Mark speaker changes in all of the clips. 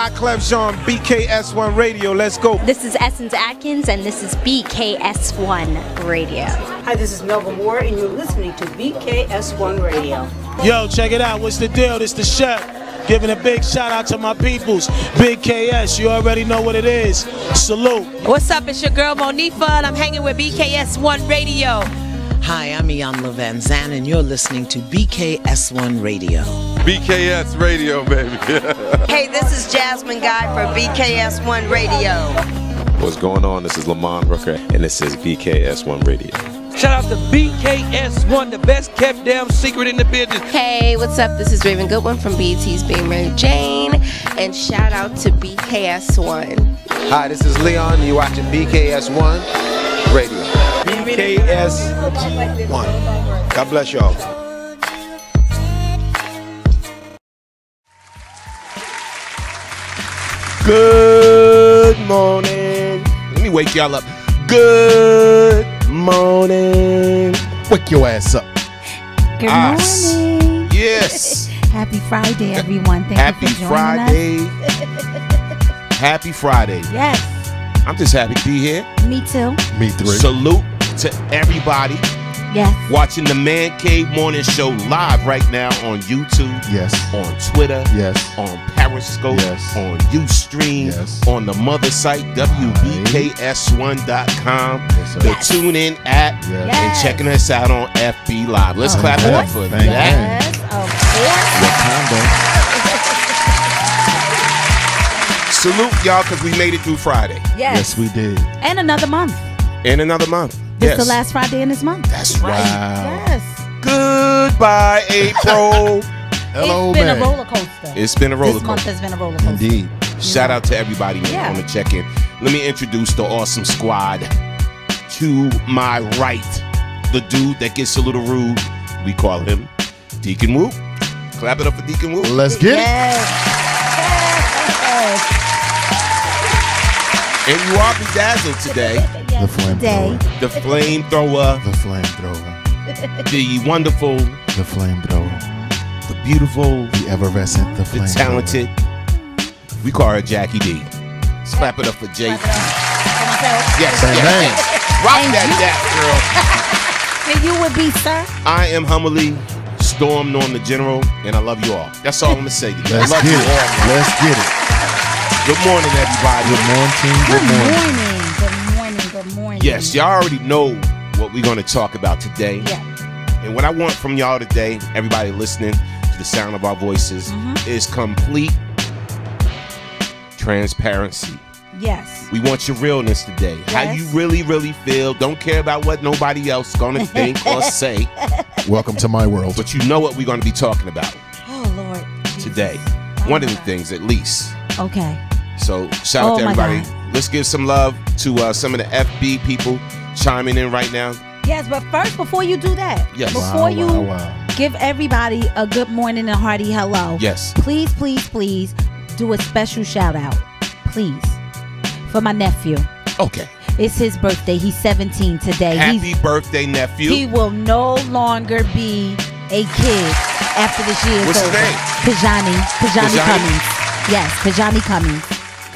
Speaker 1: Wyclef Jean, BKS1 Radio. Let's go.
Speaker 2: This is Essence Atkins, and this is BKS1 Radio.
Speaker 3: Hi, this is Melba Moore, and you're listening to BKS1 Radio.
Speaker 4: Yo, check it out. What's the deal? This the chef. Giving a big shout out to my peoples. Big KS, you already know what it is. Salute.
Speaker 5: What's up? It's your girl Monifa, and I'm hanging with BKS1 Radio.
Speaker 6: Hi, I'm Iyanla Van Zandt, and you're listening to BKS1 Radio.
Speaker 7: BKS Radio, baby.
Speaker 8: Hey, this is Jasmine Guy for BKS1 Radio.
Speaker 9: What's going on? This is Lamont Rooker, and this is BKS1 Radio.
Speaker 10: Shout out to BKS1, the best kept damn secret in the business.
Speaker 11: Hey, what's up? This is Raven Goodwin from BET's Being Mary Jane, and shout out to BKS1.
Speaker 12: Hi, this is Leon, and you're watching BKS1 Radio.
Speaker 1: BKS1. God bless y'all. Good morning. Let me wake y'all up. Good morning.
Speaker 13: Wake your ass up.
Speaker 14: Good morning.
Speaker 1: Yes.
Speaker 14: Happy Friday, everyone. Thank you for joining us.
Speaker 1: Happy Friday.
Speaker 14: Yes.
Speaker 1: I'm just happy to be here.
Speaker 14: Me too.
Speaker 13: Me three.
Speaker 1: Salute to everybody.
Speaker 14: Yes.
Speaker 1: Watching the Man Cave Morning Show live right now on YouTube.
Speaker 13: Yes.
Speaker 1: On Twitter.
Speaker 13: Yes. On
Speaker 1: Periscope.
Speaker 13: Yes.
Speaker 1: On Ustream.
Speaker 13: Yes.
Speaker 1: On the mother site, WBKS1.com.
Speaker 13: Yes,
Speaker 1: the TuneIn app.
Speaker 13: Yes.
Speaker 1: And checking us out on FB Live. Let's clap it up for that.
Speaker 14: Yes, of course.
Speaker 1: Salute y'all, because we made it through Friday.
Speaker 14: Yes.
Speaker 13: Yes, we did.
Speaker 14: And another month.
Speaker 1: And another month.
Speaker 14: This is the last Friday in this month.
Speaker 1: That's right.
Speaker 13: Wow.
Speaker 14: Yes.
Speaker 1: Goodbye, April.
Speaker 13: Hello,
Speaker 14: It's been
Speaker 13: man.
Speaker 14: a roller coaster.
Speaker 1: It's been a roller
Speaker 14: This month
Speaker 1: coaster.
Speaker 14: has been a roller coaster.
Speaker 13: Indeed.
Speaker 1: Shout out to everybody on the check-in. Let me introduce the awesome squad. To my right, the dude that gets a little rude. We call him Deacon Whoop. Clap it up for Deacon Whoop.
Speaker 13: Let's get
Speaker 1: And you are bedazzled today.
Speaker 14: Yes,
Speaker 13: The flamethrower.
Speaker 1: The flamethrower.
Speaker 13: The flamethrower.
Speaker 1: The wonderful.
Speaker 13: The flamethrower.
Speaker 1: The beautiful.
Speaker 13: The effervescent. The
Speaker 1: The
Speaker 13: flamethrower.
Speaker 1: talented. We call her Jackie D. Let's clap it up for JD. Yes,
Speaker 13: Bang, bang.
Speaker 1: yes. Rock
Speaker 14: And
Speaker 1: that,
Speaker 14: And you would be, sir?
Speaker 1: I am humbly Storm Norm the General, and I love you all. That's all I'm going to say. I
Speaker 13: Let's
Speaker 1: love
Speaker 13: get
Speaker 1: you
Speaker 13: it.
Speaker 1: all.
Speaker 13: Let's get it.
Speaker 1: Good morning, everybody.
Speaker 13: Good morning.
Speaker 14: Good
Speaker 13: Good morning.
Speaker 14: morning. Good morning. Good morning.
Speaker 1: Yes, y'all already know what we're going to talk about today.
Speaker 14: Yeah.
Speaker 1: And what I want from y'all today, everybody listening to the sound of our voices, is complete transparency.
Speaker 14: Yes.
Speaker 1: We want your realness today. How
Speaker 14: Yes.
Speaker 1: you really, really feel. Don't care about what nobody else gonna think or say.
Speaker 13: Welcome to my world.
Speaker 1: But you know what we're gonna be talking about
Speaker 14: Oh, Lord.
Speaker 1: today.
Speaker 14: Oh,
Speaker 1: One of the
Speaker 14: God.
Speaker 1: things, at least.
Speaker 14: Okay.
Speaker 1: So shout out
Speaker 14: Oh,
Speaker 1: to
Speaker 14: my
Speaker 1: everybody.
Speaker 14: God.
Speaker 1: Let's give some love to some of the FB people chiming in right now.
Speaker 14: Yes, but first, before you do that,
Speaker 1: Yes.
Speaker 14: before you
Speaker 13: Wow.
Speaker 14: give everybody a good morning and hearty hello,
Speaker 1: Yes.
Speaker 14: please, please, please do a special shout out, please, for my nephew.
Speaker 1: Okay.
Speaker 14: It's his birthday. He's 17 today.
Speaker 1: Happy birthday, nephew.
Speaker 14: He will no longer be a kid after this year.
Speaker 1: What's his name?
Speaker 14: Kajani Cummings. Yes, Kajani Cummings.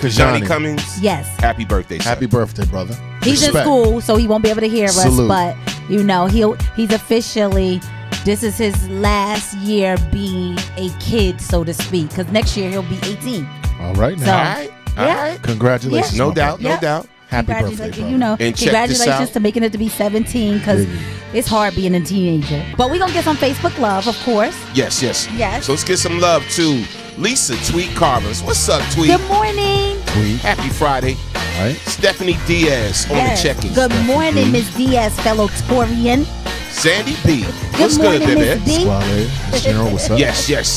Speaker 1: Kajani Cummings.
Speaker 14: Yes.
Speaker 1: Happy birthday, sir.
Speaker 13: Happy birthday, brother.
Speaker 14: He's
Speaker 13: Respect.
Speaker 14: in school, so he won't be able to hear us.
Speaker 13: Salute.
Speaker 14: But you know, he's officially. This is his last year being a kid, so to speak. Because next year he'll be 18.
Speaker 13: All right now.
Speaker 14: So,
Speaker 1: All right. All
Speaker 14: yeah.
Speaker 1: right.
Speaker 13: Congratulations.
Speaker 1: No
Speaker 13: my
Speaker 1: doubt.
Speaker 13: brother.
Speaker 1: No doubt.
Speaker 13: Happy birthday, brother.
Speaker 14: You know,
Speaker 1: And check this
Speaker 14: congratulations
Speaker 1: out.
Speaker 14: to making it to be 17 because it's hard being a teenager. But we're going to get some Facebook love, of course.
Speaker 1: Yes, yes.
Speaker 14: Yes.
Speaker 1: So let's get some love to Lisa Tweet Carvers. What's up, Tweet?
Speaker 14: Good morning.
Speaker 13: Tweet.
Speaker 1: Happy Friday.
Speaker 13: All right.
Speaker 1: Stephanie Diaz on
Speaker 14: Yes.
Speaker 1: the check-in.
Speaker 14: Good morning, Miss Diaz, fellow Torian.
Speaker 1: Sandy P.
Speaker 14: Good
Speaker 1: What's
Speaker 14: morning,
Speaker 1: good,
Speaker 14: Miss
Speaker 1: baby?
Speaker 14: D.
Speaker 13: Squale. Miss General, what's up?
Speaker 1: Yes, yes.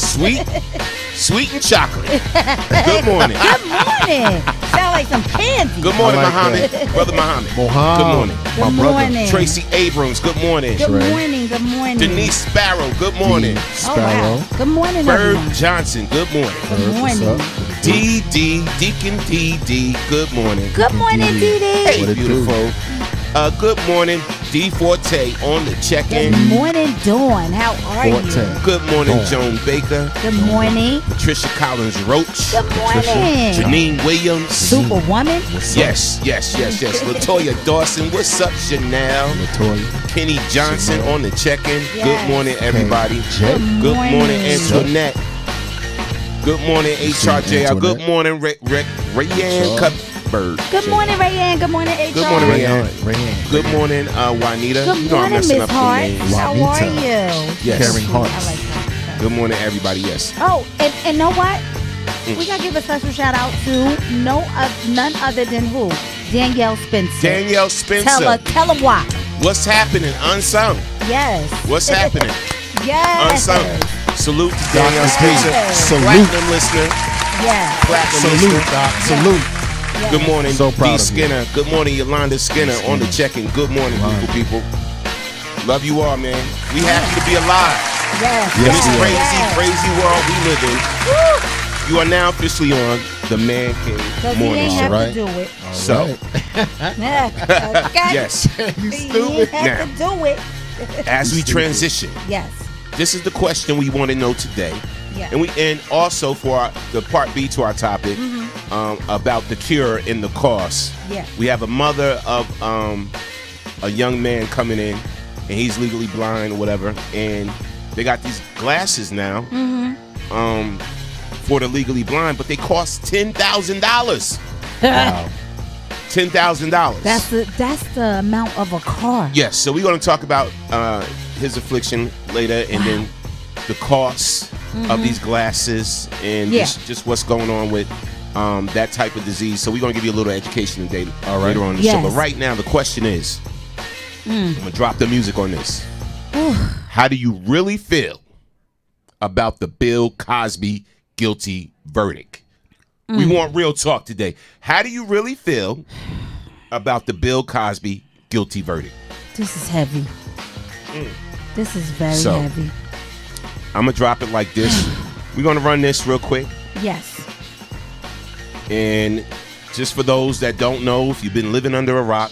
Speaker 1: Sweet and chocolate. Good morning.
Speaker 14: Good morning. Sound like some candy.
Speaker 1: Good morning,
Speaker 13: I like
Speaker 1: Muhammad.
Speaker 13: that.
Speaker 1: Brother Muhammad.
Speaker 13: Mohammed.
Speaker 1: Good morning.
Speaker 14: Good
Speaker 13: My brother.
Speaker 14: morning.
Speaker 1: Tracy Abrams. Good morning.
Speaker 14: Good
Speaker 13: Trey.
Speaker 14: morning. Good morning.
Speaker 1: Denise Sparrow. Good morning.
Speaker 14: Oh,
Speaker 13: Sparrow.
Speaker 14: wow. Good morning,
Speaker 1: Bird
Speaker 14: everyone.
Speaker 1: Johnson. Good morning.
Speaker 14: Good
Speaker 13: What's
Speaker 14: morning.
Speaker 13: up?
Speaker 1: DD Deacon DD. Good morning.
Speaker 14: Good morning, Dee Dee.
Speaker 1: Hey,
Speaker 13: What it do?
Speaker 1: beautiful. Good morning, D Forte on the check-in.
Speaker 14: Good morning, Dawn. How are you?
Speaker 1: Good morning, Joan Baker.
Speaker 14: Good morning.
Speaker 1: Patricia Collins Roach.
Speaker 14: Good morning.
Speaker 1: Janine Williams.
Speaker 14: Superwoman.
Speaker 1: Yes. Latoya Dawson. What's up, Chanel?
Speaker 13: Latoya.
Speaker 1: Kenny Johnson on the check-in.
Speaker 14: Yes.
Speaker 1: Good morning, everybody. Good morning, Antoinette. Good morning, HRJ. Good morning, Rayanne Cuthbert.
Speaker 14: Good morning, Rayanne. Good morning, HR.
Speaker 1: Good morning, Rayanne. Good morning, Juanita.
Speaker 14: Good morning, Miss Hart. How are you?
Speaker 1: Yes.
Speaker 13: Caring Hearts.
Speaker 14: I like that.
Speaker 1: Good morning, everybody. Yes.
Speaker 14: Oh, and know what? We gotta give a special shout out to none other than who? Danielle Spencer.
Speaker 1: Danielle Spencer.
Speaker 14: Tell her why.
Speaker 1: What's happening? Unsung.
Speaker 14: Yes.
Speaker 1: What's happening?
Speaker 14: Yes.
Speaker 1: Unsung. Salute to Danielle Spencer.
Speaker 13: Salute.
Speaker 1: Platinum listener.
Speaker 14: Yes.
Speaker 1: Platinum
Speaker 13: Salute,
Speaker 1: listener.
Speaker 13: Doc. Salute.
Speaker 14: Yes.
Speaker 1: Good morning,
Speaker 13: So proud
Speaker 1: D.
Speaker 13: of you.
Speaker 1: Skinner. Good morning, Yolanda Skinner on the check-in. Good morning, people. Love you all, man. We happy to be alive.
Speaker 14: Yes.
Speaker 1: In this
Speaker 14: Yes.
Speaker 1: crazy world we live in.
Speaker 14: Woo.
Speaker 1: You are now officially on the Man Cave
Speaker 14: Cause he
Speaker 1: Morning
Speaker 14: ain't
Speaker 1: Show.
Speaker 14: have
Speaker 13: right.
Speaker 14: to do it.
Speaker 1: So,
Speaker 14: Okay.
Speaker 1: yes,
Speaker 13: You
Speaker 14: He
Speaker 13: stupid.
Speaker 14: had to do it.
Speaker 1: as we transition,
Speaker 14: Yes.
Speaker 1: this is the question we want to know today.
Speaker 14: Yeah.
Speaker 1: And also for the part B to our topic about the cure and the cost.
Speaker 14: Yeah.
Speaker 1: We have a mother of a young man coming in, and he's legally blind or whatever, and they got these glasses now for the legally blind, but they cost $10,000.
Speaker 13: Wow.
Speaker 1: $10,000.
Speaker 14: That's the amount of a car.
Speaker 1: Yes, so we're going to talk about his affliction later, and then the costs of these glasses, and just what's going on with that type of disease. So we're going to give you a little education later on in the show. But right now, the question is, I'm going to drop the music on this. How do you really feel about the Bill Cosby guilty verdict? We want real talk today. How do you really feel about the Bill Cosby guilty verdict?
Speaker 14: This is heavy. This is very heavy.
Speaker 1: I'm going to drop it like this. We're going to run this real quick.
Speaker 14: Yes.
Speaker 1: And just for those that don't know, if you've been living under a rock,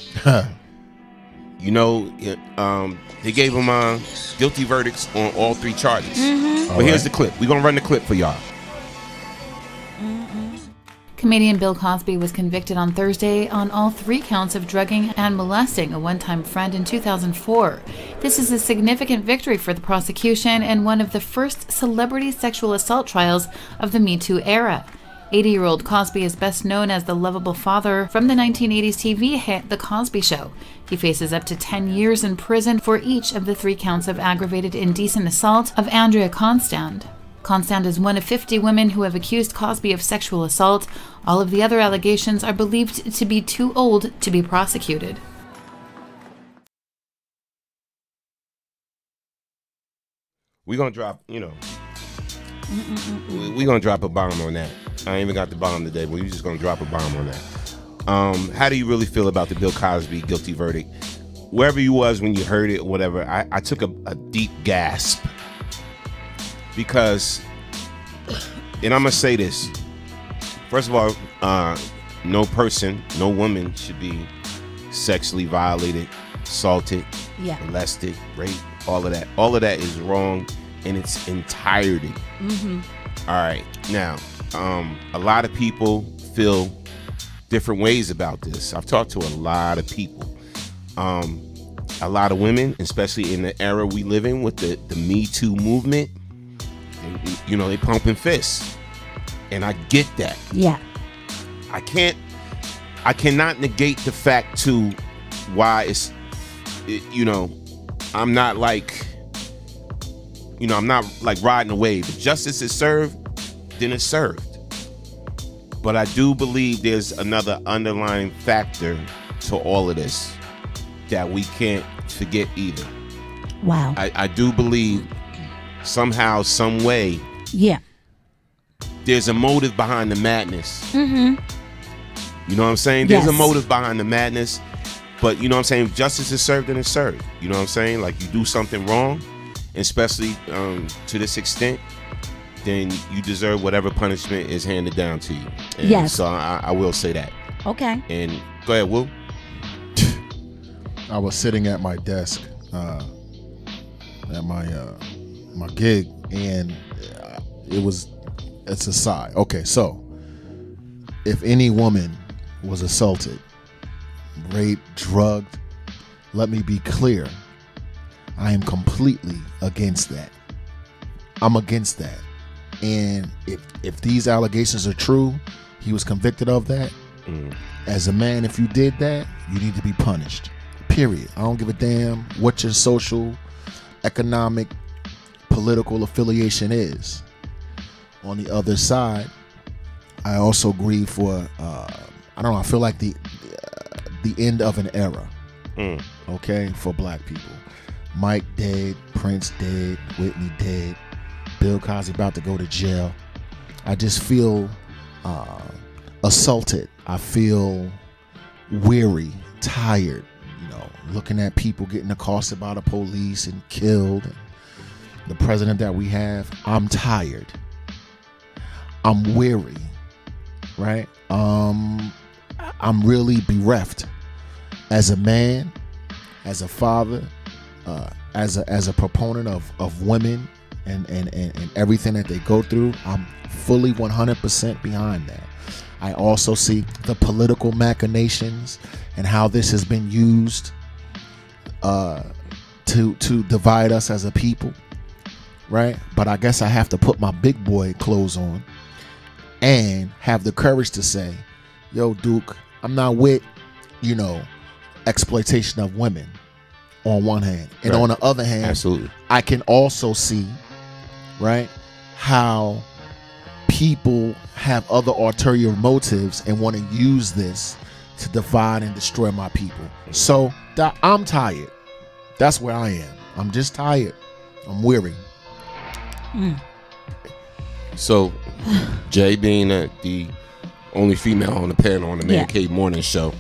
Speaker 1: you know, they gave him guilty verdicts on all 3 charges. But here's the clip. We're going to run the clip for y'all.
Speaker 15: Comedian Bill Cosby was convicted on Thursday on all 3 counts of drugging and molesting a one-time friend in 2004. This is a significant victory for the prosecution and one of the first celebrity sexual assault trials of the Me Too era. 80-year-old Cosby is best known as the lovable father from the 1980s TV hit The Cosby Show. He faces up to 10 years in prison for each of the 3 counts of aggravated indecent assault of Andrea Constand. Constand is one of 50 women who have accused Cosby of sexual assault. All of the other allegations are believed to be too old to be prosecuted.
Speaker 1: We're going to drop, we're going to drop a bomb on that. I ain't even got the bomb today, but we're just going to drop a bomb on that. How do you really feel about the Bill Cosby guilty verdict? Wherever you was when you heard it or whatever, I took a deep gasp. Because, and I'm going to say this, first of all, no person, no woman should be sexually violated, assaulted, molested, raped, all of that. All of that is wrong in its entirety. All right. Now, a lot of people feel different ways about this. I've talked to a lot of people. A lot of women, especially in the era we live in with the Me Too movement, they pumping fists, and I get that.
Speaker 14: Yeah.
Speaker 1: I cannot negate the fact too why I'm not like riding a wave. If justice is served, then it's served. But I do believe there's another underlying factor to all of this that we can't forget either.
Speaker 14: Wow.
Speaker 1: I do believe somehow, some way, there's a motive behind the madness. You know what I'm saying? There's a motive behind the madness, but you know what I'm saying? If justice is served, then it's served. You know what I'm saying? Like, you do something wrong, especially to this extent, then you deserve whatever punishment is handed down to you. And so I will say that.
Speaker 14: Okay.
Speaker 1: And go ahead, Will.
Speaker 13: I was sitting at my desk at my gig, and it's a sigh. Okay, so if any woman was assaulted, raped, drugged, let me be clear, I am completely against that. I'm against that. And if these allegations are true, he was convicted of that. As a man, if you did that, you need to be punished. Period. I don't give a damn what your social, economic, political affiliation is. On the other side, I also grieve for I don't know, I feel like the end of an era. Okay, for black people. Mike dead, Prince dead, Whitney dead, Bill Cosby about to go to jail. I just feel assaulted. I feel weary, tired, looking at people getting accosted by the police and killed. And the president that we have, I'm tired. I'm weary, right? I'm really bereft as a man, as a father, as a proponent of women and everything that they go through. I'm fully 100% behind that. I also see the political machinations and how this has been used to divide us as a people, right? But I guess I have to put my big boy clothes on and have the courage to say, yo, Duke, I'm not with, exploitation of women on one hand. And on the other hand,
Speaker 1: absolutely,
Speaker 13: I can also see, right, how people have other ulterior motives and want to use this to divide and destroy my people. So I'm tired. That's where I am. I'm just tired. I'm weary.
Speaker 1: So, Jay being the only female on the panel on the Man Cave Morning Show,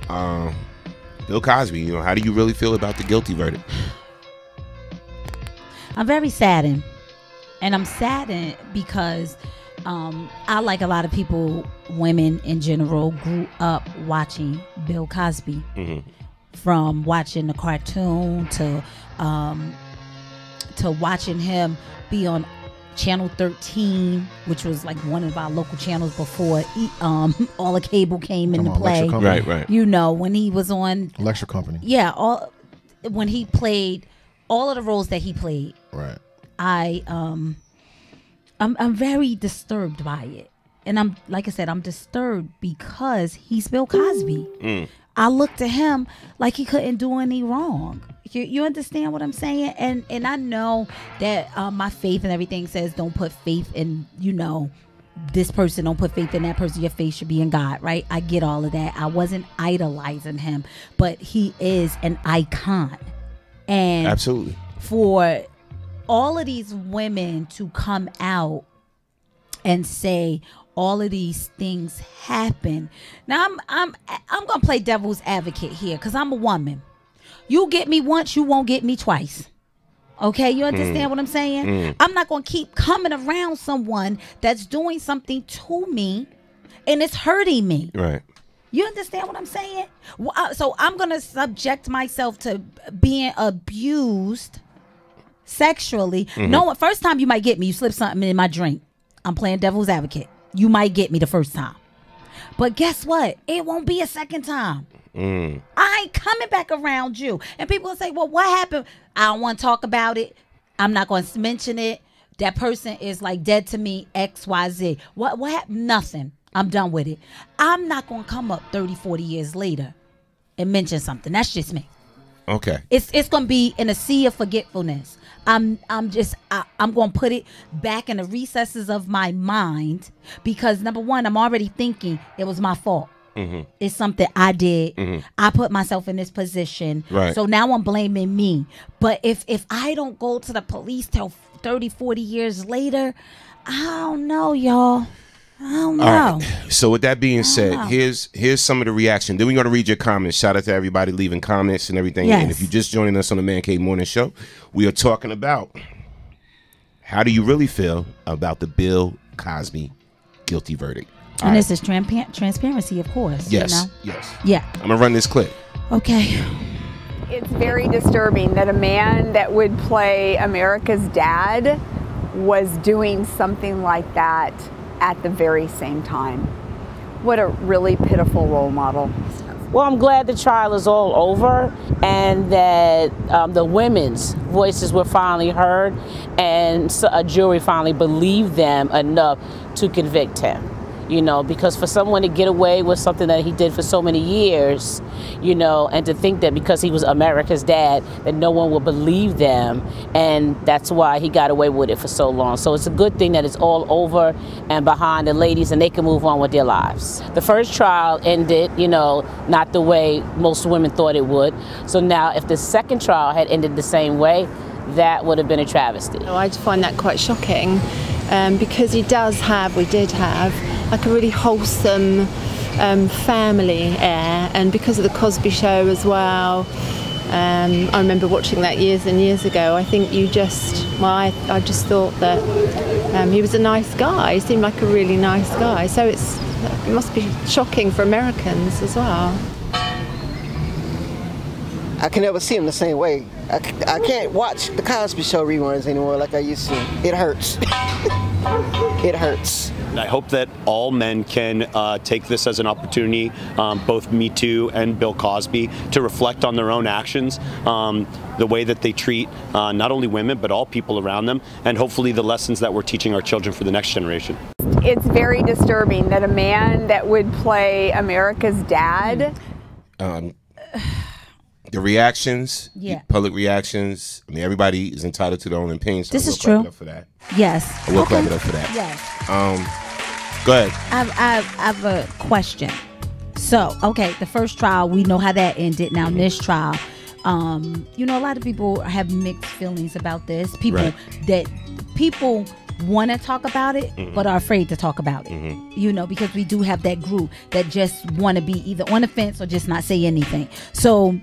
Speaker 1: Bill Cosby, how do you really feel about the guilty verdict?
Speaker 14: I'm very saddened. And I'm saddened because I, like a lot of people, women in general, grew up watching Bill Cosby. From watching the cartoon to watching him be on Channel 13, which was like one of our local channels before all the cable came into play.
Speaker 1: Right.
Speaker 14: When he was on
Speaker 13: Lecture Company.
Speaker 14: Yeah, when he played all of the roles that he played.
Speaker 13: Right.
Speaker 14: I'm very disturbed by it. And I'm, like I said, I'm disturbed because he's Bill Cosby. I looked at him like he couldn't do any wrong. You understand what I'm saying? And I know that my faith and everything says don't put faith in, this person, don't put faith in that person. Your faith should be in God, right? I get all of that. I wasn't idolizing him, but he is an icon. And
Speaker 1: absolutely, for
Speaker 14: all of these women to come out and say all of these things happen. Now I'm gonna play devil's advocate here because I'm a woman. You get me once, you won't get me twice. Okay, you understand what I'm saying? I'm not gonna keep coming around someone that's doing something to me and it's hurting me.
Speaker 1: Right.
Speaker 14: You understand what I'm saying? So I'm gonna subject myself to being abused sexually. No, first time you might get me, you slip something in my drink. I'm playing devil's advocate. You might get me the first time. But guess what? It won't be a second time. I ain't coming back around you. And people will say, well, what happened? I don't want to talk about it. I'm not going to mention it. That person is like dead to me, XYZ. What happened? Nothing. I'm done with it. I'm not going to come up 30, 40 years later and mention something. That's just me.
Speaker 1: Okay.
Speaker 14: It's going to be in a sea of forgetfulness. I'm going to put it back in the recesses of my mind because, number one, I'm already thinking it was my fault. It's something I did. I put myself in this position.
Speaker 1: Right.
Speaker 14: So now I'm blaming me. But if I don't go to the police till 30, 40 years later, I don't know, y'all. I don't know.
Speaker 1: All right. So with that being said, here's some of the reaction. Then we're going to read your comments. Shout out to everybody leaving comments and everything.
Speaker 14: Yes.
Speaker 1: And if you're just joining us on the Man Cave Morning Show, we are talking about how do you really feel about the Bill Cosby guilty verdict.
Speaker 14: And this is transparency, of course.
Speaker 1: Yes.
Speaker 14: You know?
Speaker 1: Yes.
Speaker 14: Yeah.
Speaker 1: I'm going to run this clip.
Speaker 14: Okay.
Speaker 16: It's very disturbing that a man that would play America's dad was doing something like that at the very same time. What a really pitiful role model.
Speaker 17: Well, I'm glad the trial is all over and that the women's voices were finally heard and a jury finally believed them enough to convict him. You know, because for someone to get away with something that he did for so many years, you know, and to think that because he was America's dad, that no one will believe them, and that's why he got away with it for so long. So it's a good thing that it's all over and behind the ladies and they can move on with their lives. The first trial ended, you know, not the way most women thought it would. So now if the second trial had ended the same way, that would have been a travesty.
Speaker 18: I just find that quite shocking because we did have like a really wholesome family air, and because of the Cosby show as well. I remember watching that years and years ago. I think I just thought that he was a nice guy. He seemed like a really nice guy. So it must be shocking for Americans as well.
Speaker 19: I can never see him the same way. I can't watch the Cosby Show reruns anymore like I used to. It hurts. It hurts.
Speaker 20: I hope that all men can take this as an opportunity, both Me Too and Bill Cosby, to reflect on their own actions, the way that they treat not only women but all people around them, and hopefully the lessons that we're teaching our children for the next generation.
Speaker 16: It's very disturbing that a man that would play America's dad.
Speaker 1: The reactions,
Speaker 14: yeah,
Speaker 1: public reactions. I mean, everybody is entitled to their own opinion. So
Speaker 14: this is
Speaker 1: true.
Speaker 14: true.
Speaker 1: Clap it up for that.
Speaker 14: Yes.
Speaker 1: I will clap it up for that.
Speaker 14: Yes.
Speaker 1: Go ahead.
Speaker 14: I have a question. So, okay, the first trial, we know how that ended. Now, this trial, you know, a lot of people have mixed feelings about this. People want to talk about it, but are afraid to talk about it. You know, because we do have that group that just want to be either on the fence or just not say anything. So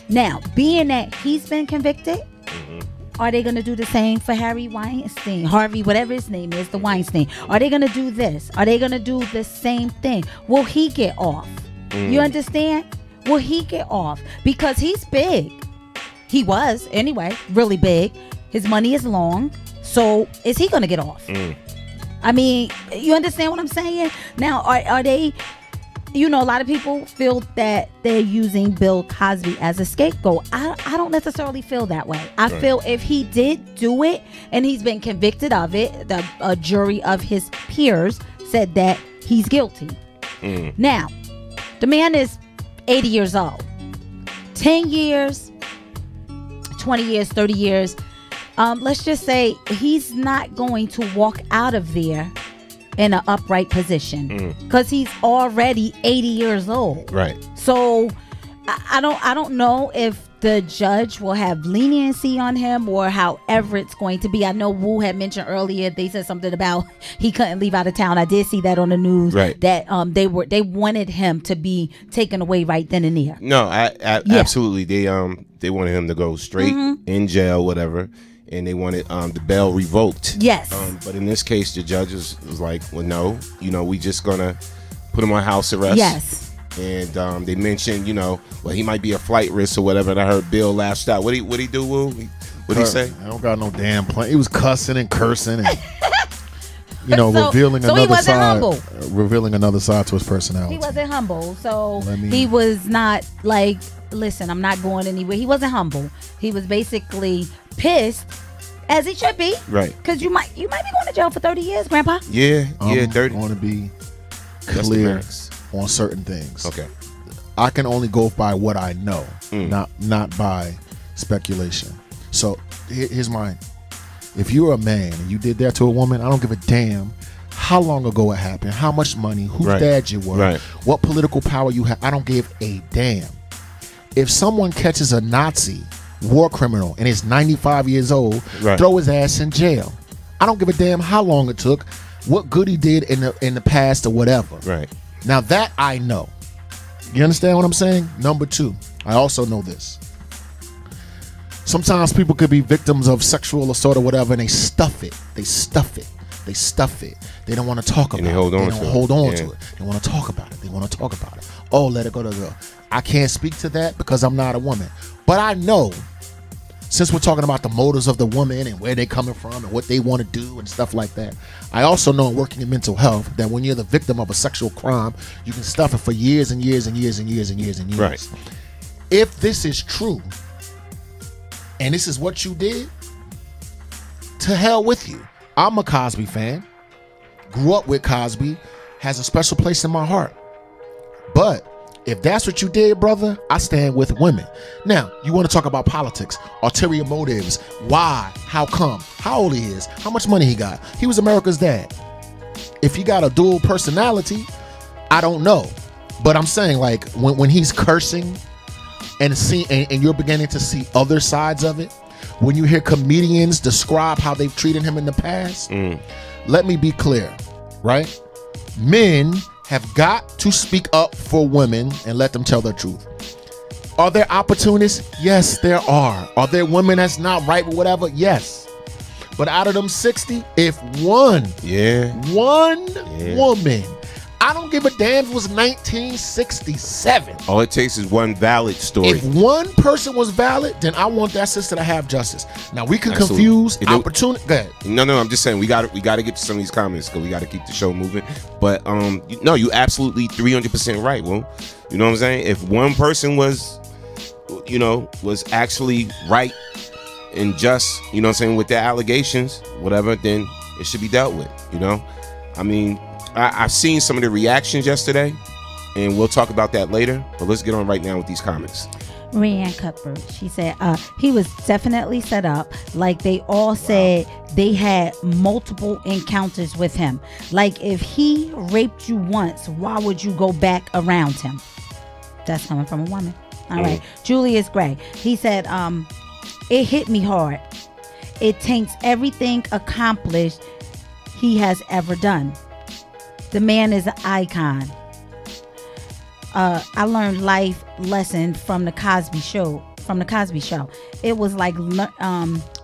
Speaker 14: now, being that he's been convicted, are they going to do the same for Harvey, whatever his name is, the Weinstein? Are they going to do this? Are they going to do the same thing? Will he get off? You understand? Will he get off? Because he's big. He was, anyway, really big. His money is long. So is he going to get off? I mean, you understand what I'm saying? Now, are they... You know, a lot of people feel that they're using Bill Cosby as a scapegoat. I don't necessarily feel that way. I feel if he did do it and he's been convicted of it, a jury of his peers said that he's guilty. Now, the man is 80 years old. 10 years, 20 years, 30 years. Let's just say he's not going to walk out of there in an upright position because he's already 80 years old.
Speaker 1: Right.
Speaker 14: So I don't know if the judge will have leniency on him or however it's going to be. I know Wu had mentioned earlier, they said something about he couldn't leave out of town. I did see that on the news, that they wanted him to be taken away right then and there.
Speaker 1: No, absolutely. They wanted him to go straight in jail, whatever. And they wanted the bail revoked.
Speaker 14: Yes.
Speaker 1: But in this case, the judge was like, well, no, you know, we just gonna put him on house arrest.
Speaker 14: Yes.
Speaker 1: And they mentioned, you know, well, he might be a flight risk or whatever. And I heard Bill lashed out. What he do, Will? What he say?
Speaker 13: I don't got no damn plan. He was cussing and cursing and you know, revealing
Speaker 14: he
Speaker 13: another
Speaker 14: wasn't
Speaker 13: side,
Speaker 14: humble.
Speaker 13: Revealing another side to his personality.
Speaker 14: He wasn't humble, so he was not like, listen, I'm not going anywhere. He wasn't humble. He was basically pissed, as he should be,
Speaker 1: right?
Speaker 14: Because you might be going to jail for 30 years, Grandpa.
Speaker 1: Yeah, 30.
Speaker 13: I want to be clear on certain things.
Speaker 1: Okay,
Speaker 13: I can only go by what I know, not by speculation. So here's mine. If you're a man and you did that to a woman, I don't give a damn how long ago it happened, how much money, whose dad you were, what political power you have. I don't give a damn. If someone catches a Nazi war criminal and is 95 years old, throw his ass in jail. I don't give a damn how long it took, what good he did in the past or whatever.
Speaker 1: Right.
Speaker 13: Now that I know. You understand what I'm saying? Number two, I also know this. Sometimes people could be victims of sexual assault or whatever, and they stuff it. They stuff it. They stuff it. They don't want to talk about it. They don't hold on to it. They want to talk about it. They want to talk about it. Oh, let it go to go. I can't speak to that because I'm not a woman. But I know, since we're talking about the motives of the woman and where they're coming from and what they want to do and stuff like that, I also know, working in mental health, that when you're the victim of a sexual crime, you can stuff it for years and years and years and years and years and years.
Speaker 1: Right.
Speaker 13: If this is true, and this is what you did, to hell with you. I'm a Cosby fan. Grew up with Cosby. Has a special place in my heart. But if that's what you did, brother, I stand with women. Now, you want to talk about politics, ulterior motives, why, how come, how old he is, how much money he got. He was America's dad. If he got a dual personality, I don't know. But I'm saying, like, when he's cursing and you're beginning to see other sides of it, when you hear comedians describe how they've treated him in the past, let me be clear, right? Men have got to speak up for women and let them tell their truth. Are there opportunists? Yes, there are. Are there women that's not right or whatever? Yes. But out of them 60, if one woman, I don't give a damn if it was 1967.
Speaker 1: All it takes is one valid story.
Speaker 13: If one person was valid, then I want that sister to have justice. Now, we can confuse opportunity. Go ahead.
Speaker 1: No, I'm just saying we got to get to some of these comments because we got to keep the show moving. But no, you absolutely 300% right. Well, you know what I'm saying? If one person was actually right and just, you know what I'm saying, with their allegations, whatever, then it should be dealt with. You know, I mean, I've seen some of the reactions yesterday, and we'll talk about that later. But let's get on right now with these comments.
Speaker 14: Rayanne Cuthbert, she said, he was definitely set up. Like they all said, they had multiple encounters with him. Like if he raped you once, why would you go back around him? That's coming from a woman. All right. Julius Gray, he said, it hit me hard. It taints everything accomplished he has ever done. The man is an icon. I learned life lesson from the Cosby show. It was like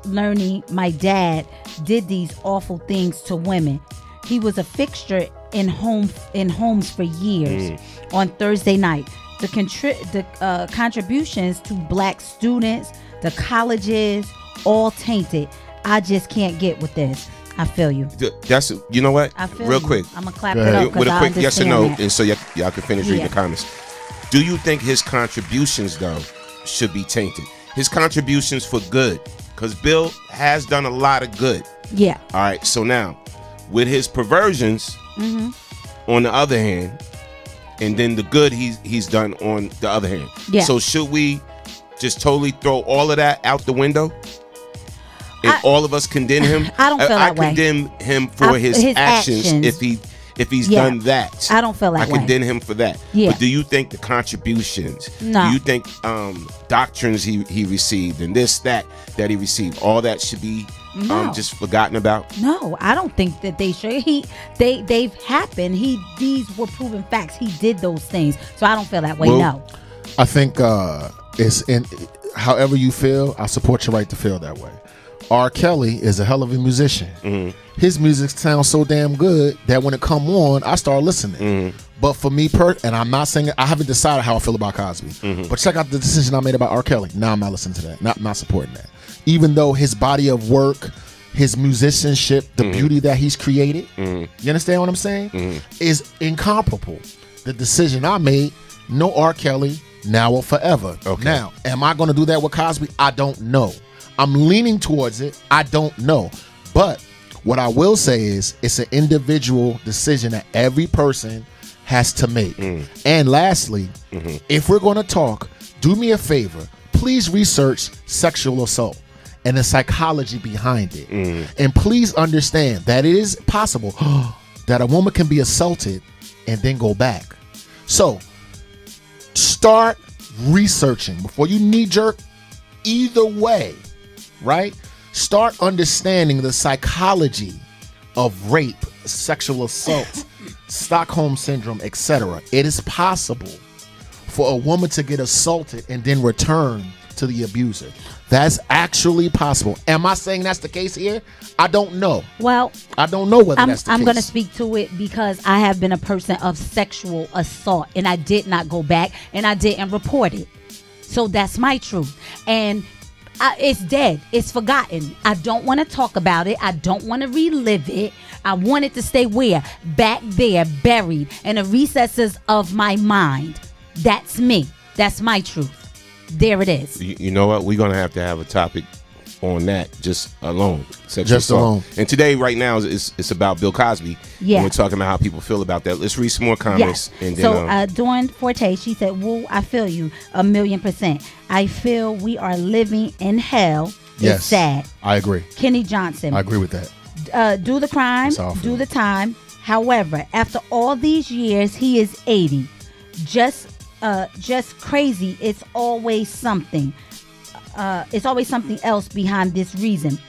Speaker 14: learning my dad did these awful things to women. He was a fixture in homes for years. On Thursday night, the contributions to black students, the colleges, all tainted. I just can't get with this. I feel you.
Speaker 1: That's, you know what?
Speaker 14: I feel
Speaker 1: real
Speaker 14: you.
Speaker 1: quick.
Speaker 14: I'm gonna clap it up
Speaker 1: with a quick yes or no,
Speaker 14: that.
Speaker 1: and so y'all can finish reading the comments. Do you think his contributions though should be tainted? His contributions for good, because Bill has done a lot of good.
Speaker 14: Yeah.
Speaker 1: All right. So now, with his perversions, on the other hand, and then the good he's done on the other hand. Yeah. So should we just totally throw all of that out the window? If all of us condemn him,
Speaker 14: I don't feel that way.
Speaker 1: I condemn him for his actions if he's done that.
Speaker 14: I don't feel that way.
Speaker 1: I condemn him for that.
Speaker 14: Yeah.
Speaker 1: But do you think the contributions?
Speaker 14: No.
Speaker 1: Do you think doctrines he received and this that he received, all that should be just forgotten about?
Speaker 14: No, I don't think that they should. They've happened. These were proven facts. He did those things. So I don't feel that way. No.
Speaker 13: I think it's in however you feel. I support your right to feel that way. R. Kelly is a hell of a musician. His music sounds so damn good that when it come on, I start listening. But for me, and I'm not saying I haven't decided how I feel about Cosby. But check out the decision I made about R. Kelly. Now I'm not listening to that. Not supporting that. Even though his body of work, his musicianship, the beauty that he's created, you understand what I'm saying, is incomparable. The decision I made, no R. Kelly, now or forever. Now, am I going to do that with Cosby? I don't know. I'm leaning towards it. I don't know. But what I will say is it's an individual decision that every person has to make. And lastly, if we're going to talk, do me a favor. Please research sexual assault and the psychology behind it. And please understand that it is possible that a woman can be assaulted and then go back. So start researching before you knee jerk either way. Right? Start understanding the psychology of rape, sexual assault, Stockholm syndrome, etc. It is possible for a woman to get assaulted and then return to the abuser. That's actually possible. Am I saying that's the case here? I don't know.
Speaker 14: Well,
Speaker 13: I don't know whether that's the case.
Speaker 14: I'm going to speak to it because I have been a person of sexual assault, and I did not go back, and I didn't report it. So that's my truth. And it's dead. It's forgotten. I don't want to talk about it. I don't want to relive it. I want it to stay where? Back there, buried in the recesses of my mind. That's me. That's my truth. There it is.
Speaker 1: You know what? We're going to have a topic on that just alone.
Speaker 13: Just alone.
Speaker 1: And today, right now, it's about Bill Cosby.
Speaker 14: Yeah.
Speaker 1: And we're talking about how people feel about that. Let's read some more comments.
Speaker 14: Yes.
Speaker 1: And then,
Speaker 14: so Dawn Forte, she said, woo, I feel you 1,000,000%. I feel we are living in hell.
Speaker 13: Yes.
Speaker 14: It's sad.
Speaker 13: I agree.
Speaker 14: Kenny Johnson.
Speaker 13: I agree with that.
Speaker 14: Do the crime, do the time. However, after all these years, he is 80. Just crazy. It's always something. It's always something else behind this reason.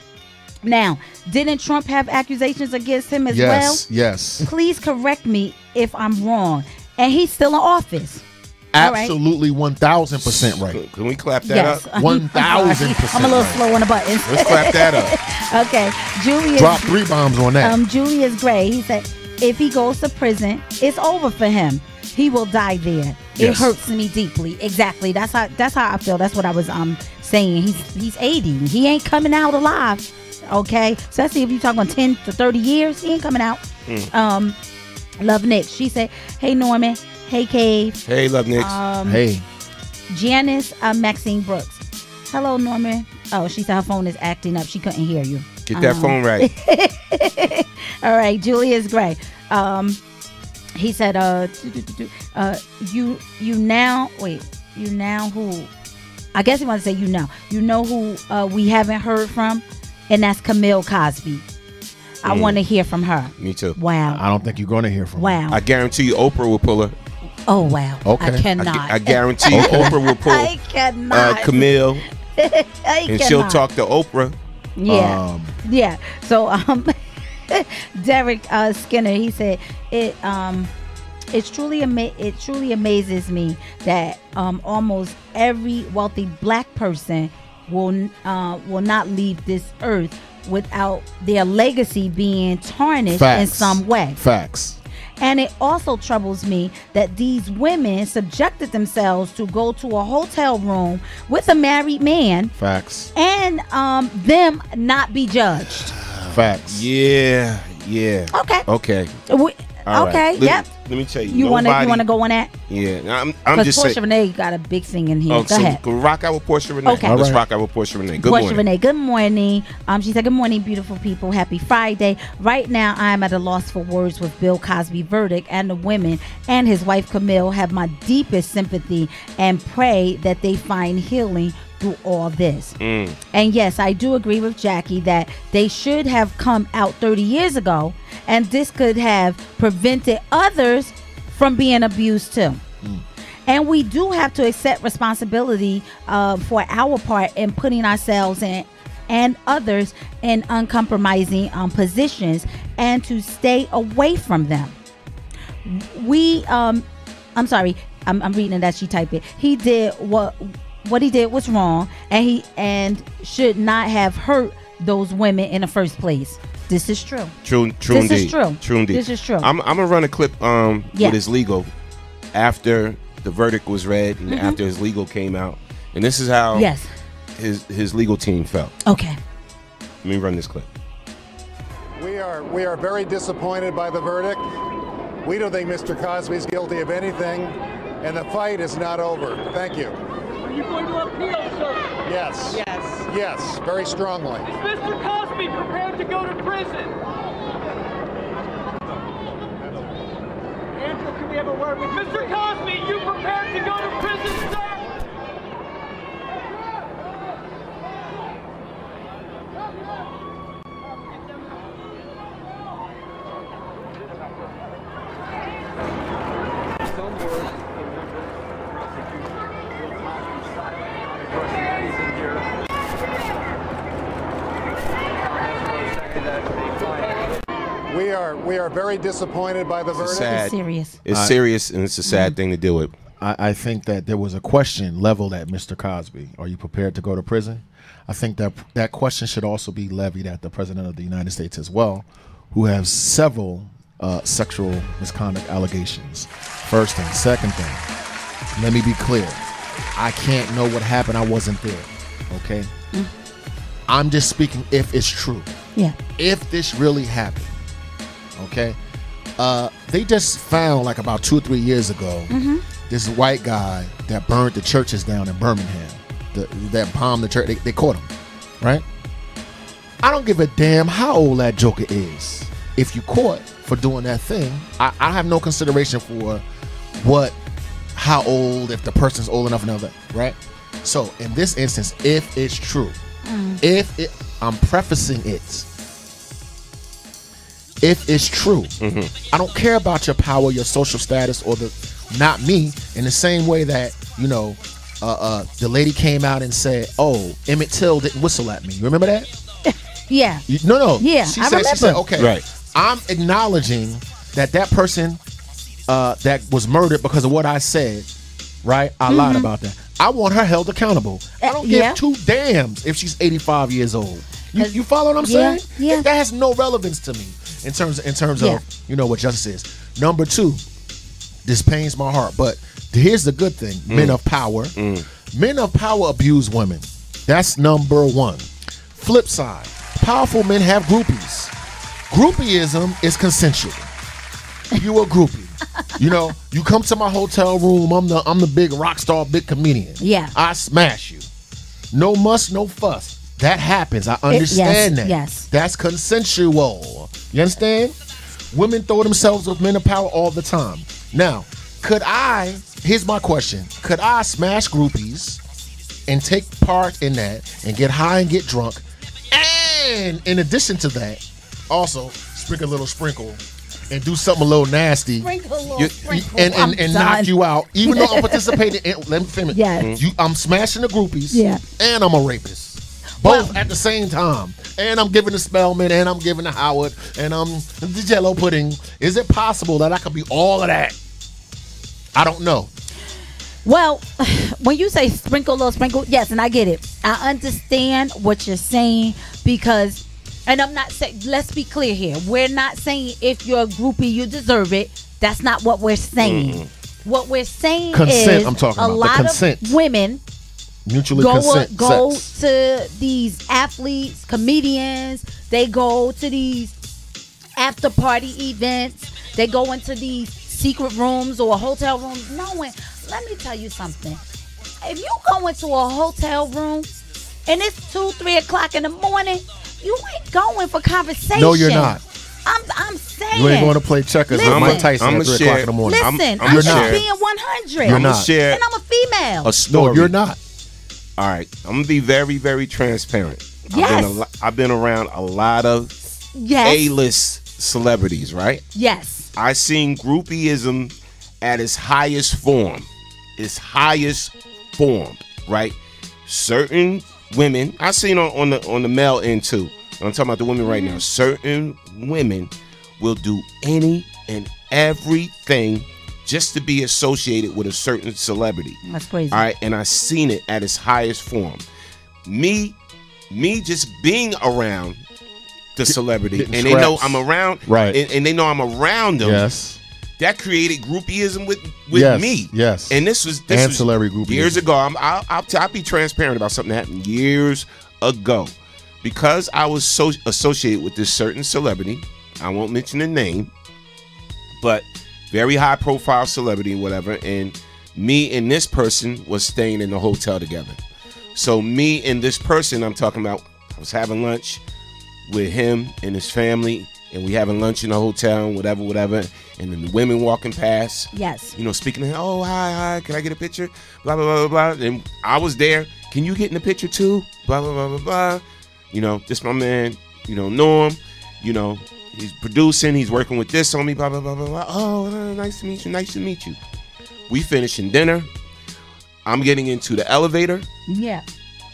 Speaker 14: Now, didn't Trump have accusations against him as well?
Speaker 13: Yes.
Speaker 14: Please correct me if I'm wrong. And he's still in office.
Speaker 13: Absolutely 1,000% right.
Speaker 1: Can we clap that up?
Speaker 13: 1,000%.
Speaker 14: I'm a little slow on the buttons.
Speaker 1: Let's clap that up.
Speaker 14: Okay. Julius.
Speaker 13: Drop 3 bombs on that.
Speaker 14: Julius Gray, he said, if he goes to prison, it's over for him. He will die there. It
Speaker 1: Yes.
Speaker 14: hurts me deeply. Exactly. That's how I feel. That's what I was saying. He's 80. He ain't coming out alive. Okay? Especially if you're talking about 10 to 30 years, he ain't coming out. Love Nick. She said, hey Norman. Hey Cave.
Speaker 1: Hey, Love Nick.
Speaker 13: Hey.
Speaker 14: Janice Maxine Brooks. Hello Norman. Oh, she said her phone is acting up. She couldn't hear you.
Speaker 1: Get that phone right.
Speaker 14: All right, Julius Gray. He said, you now who? I guess he wants to say you know who we haven't heard from, and that's Camille Cosby. I want to hear from her.
Speaker 1: Me too.
Speaker 14: Wow.
Speaker 13: I don't think you're going to hear from her.
Speaker 14: Wow.
Speaker 1: I guarantee you Oprah will pull her.
Speaker 14: Oh wow.
Speaker 13: Okay.
Speaker 14: I cannot.
Speaker 1: I guarantee you Oprah will pull
Speaker 14: I cannot.
Speaker 1: Camille,
Speaker 14: I
Speaker 1: and
Speaker 14: cannot.
Speaker 1: she'll talk to Oprah.
Speaker 14: Yeah. Yeah. So Derek Skinner, he said it truly amazes me that almost every wealthy black person will not leave this earth without their legacy being tarnished in some way.
Speaker 13: Facts.
Speaker 14: And it also troubles me that these women subjected themselves to go to a hotel room with a married man.
Speaker 13: Facts.
Speaker 14: And them not be judged.
Speaker 13: Facts.
Speaker 1: Yeah.
Speaker 14: Okay.
Speaker 1: All
Speaker 14: okay.
Speaker 1: right.
Speaker 14: Yep.
Speaker 1: Let me tell you.
Speaker 14: You want to go on that?
Speaker 1: Yeah. I'm just saying.
Speaker 14: Portia Renee got a big thing in here. Go ahead.
Speaker 1: Rock out with Portia Renee.
Speaker 14: Okay.
Speaker 1: Let's rock out with Portia Renee. Good
Speaker 14: Portia
Speaker 1: morning.
Speaker 14: Renee, good morning. She said, good morning, beautiful people. Happy Friday. Right now, I'm at a loss for words with Bill Cosby verdict, and the women and his wife Camille have my deepest sympathy and pray that they find healing through all this. And yes, I do agree with Jackie that they should have come out 30 years ago, and this could have prevented others from being abused too. And we do have to accept responsibility for our part in putting ourselves in and others in uncompromising positions, and to stay away from them. I'm sorry, I'm reading that she typed it. He did what he did was wrong, and he should not have hurt those women in the first place. This is true.
Speaker 1: True
Speaker 14: This
Speaker 1: indeed.
Speaker 14: is true.
Speaker 1: True indeed.
Speaker 14: This is true.
Speaker 1: I'm gonna run a clip with his legal after the verdict was read and after his legal came out, and this is how his legal team felt.
Speaker 14: Okay.
Speaker 1: Let me run this clip.
Speaker 21: We are very disappointed by the verdict. We don't think Mr. Cosby's guilty of anything, and the fight is not over. Thank you.
Speaker 22: Are you going to appeal, sir?
Speaker 21: Yes.
Speaker 22: Yes.
Speaker 21: Yes, very strongly.
Speaker 22: Is Mr. Cosby prepared to go to prison? Andrew, can we have a word with Mr. Cosby? You prepared to go to prison, sir?
Speaker 21: We are very disappointed by the verdict.
Speaker 1: Sad.
Speaker 14: It's serious.
Speaker 1: It's serious, and it's a sad thing to deal with.
Speaker 13: I think that there was a question leveled at Mr. Cosby. Are you prepared to go to prison? I think that question should also be levied at the President of the United States as well, who has several sexual misconduct allegations. First thing. Second thing, let me be clear. I can't know what happened. I wasn't there. Okay? I'm just speaking if it's true.
Speaker 14: Yeah.
Speaker 13: If this really happened. Okay? They just found like about 2 or 3 years ago this white guy that burned the churches down in Birmingham, that bombed the church. They caught him, right? I don't give a damn how old that joker is. If you caught for doing that thing, I have no consideration for how old, if the person's old enough and all that, right? So in this instance, if it's true, I'm prefacing it. If it's true, I don't care about your power, your social status, or not me. In the same way that the lady came out and said, "Oh, Emmett Till didn't whistle at me." You remember that?
Speaker 14: Yeah.
Speaker 13: No.
Speaker 14: Yeah,
Speaker 13: She
Speaker 14: I
Speaker 13: said,
Speaker 14: remember.
Speaker 13: "Okay,
Speaker 1: Right.
Speaker 13: I'm acknowledging that person that was murdered because of what I said. Right? I lied about that. I want her held accountable. I don't give two damns if she's 85 years old. You follow what I'm saying?
Speaker 14: Yeah.
Speaker 13: That has no relevance to me in terms of what justice is. Number two, this pains my heart, but here's the good thing: men of power, men of power abuse women. That's number one. Flip side: powerful men have groupies. Groupieism is consensual. You a groupie. You come to my hotel room. I'm the big rock star, big comedian.
Speaker 14: Yeah.
Speaker 13: I smash you. No muss, no fuss. That happens. I understand that.
Speaker 14: Yes.
Speaker 13: That's consensual. You understand? Women throw themselves with men of power all the time. Now, here's my question. Could I smash groupies and take part in that and get high and get drunk? And in addition to that, also sprinkle a little sprinkle and do something a little nasty. And knock you out. Even though I'm participating in, let me finish.
Speaker 14: Yes.
Speaker 13: I'm smashing the groupies.
Speaker 14: Yeah.
Speaker 13: And I'm a rapist. Both at the same time. And I'm giving the Spellman, and I'm giving the Howard, and I'm the Jello pudding. Is it possible that I could be all of that? I don't know.
Speaker 14: Well, when you say sprinkle, little sprinkle, yes, and I get it. I understand what you're saying because, and I'm not saying, let's be clear here. We're not saying if you're a groupie, you deserve it. That's not what we're saying. What we're saying
Speaker 13: consent,
Speaker 14: is
Speaker 13: I'm talking about.
Speaker 14: a lot of women
Speaker 13: mutually
Speaker 14: go to these athletes, comedians. They go to these after party events. They go into these secret rooms or hotel rooms knowing, let me tell you something. If you go into a hotel room and it's 2, 3 o'clock in the morning, you ain't going for conversation.
Speaker 13: No, you're not.
Speaker 14: I'm saying.
Speaker 13: You ain't going to play checkers with Mike Tyson at 3 o'clock in the morning.
Speaker 14: Listen, I'm just being 100.
Speaker 13: You're not.
Speaker 14: And I'm a female.
Speaker 1: A story.
Speaker 13: No, you're not.
Speaker 1: All right, I'm gonna be very, very transparent.
Speaker 14: Yes.
Speaker 1: I've been around a lot of A-list celebrities, right?
Speaker 14: Yes.
Speaker 1: I seen groupieism at its highest form. Right? Certain women, I seen on the male end too. I'm talking about the women right now. Certain women will do any and everything just to be associated with a certain celebrity.
Speaker 14: That's crazy.
Speaker 1: All right, and I seen it at its highest form. Me just being around the celebrity, and they know I'm around,
Speaker 13: right?
Speaker 1: And they know I'm around them.
Speaker 13: Yes,
Speaker 1: that created groupieism with me.
Speaker 13: Yes,
Speaker 1: and this was
Speaker 13: ancillary groupieism.
Speaker 1: Years ago. I'll be transparent about something that happened years ago, because I was so associated with this certain celebrity. I won't mention the name, but very high profile celebrity, whatever, and me and this person was staying in the hotel together. So me and this person I'm talking about, I was having lunch with him and his family, and we having lunch in the hotel and whatever, and then the women walking past.
Speaker 14: Yes.
Speaker 1: Speaking to him, oh, hi, can I get a picture? Blah, blah, blah, blah. And I was there. Can you get in the picture too? Blah, blah, blah, blah, blah. This my man, Norm, he's producing, he's working with this on me, blah, blah, blah, blah, blah. Oh, nice to meet you. We finishing dinner. I'm getting into the elevator.
Speaker 14: Yeah.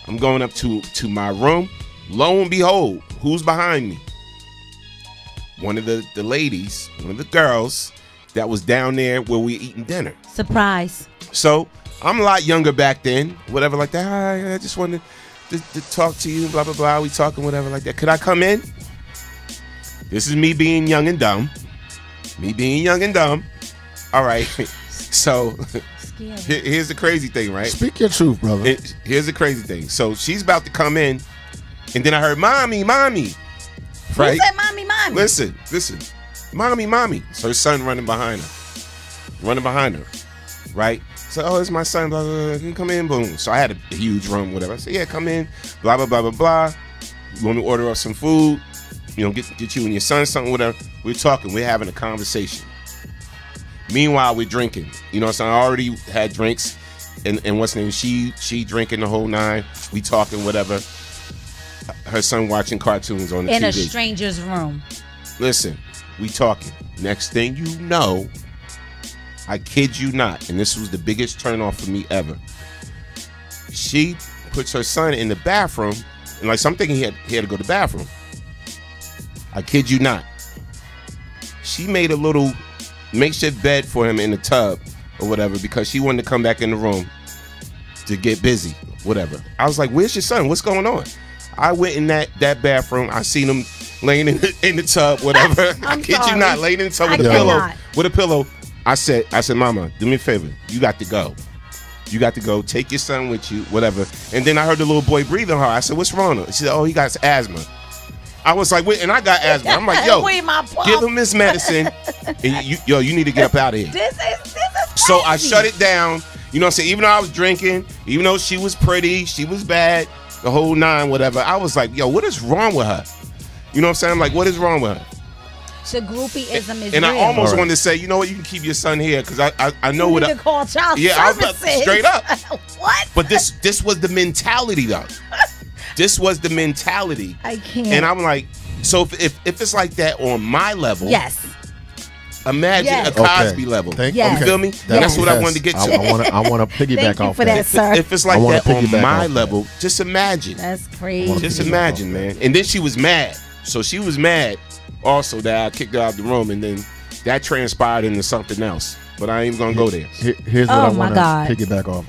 Speaker 1: I'm going up to my room. Lo and behold, who's behind me? One of the ladies, one of the girls that was down there where we eating dinner.
Speaker 14: Surprise.
Speaker 1: So I'm a lot younger back then, whatever like that. Hi, I just wanted to talk to you, blah, blah, blah. We talking, whatever like that. Could I come in? This is me being young and dumb. Me being young and dumb. All right. So here's the crazy thing, right?
Speaker 13: Speak your truth, brother.
Speaker 1: Here's the crazy thing. So she's about to come in, and then I heard, mommy, mommy. Right?
Speaker 14: Who said mommy, mommy?
Speaker 1: Listen. Mommy, mommy. So her son running behind her. Right? So, oh, it's my son, blah, blah, blah. Can you come in? Boom. So I had a huge room, whatever. I said, yeah, come in, blah, blah, blah, blah, blah. You want me to order us some food? You know, get you and your son something, whatever. We're talking. We're having a conversation. Meanwhile, we're drinking. You know what I'm saying? I already had drinks. And what's her name? She drinking the whole nine. We talking, whatever. Her son watching cartoons on the TV.
Speaker 14: In a stranger's room.
Speaker 1: Listen, we talking. Next thing you know, I kid you not, and this was the biggest turnoff for me ever. She puts her son in the bathroom, and like, so I'm thinking he had to go to the bathroom. I kid you not. She made a little makeshift bed for him in the tub or whatever because she wanted to come back in the room to get busy, whatever. I was like, where's your son? What's going on? I went in that bathroom. I seen him laying in the tub, whatever. I kid you not, laying in the tub with a pillow. With a pillow. I said, Mama, do me a favor. You got to go. You got to go. Take your son with you, whatever. And then I heard the little boy breathing hard. I said, what's wrong with him? She said, oh, he got asthma. I was like, wait, and I got asthma. I'm like, yo, give him this medicine. And you need to get up out of here.
Speaker 14: This is crazy.
Speaker 1: So I shut it down. You know what I'm saying? Even though I was drinking, even though she was pretty, she was bad, the whole nine, whatever. I was like, yo, what is wrong with her? You know what I'm saying? I'm like, what is wrong with her?
Speaker 14: So Groupie ISM is
Speaker 1: and
Speaker 14: real.
Speaker 1: I almost wanted to say, you know what, you can keep your son here because I know what
Speaker 14: I call child services.
Speaker 1: Straight up.
Speaker 14: What?
Speaker 1: But this was the mentality though. This was the mentality.
Speaker 14: I can't.
Speaker 1: And I'm like, so if it's like that on my level,
Speaker 14: yes.
Speaker 1: Imagine a Cosby level.
Speaker 14: You
Speaker 1: feel me? That's what I wanted to get to.
Speaker 13: I want to piggyback off
Speaker 14: for that, sir.
Speaker 1: If it's like that on my level, just imagine.
Speaker 14: That's crazy.
Speaker 1: Just imagine, man. And then she was mad. So she was mad also that I kicked her out of the room, and then that transpired into something else. But I ain't even gonna go there.
Speaker 13: Here's what I want to piggyback off.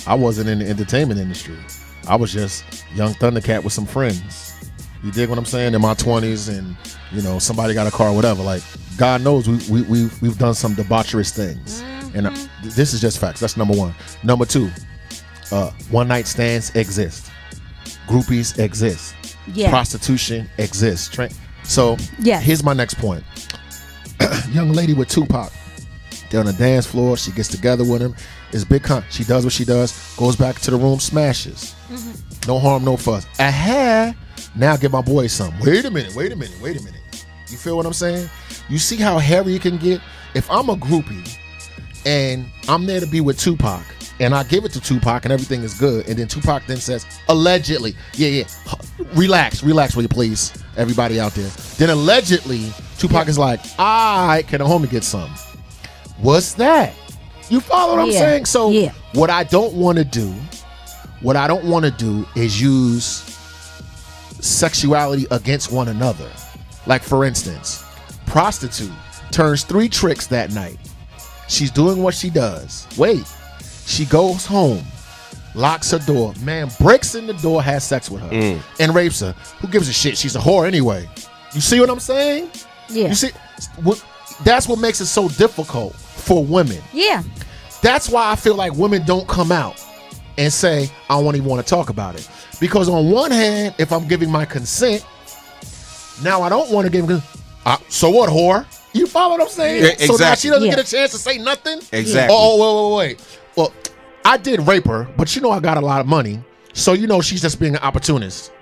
Speaker 13: I wasn't in the entertainment industry. I was just young Thundercat with some friends. You dig what I'm saying? In my 20s, and you know, somebody got a car, whatever. Like, God knows we've done some debaucherous things, and this is just facts. That's number one. Number two, one night stands exist. Groupies exist.
Speaker 14: Yeah.
Speaker 13: Prostitution exists. So here's my next point. Young lady with Tupac. They're on the dance floor. She gets together with him. It's big con. She does what she does. Goes back to the room. Smashes. No harm, no fuss. Now get my boy some. Wait a minute. You feel what I'm saying? You see how hairy it can get? If I'm a groupie and I'm there to be with Tupac and I give it to Tupac and everything is good, and then Tupac then says, allegedly, relax, will you please, everybody out there. Then allegedly, Tupac is like, can a homie get some? What's that? You follow what I'm saying? So what I don't want to do is use sexuality against one another. Like, for instance, prostitute turns 3 tricks that night. She's doing what she does. Wait, she goes home, locks her door, man breaks in the door, has sex with her, and rapes her. Who gives a shit? She's a whore anyway. You see what I'm saying?
Speaker 14: Yeah.
Speaker 13: You see, that's what makes it so difficult for women.
Speaker 14: Yeah.
Speaker 13: That's why I feel like women don't come out and say, I don't even want to talk about it. Because on one hand, if I'm giving my consent, now I don't want to give consent. So what, whore? You follow what I'm saying?
Speaker 1: Yeah, exactly.
Speaker 13: So now she doesn't get a chance to say nothing?
Speaker 1: Exactly.
Speaker 13: Oh, wait. Well, I did rape her, but you know I got a lot of money. So you know she's just being an opportunist.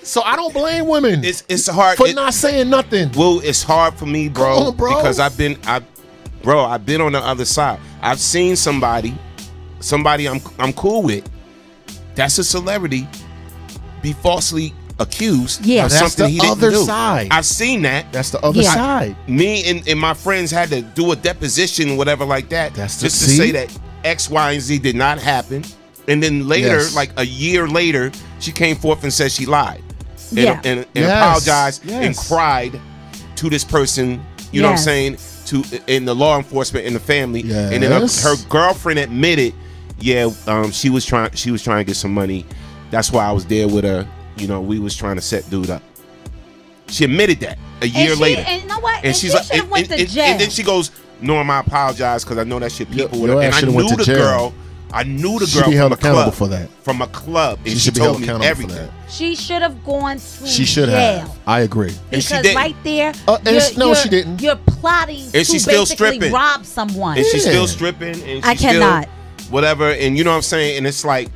Speaker 13: So I don't blame women.
Speaker 1: It's hard
Speaker 13: for not saying nothing.
Speaker 1: Well, it's hard for me, bro,
Speaker 13: Come on, bro.
Speaker 1: because I've been on the other side. I've seen somebody I'm cool with, that's a celebrity, be falsely accused of something he didn't do.
Speaker 13: Side.
Speaker 1: I've seen that.
Speaker 13: That's the other side.
Speaker 1: Me and my friends had to do a deposition, whatever like that, just to say that X, Y, and Z did not happen. And then later, like a year later, she came forth and said she lied. And apologized and cried to this person. You know what I'm saying? to in the law enforcement in the family, and then her girlfriend admitted, she was trying to get some money. That's why I was there with her. You know, we was trying to set dude up. She admitted that a year later.
Speaker 14: And you know what?
Speaker 1: And she's like,
Speaker 14: went to jail.
Speaker 1: And then she goes, Norm, I apologize because I know that shit people with her.
Speaker 13: Your
Speaker 1: And
Speaker 13: ass
Speaker 1: I
Speaker 13: should've
Speaker 1: knew
Speaker 13: went to
Speaker 1: the
Speaker 13: jail.
Speaker 1: girl. I knew the
Speaker 13: She
Speaker 1: girl
Speaker 13: be held
Speaker 1: from a
Speaker 13: accountable
Speaker 1: club.
Speaker 13: for that.
Speaker 1: From a club. And she
Speaker 13: should be held
Speaker 1: told me
Speaker 13: accountable for
Speaker 1: everything.
Speaker 13: that.
Speaker 14: She should have gone to
Speaker 13: She should
Speaker 14: jail.
Speaker 13: have. I agree.
Speaker 1: And she
Speaker 14: Because
Speaker 1: didn't.
Speaker 14: right there,
Speaker 13: she didn't.
Speaker 14: You're plotting
Speaker 1: And
Speaker 14: to
Speaker 1: she's still
Speaker 14: basically
Speaker 1: stripping.
Speaker 14: rob someone.
Speaker 1: And she's still stripping. And
Speaker 14: I
Speaker 1: she's
Speaker 14: cannot.
Speaker 1: Still whatever. And you know what I'm saying? And it's like,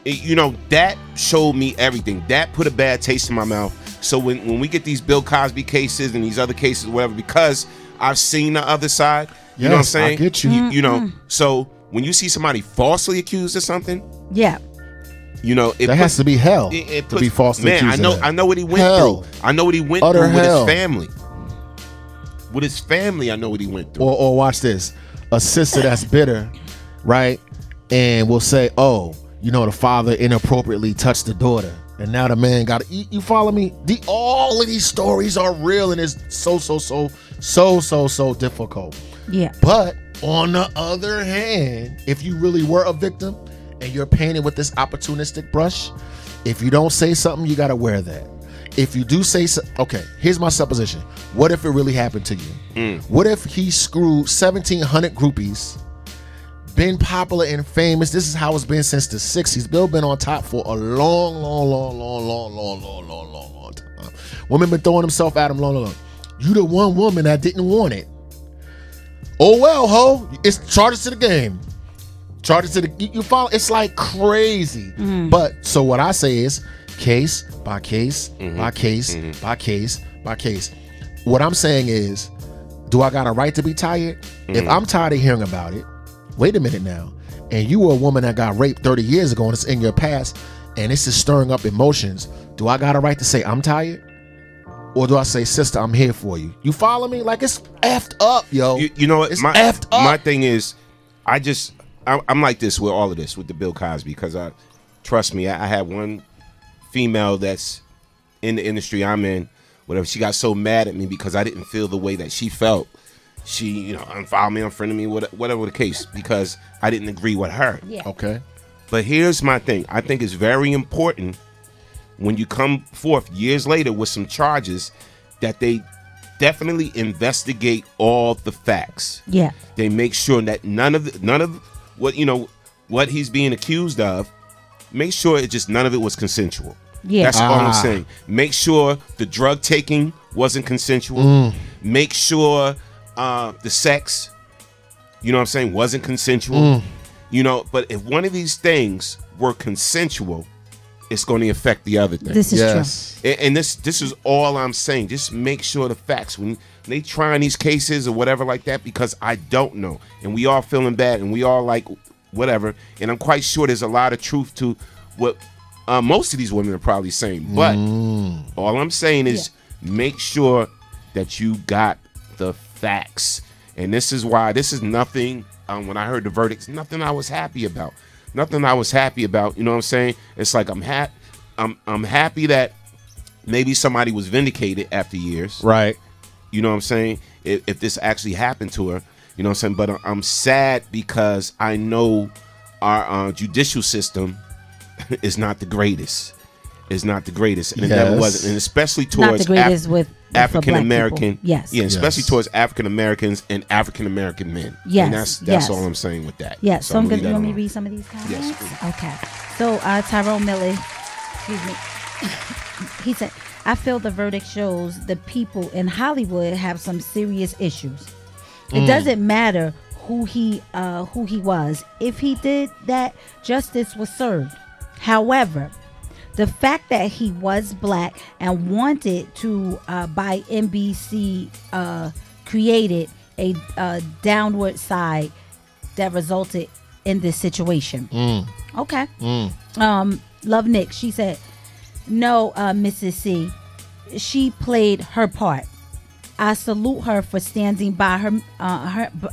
Speaker 1: you know, that showed me everything. That put a bad taste in my mouth. So when we get these Bill Cosby cases and these other cases, whatever, because I've seen the other side, you know what I'm saying?
Speaker 13: I get you.
Speaker 1: You know, so when you see somebody falsely accused of something, you know,
Speaker 13: that has to be hell to be falsely accused.
Speaker 1: I know what he went
Speaker 13: Hell.
Speaker 1: through. I know what he went
Speaker 13: Utter
Speaker 1: through with
Speaker 13: hell.
Speaker 1: his family. With his family, I know what he went through.
Speaker 13: Or watch this. A sister that's bitter, right? And will say, oh, you know, the father inappropriately touched the daughter. And now the man got to eat. You follow me? All of these stories are real, and it's so difficult.
Speaker 14: Yeah.
Speaker 13: But on the other hand, if you really were a victim and you're painted with this opportunistic brush, if you don't say something, you got to wear that. If you do say so, okay, here's my supposition. What if it really happened to you? What if he screwed 1,700 groupies, been popular and famous? This is how it's been since the 60s. Bill been on top for a long time. Women been throwing themselves at him long. You the one woman that didn't want it. Oh well, ho. It's charges to the game. Charges to the you follow. It's like crazy. But so what I say is case by case by case by case by case. What I'm saying is, do I got a right to be tired? If I'm tired of hearing about it, wait a minute now. And you were a woman that got raped 30 years ago and it's in your past and this is stirring up emotions. Do I got a right to say I'm tired? Or do I say, sister, I'm here for you? You follow me? Like, it's effed up, yo.
Speaker 1: You know what?
Speaker 13: It's effed up.
Speaker 1: My thing is, I'm like this with all of this, with the Bill Cosby, because trust me, I had one female that's in the industry I'm in, whatever, she got so mad at me because I didn't feel the way that she felt. She, you know, unfollowed me, unfriended me, whatever the case, because I didn't agree with her.
Speaker 14: Yeah.
Speaker 13: Okay.
Speaker 1: But here's my thing. I think it's very important when you come forth years later with some charges that they definitely investigate all the facts.
Speaker 14: Yeah.
Speaker 1: They make sure that none of what, you know, what he's being accused of, make sure none of it was consensual.
Speaker 14: Yeah.
Speaker 1: That's all I'm saying. Make sure the drug taking wasn't consensual. Make sure the sex, you know what I'm saying, wasn't consensual. You know, but if one of these things were consensual, it's going to affect the other thing.
Speaker 14: This is
Speaker 1: true. And this is all I'm saying. Just make sure the facts, when they trying these cases or whatever like that, because I don't know. And we all feeling bad and we all like whatever. And I'm quite sure there's a lot of truth to what most of these women are probably saying. But all I'm saying is make sure that you got the facts. And this is why, this is nothing, when I heard the verdicts, nothing I was happy about. Nothing I was happy about, you know what I'm saying? It's like I'm happy that maybe somebody was vindicated after years.
Speaker 13: Right.
Speaker 1: You know what I'm saying? If this actually happened to her, you know what I'm saying? But I'm sad because I know our judicial system is not the greatest. It's not the greatest. And it never wasn't. And especially towards
Speaker 14: not the greatest with
Speaker 1: African American.
Speaker 14: Yes.
Speaker 1: Yeah, especially towards African Americans and African American men.
Speaker 14: Yes.
Speaker 1: And that's all I'm saying with that.
Speaker 14: Yes. So I'm gonna, you want me to
Speaker 1: read
Speaker 14: read some of these comments?
Speaker 1: Yes, please.
Speaker 14: Okay. So Tyrone Millie, excuse me. He said, I feel the verdict shows the people in Hollywood have some serious issues. It doesn't matter who he was. If he did that, justice was served. However, the fact that he was black and wanted to by NBC created a downward side that resulted in this situation. Okay. Love Nick, she said, no, Mrs. C, she played her part. I salute her for standing by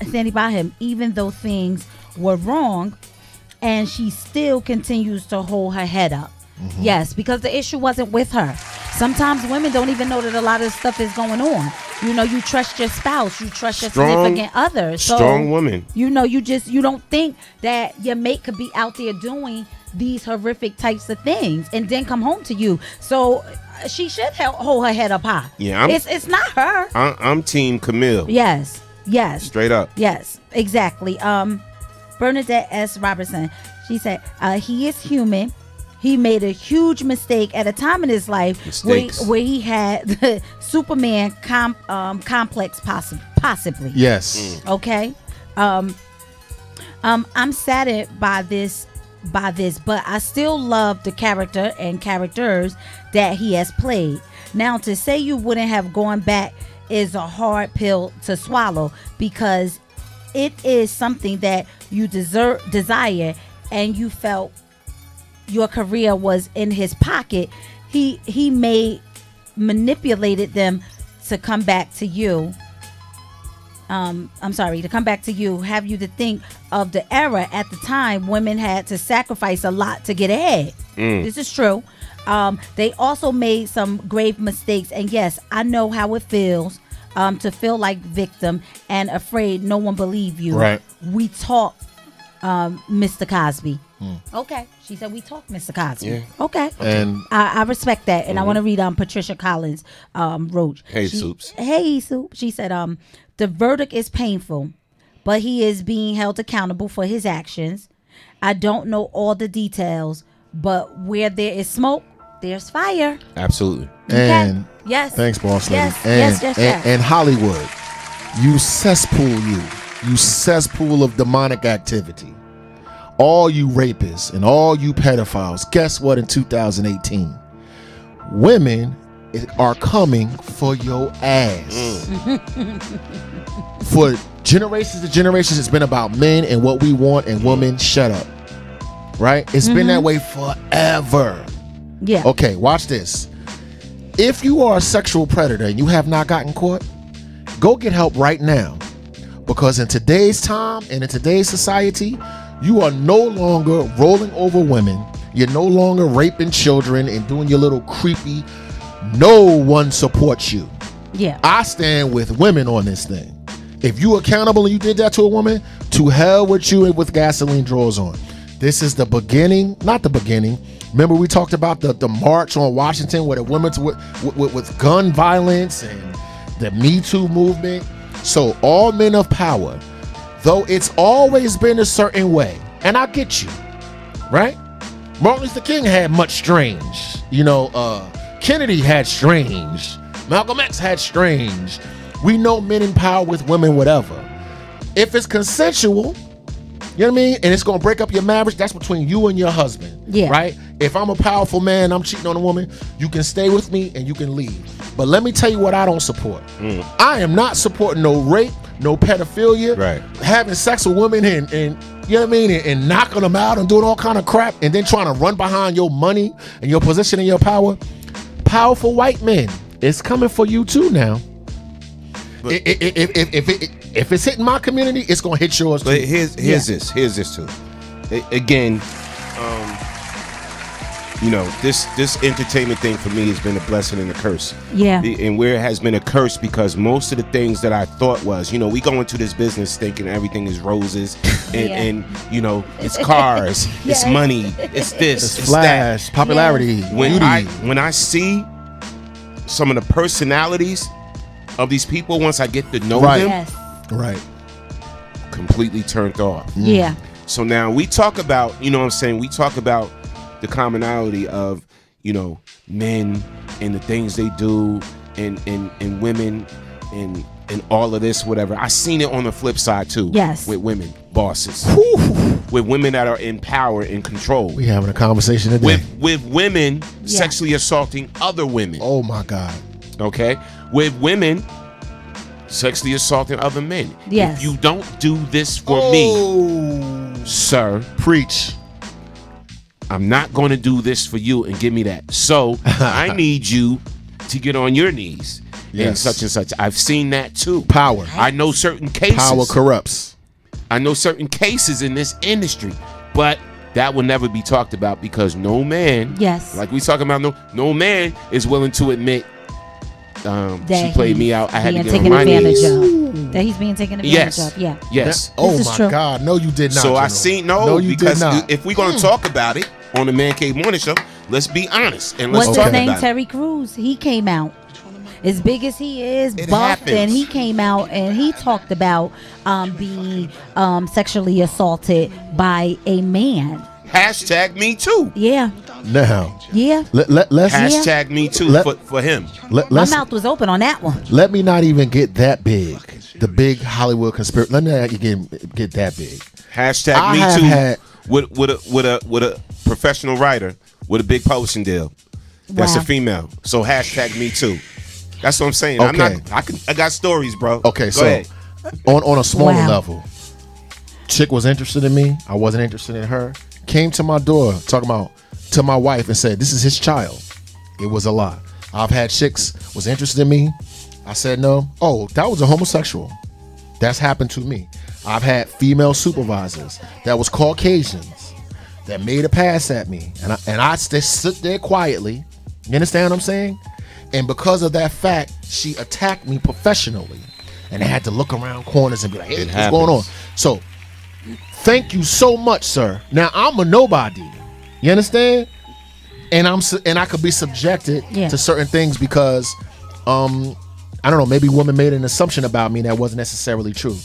Speaker 14: standing by him, even though things were wrong, and she still continues to hold her head up. Yes, because the issue wasn't with her. Sometimes women don't even know that a lot of stuff is going on. You know, you trust your spouse, you trust your
Speaker 1: Strong-
Speaker 14: significant other. So,
Speaker 1: strong woman.
Speaker 14: You know, you don't think that your mate could be out there doing these horrific types of things and then come home to you. So she should hold her head up high.
Speaker 1: Yeah,
Speaker 14: it's not her.
Speaker 1: I'm Team Camille.
Speaker 14: Yes.
Speaker 1: Straight up.
Speaker 14: Yes, exactly. Bernadette S. Robertson, she said, he is human. He made a huge mistake at a time in his life where he had the Superman complex possibly.
Speaker 13: Yes.
Speaker 14: Okay. I'm saddened by this, but I still love the character and characters that he has played. Now, to say you wouldn't have gone back is a hard pill to swallow, because it is something that you desire, and you felt your career was in his pocket. He manipulated them to come back to you. To come back to you, have you to think of the era at the time. Women had to sacrifice a lot to get ahead. This is true. They also made some grave mistakes, and yes, I know how it feels to feel like victim and afraid no one believe you.
Speaker 13: Right.
Speaker 14: We talk, Mr. Cosby. Okay, she said we talk, Mr. Cosby.
Speaker 1: Yeah.
Speaker 14: Okay,
Speaker 13: and
Speaker 14: I respect that, and I want to read Patricia Collins Roach.
Speaker 1: Hey, Soups.
Speaker 14: Hey, Soup. She said, the verdict is painful, but he is being held accountable for his actions. I don't know all the details, but where there is smoke, there's fire.
Speaker 1: Absolutely.
Speaker 13: And
Speaker 14: yes,
Speaker 13: thanks, boss lady.
Speaker 14: Yes,
Speaker 13: And Hollywood, you cesspool of demonic activity. All you rapists and all you pedophiles, guess what? In 2018, women are coming for your ass. For generations and generations, it's been about men and what we want, and women shut up. Right? It's been that way forever.
Speaker 14: Yeah.
Speaker 13: Okay, watch this. If you are a sexual predator and you have not gotten caught, go get help right now. Because in today's time and in today's society, you are no longer rolling over women. You're no longer raping children and doing your little creepy. No one supports you.
Speaker 14: Yeah.
Speaker 13: I stand with women on this thing. If you accountable and you did that to a woman, to hell with you and with gasoline drawers on. This is the beginning, not the beginning. Remember we talked about the march on Washington where the women with gun violence and the Me Too movement. So all men of power, though it's always been a certain way, and I get you, right? Martin Luther King had much strange. Kennedy had strange. Malcolm X had strange. We know men in power with women, whatever. If it's consensual, you know what I mean? And it's going to break up your marriage, that's between you and your husband.
Speaker 14: Yeah.
Speaker 13: Right? If I'm a powerful man, I'm cheating on a woman, you can stay with me and you can leave. But let me tell you what I don't support. I am not supporting no rape, no pedophilia,
Speaker 1: right?
Speaker 13: Having sex with women and you know what I mean, and knocking them out and doing all kind of crap, and then trying to run behind your money and your position and your power. Powerful white men, it's coming for you too now. If it's hitting my community, it's gonna hit yours too.
Speaker 1: But here's this too. Again, this entertainment thing for me has been a blessing and a curse.
Speaker 14: Yeah.
Speaker 1: And where it has been a curse, because most of the things that I thought was, we go into this business thinking everything is roses and it's cars, it's money, it's this, it's
Speaker 13: flash,
Speaker 1: that.
Speaker 13: popularity,
Speaker 1: When I see some of the personalities of these people, once I get to know them,
Speaker 13: right,
Speaker 1: completely turned off.
Speaker 14: Yeah.
Speaker 1: So now we talk about, we talk about the commonality of, men and the things they do and women and all of this, whatever. I seen it on the flip side too.
Speaker 14: Yes.
Speaker 1: With women, bosses. With women that are in power and control.
Speaker 13: We having a conversation today.
Speaker 1: With women sexually assaulting other women.
Speaker 13: Oh my God.
Speaker 1: Okay? With women sexually assaulting other men.
Speaker 14: Yes.
Speaker 1: If you don't do this for me, sir,
Speaker 13: preach.
Speaker 1: I'm not going to do this for you and give me that. So I need you to get on your knees and such and such. I've seen that too.
Speaker 13: Power.
Speaker 1: I know certain cases.
Speaker 13: Power corrupts.
Speaker 1: I know certain cases in this industry, but that will never be talked about because no man, like we talking about, no man is willing to admit she played me out. I had to get on
Speaker 14: taken
Speaker 1: my
Speaker 14: advantage
Speaker 1: knees.
Speaker 14: of. That he's being taken advantage of. Yeah.
Speaker 1: Yes.
Speaker 13: Oh my God! No, you did not.
Speaker 1: So I
Speaker 13: General.
Speaker 1: seen
Speaker 13: No, you
Speaker 1: because
Speaker 13: did not.
Speaker 1: if we're gonna talk about it on the Man Cave Morning Show, let's be honest and let's
Speaker 14: What's
Speaker 1: talk
Speaker 14: his name?
Speaker 1: about it.
Speaker 14: Terry Crews. He came out. As big as he is,
Speaker 1: It
Speaker 14: buff,
Speaker 1: happens.
Speaker 14: and he came out and he talked about being sexually assaulted by a man.
Speaker 1: Hashtag me too.
Speaker 14: Yeah.
Speaker 13: Now,
Speaker 14: Yeah.
Speaker 13: let's
Speaker 1: Hashtag me too for him.
Speaker 14: My
Speaker 13: Let's
Speaker 14: mouth was open on that one.
Speaker 13: let me not even get that big. The big Hollywood conspiracy. Let me not get that big.
Speaker 1: Hashtag
Speaker 13: I
Speaker 1: me
Speaker 13: have
Speaker 1: too
Speaker 13: had-
Speaker 1: with a professional writer with a big publishing deal. That's
Speaker 14: Wow.
Speaker 1: a female. So hashtag me too. That's what I'm saying.
Speaker 13: Okay.
Speaker 1: I got stories, bro.
Speaker 13: Okay,
Speaker 1: Go
Speaker 13: so
Speaker 1: ahead.
Speaker 13: on a smaller
Speaker 14: Wow.
Speaker 13: level, chick was interested in me. I wasn't interested in her. Came to my door talking about to my wife and said, "This is his child." It was a lie. I've had chicks was interested in me. I said no. Oh, that was a homosexual. That's happened to me. I've had female supervisors that was Caucasians that made a pass at me, and I just sit there quietly. You understand what I'm saying? And because of that fact, she attacked me professionally, and I had to look around corners and be like, "Hey, what's going on?" So, thank you so much, sir. Now I'm a nobody. You understand? And I could be subjected to certain things because, I don't know, maybe women made an assumption about me that wasn't necessarily true.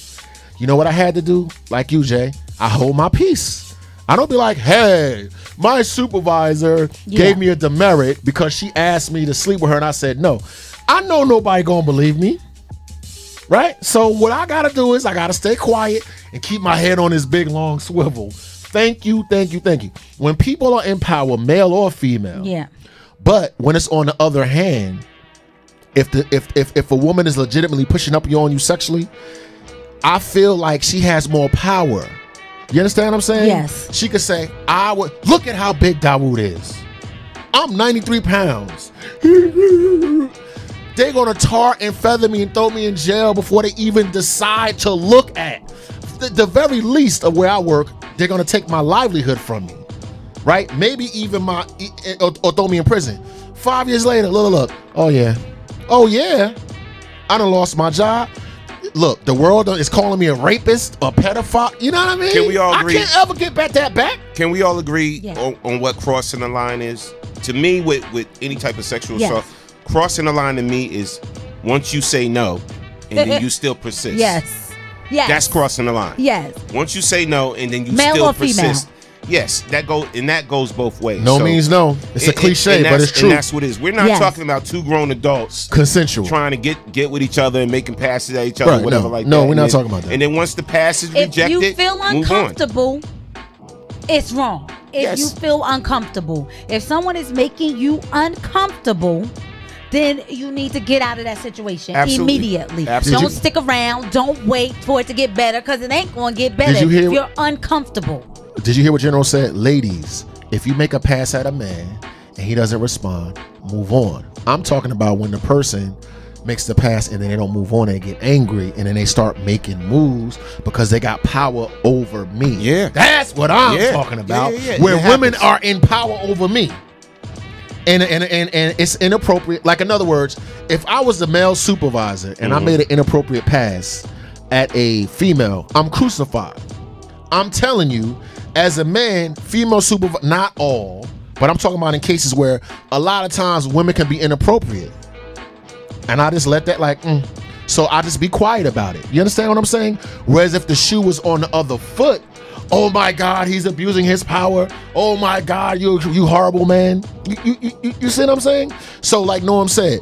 Speaker 13: You know what I had to do? Like you, Jay, I hold my peace. I don't be like, "Hey, my supervisor gave me a demerit because she asked me to sleep with her," and I said no. I know nobody gonna believe me, right? So what I gotta do is I gotta stay quiet and keep my head on this big long swivel. Thank you. When people are in power, male or female, but when it's on the other hand, if a woman is legitimately pushing up on you sexually, I feel like she has more power. You understand what I'm saying?
Speaker 14: Yes.
Speaker 13: She could say, "I would look at how big Dawood is. I'm 93 pounds. They're gonna tar and feather me and throw me in jail before they even decide to look at the very least of where I work. They're gonna take my livelihood from me, right? Maybe even or throw me in prison. 5 years later, look. Oh yeah, I done lost my job. Look, the world is calling me a rapist, a pedophile. You know what I mean?
Speaker 1: Can we all agree?
Speaker 13: I can't ever get that back.
Speaker 1: Can we all agree on what crossing the line is? To me, with any type of sexual assault, crossing the line to me is once you say no and then you still persist.
Speaker 14: Yes.
Speaker 1: That's crossing the line.
Speaker 14: Yes.
Speaker 1: Once you say no and then you
Speaker 14: Male
Speaker 1: still
Speaker 14: or female?
Speaker 1: persist. Yes, that goes both ways.
Speaker 13: No means no. It's a cliche, but it's true.
Speaker 1: And that's what it is. We're not talking about two grown adults
Speaker 13: consensual
Speaker 1: trying to get with each other and making passes at each other,
Speaker 13: Right,
Speaker 1: whatever
Speaker 13: no.
Speaker 1: like that.
Speaker 13: No, we're not talking about that.
Speaker 1: And then once the pass is
Speaker 14: If
Speaker 1: rejected,
Speaker 14: you feel
Speaker 1: move on.
Speaker 14: uncomfortable, it's wrong. If you feel uncomfortable, if someone is making you uncomfortable, then you need to get out of that situation immediately.
Speaker 13: Absolutely.
Speaker 14: Don't stick around. Don't wait for it to get better because it ain't going to get better
Speaker 13: Did you hear
Speaker 14: if you're uncomfortable.
Speaker 13: Did you hear what General said? Ladies, if you make a pass at a man and he doesn't respond, move on. I'm talking about when the person makes the pass and then they don't move on and they get angry and then they start making moves because they got power over me.
Speaker 1: Yeah.
Speaker 13: That's what I'm talking about. Where women are in power over me. And it's inappropriate. Like, in other words, if I was the male supervisor and I made an inappropriate pass at a female, I'm crucified. I'm telling you, as a man, female supervisor, not all, but I'm talking about in cases where a lot of times women can be inappropriate. And I just let that so I just be quiet about it. You understand what I'm saying? Whereas if the shoe was on the other foot, oh my God, he's abusing his power. Oh my God, you horrible man. You see what I'm saying? So like Norm said,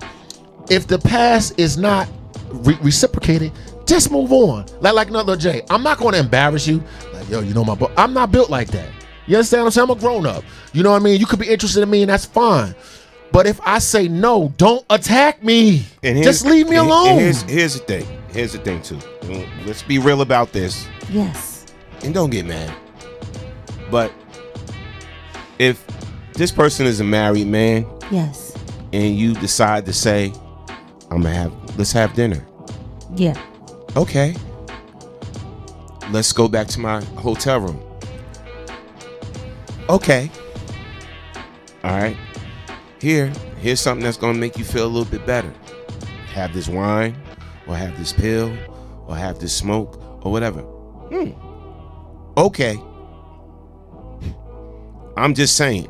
Speaker 13: if the pass is not reciprocated, just move on. Like another Jay, I'm not going to embarrass you. Like, yo, you know my book. I'm not built like that. You understand what I'm saying? I'm a grown up. You know what I mean? You could be interested in me and that's fine. But if I say no, don't attack me.
Speaker 1: And
Speaker 13: just leave me alone.
Speaker 1: And here's the thing. Here's the thing too. Let's be real about this.
Speaker 14: Yes.
Speaker 1: And don't get mad. But if this person is a married man,
Speaker 14: yes,
Speaker 1: and you decide to say, let's have dinner.
Speaker 14: Yeah.
Speaker 1: Okay. Let's go back to my hotel room. Okay. All right. Here's something that's gonna make you feel a little bit better. have this wine, or have this pill, or have this smoke, or whatever. Okay. I'm just saying,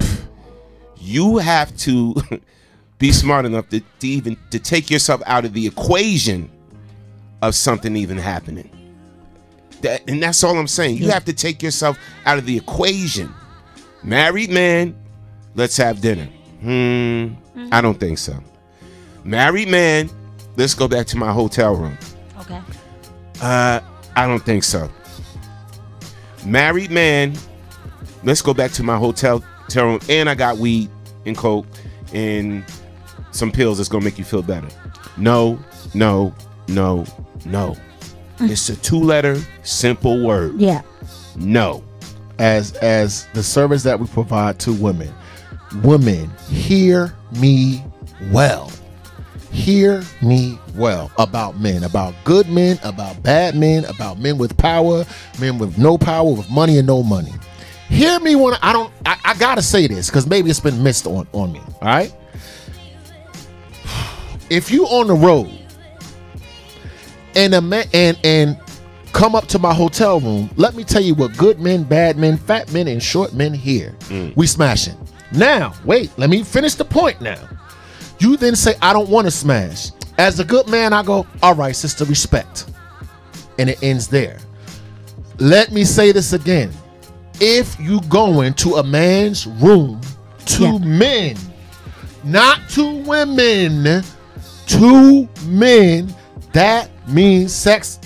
Speaker 1: you have to be smart enough to even take yourself out of the equation of something even happening. And that's all I'm saying. You have to take yourself out of the equation. Married man, let's have dinner. I don't think so. Married man, let's go back to my hotel room.
Speaker 14: Okay.
Speaker 1: I don't think so. Married man, let's go back to my hotel room, and I got weed and coke and some pills that's gonna make you feel better. No. It's a 2-letter simple word.
Speaker 14: Yeah.
Speaker 1: No.
Speaker 13: As the service that we provide to women, hear me well. Hear me well about men, about good men, about bad men, about men with power, men with no power, with money and no money. Hear me when I gotta say this because maybe it's been missed on me. All right. If you on the road and a man and come up to my hotel room, let me tell you what good men, bad men, fat men, and short men hear. We smashing. Now, wait, let me finish the point now. You then say, I don't want to smash. As a good man, I go, all right, sister, respect. And it ends there. Let me say this again. If you go into a man's room, to men, not to women, to men, that means sex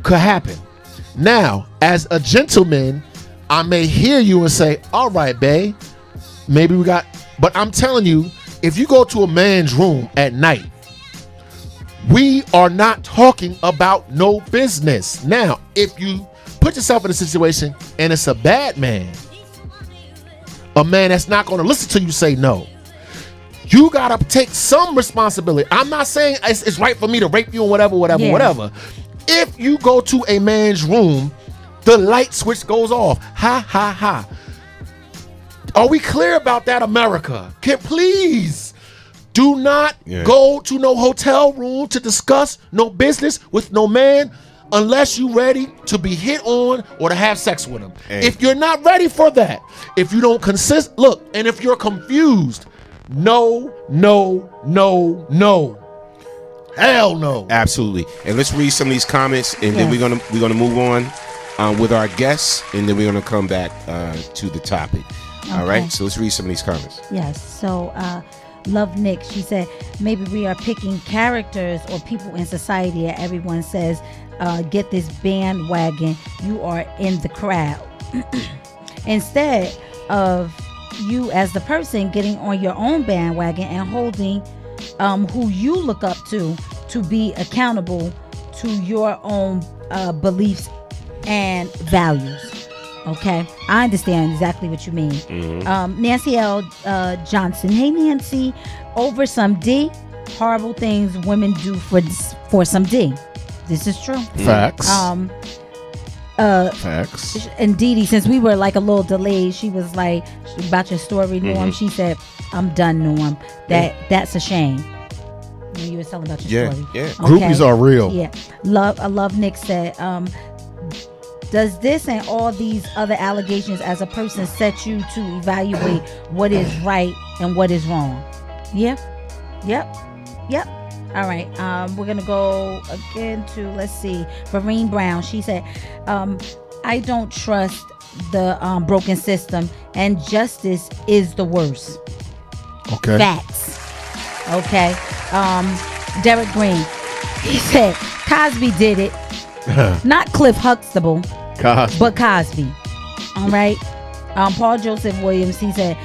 Speaker 13: could happen. Now, as a gentleman, I may hear you and say, all right, babe, maybe we got, but I'm telling you, if you go to a man's room at night, we are not talking about no business. Now, if you put yourself in a situation and it's a bad man, a man that's not going to listen to you say no, you got to take some responsibility. I'm not saying it's right for me to rape you or whatever. If you go to a man's room, the light switch goes off. Ha, ha, ha. Are we clear about that, America? Please do not go to no hotel room to discuss no business with no man unless you're ready to be hit on or to have sex with him. If you're not ready for that, if you don't consist, look, and if you're confused, no. Hell no.
Speaker 1: Absolutely. And let's read some of these comments, and then we're gonna move on with our guests, and then we're gonna come back to the topic.
Speaker 14: Okay.
Speaker 1: All right. So let's read some of these comments.
Speaker 14: Yes. So, Love Nick, she said, maybe we are picking characters or people in society that everyone says, get this bandwagon, you are in the crowd. Instead of you as the person getting on your own bandwagon and holding who you look up to be accountable to your own beliefs and values. Okay, I understand exactly what you mean. Nancy L. Johnson. Hey, Nancy. Over some D, horrible things women do for some D. This is true.
Speaker 13: Facts.
Speaker 14: Facts. And Dee Dee, since we were like a little delayed, she was like about your story, Norm. She said, "I'm done, Norm. That's a shame." When you were telling about your story.
Speaker 13: Yeah. Groupies are real.
Speaker 14: Yeah. Love Nick said, does this and all these other allegations as a person set you to evaluate what is right and what is wrong? Yep. All right. We're going to go again to, let's see, Vereen Brown. She said, I don't trust the broken system, and justice is the worst.
Speaker 13: Okay.
Speaker 14: Facts. Okay. Derek Green. He said, Cosby did it. Not Cliff Huxtable.
Speaker 13: Cosby.
Speaker 14: But Cosby. All right. Paul Joseph Williams, he said,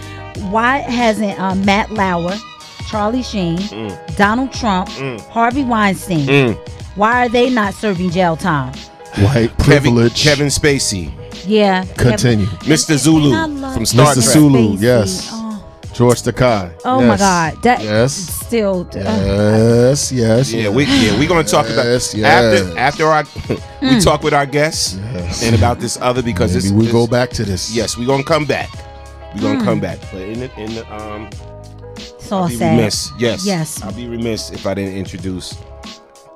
Speaker 14: why hasn't Matt Lauer, Charlie Sheen, Donald Trump, Harvey Weinstein, why are they not serving jail time?
Speaker 13: White privilege.
Speaker 1: Kevin Spacey.
Speaker 14: Yeah.
Speaker 13: Continue.
Speaker 1: Mr. Zulu from Star Trek.
Speaker 13: Mr. Zulu, yes. George Takei.
Speaker 14: Oh
Speaker 13: yes.
Speaker 14: my God. That still.
Speaker 13: Yes.
Speaker 1: Yeah, we're gonna talk about after we talk with our guests and about this other because
Speaker 13: we go back to this.
Speaker 1: Yes, we're gonna come back. We're gonna come back. But in the
Speaker 14: That's all
Speaker 1: I'll be
Speaker 14: sad.
Speaker 1: remiss. Yes.
Speaker 14: Yes.
Speaker 1: I'll be remiss if I didn't introduce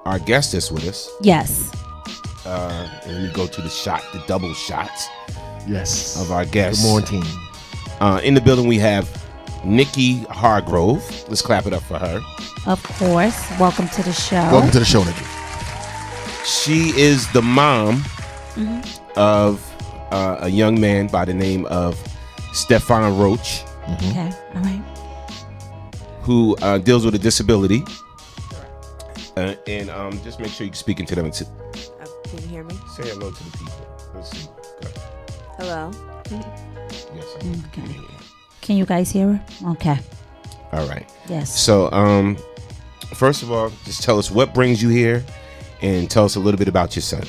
Speaker 1: our guest that's with us.
Speaker 14: Yes.
Speaker 1: And then we go to the double shots.
Speaker 13: Yes.
Speaker 1: Of our guests.
Speaker 13: Good morning.
Speaker 1: In the building we have Nikki Hargrove. Let's clap it up for her.
Speaker 14: Of course. Welcome to the show.
Speaker 13: Welcome to the show, Nikki.
Speaker 1: She is the mom of a young man by the name of Stefan Roach.
Speaker 14: Okay. All right.
Speaker 1: Who deals with a disability. And just make sure you're speaking to them.
Speaker 2: Can you hear me?
Speaker 1: Say hello to the people. Let's see. Go ahead.
Speaker 2: Hello.
Speaker 1: Yes.
Speaker 14: Okay. Can you guys hear her? Okay.
Speaker 1: All right.
Speaker 14: Yes.
Speaker 1: So, first of all, just tell us what brings you here, and tell us a little bit about your son.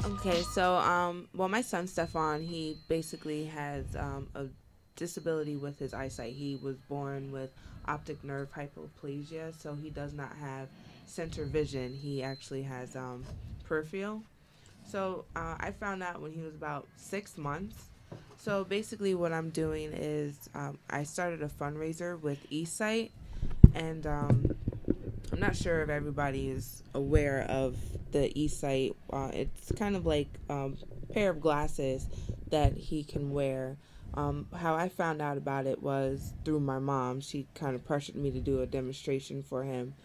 Speaker 2: Okay, so well, my son Stefan, he basically has a disability with his eyesight. He was born with optic nerve hypoplasia, so he does not have center vision. He actually has peripheral. So I found out when he was about 6 months. So basically what I'm doing is I started a fundraiser with eSight, and I'm not sure if everybody is aware of the eSight. It's kind of like a pair of glasses that he can wear. How I found out about it was through my mom. She kind of pressured me to do a demonstration for him.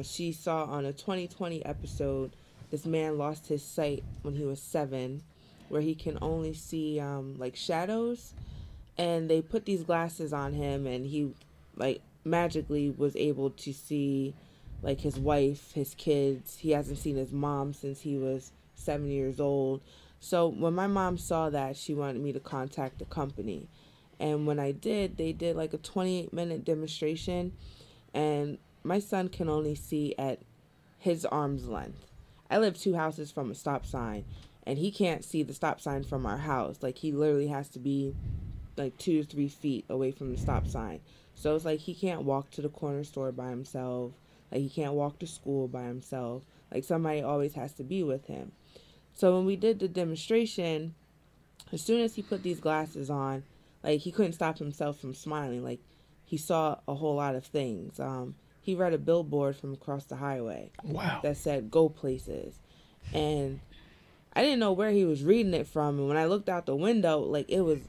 Speaker 2: She saw on a 2020 episode, this man lost his sight when he was 7, where he can only see like shadows, and they put these glasses on him, and he like magically was able to see like his wife, his kids. He hasn't seen his mom since he was 7 years old. So when my mom saw that, she wanted me to contact the company, and when I did, they did like a 28-minute demonstration, and my son can only see at his arm's length. I live 2 houses from a stop sign, and he can't see the stop sign from our house. Like, he literally has to be like 2 to 3 feet away from the stop sign. So it's like he can't walk to the corner store by himself. Like, he can't walk to school by himself. Like, somebody always has to be with him. So when we did the demonstration, as soon as he put these glasses on, like, he couldn't stop himself from smiling. Like, he saw a whole lot of things. He read a billboard from across the highway.
Speaker 1: Wow.
Speaker 2: That said, "Go places." And I didn't know where he was reading it from. And when I looked out the window, like, it was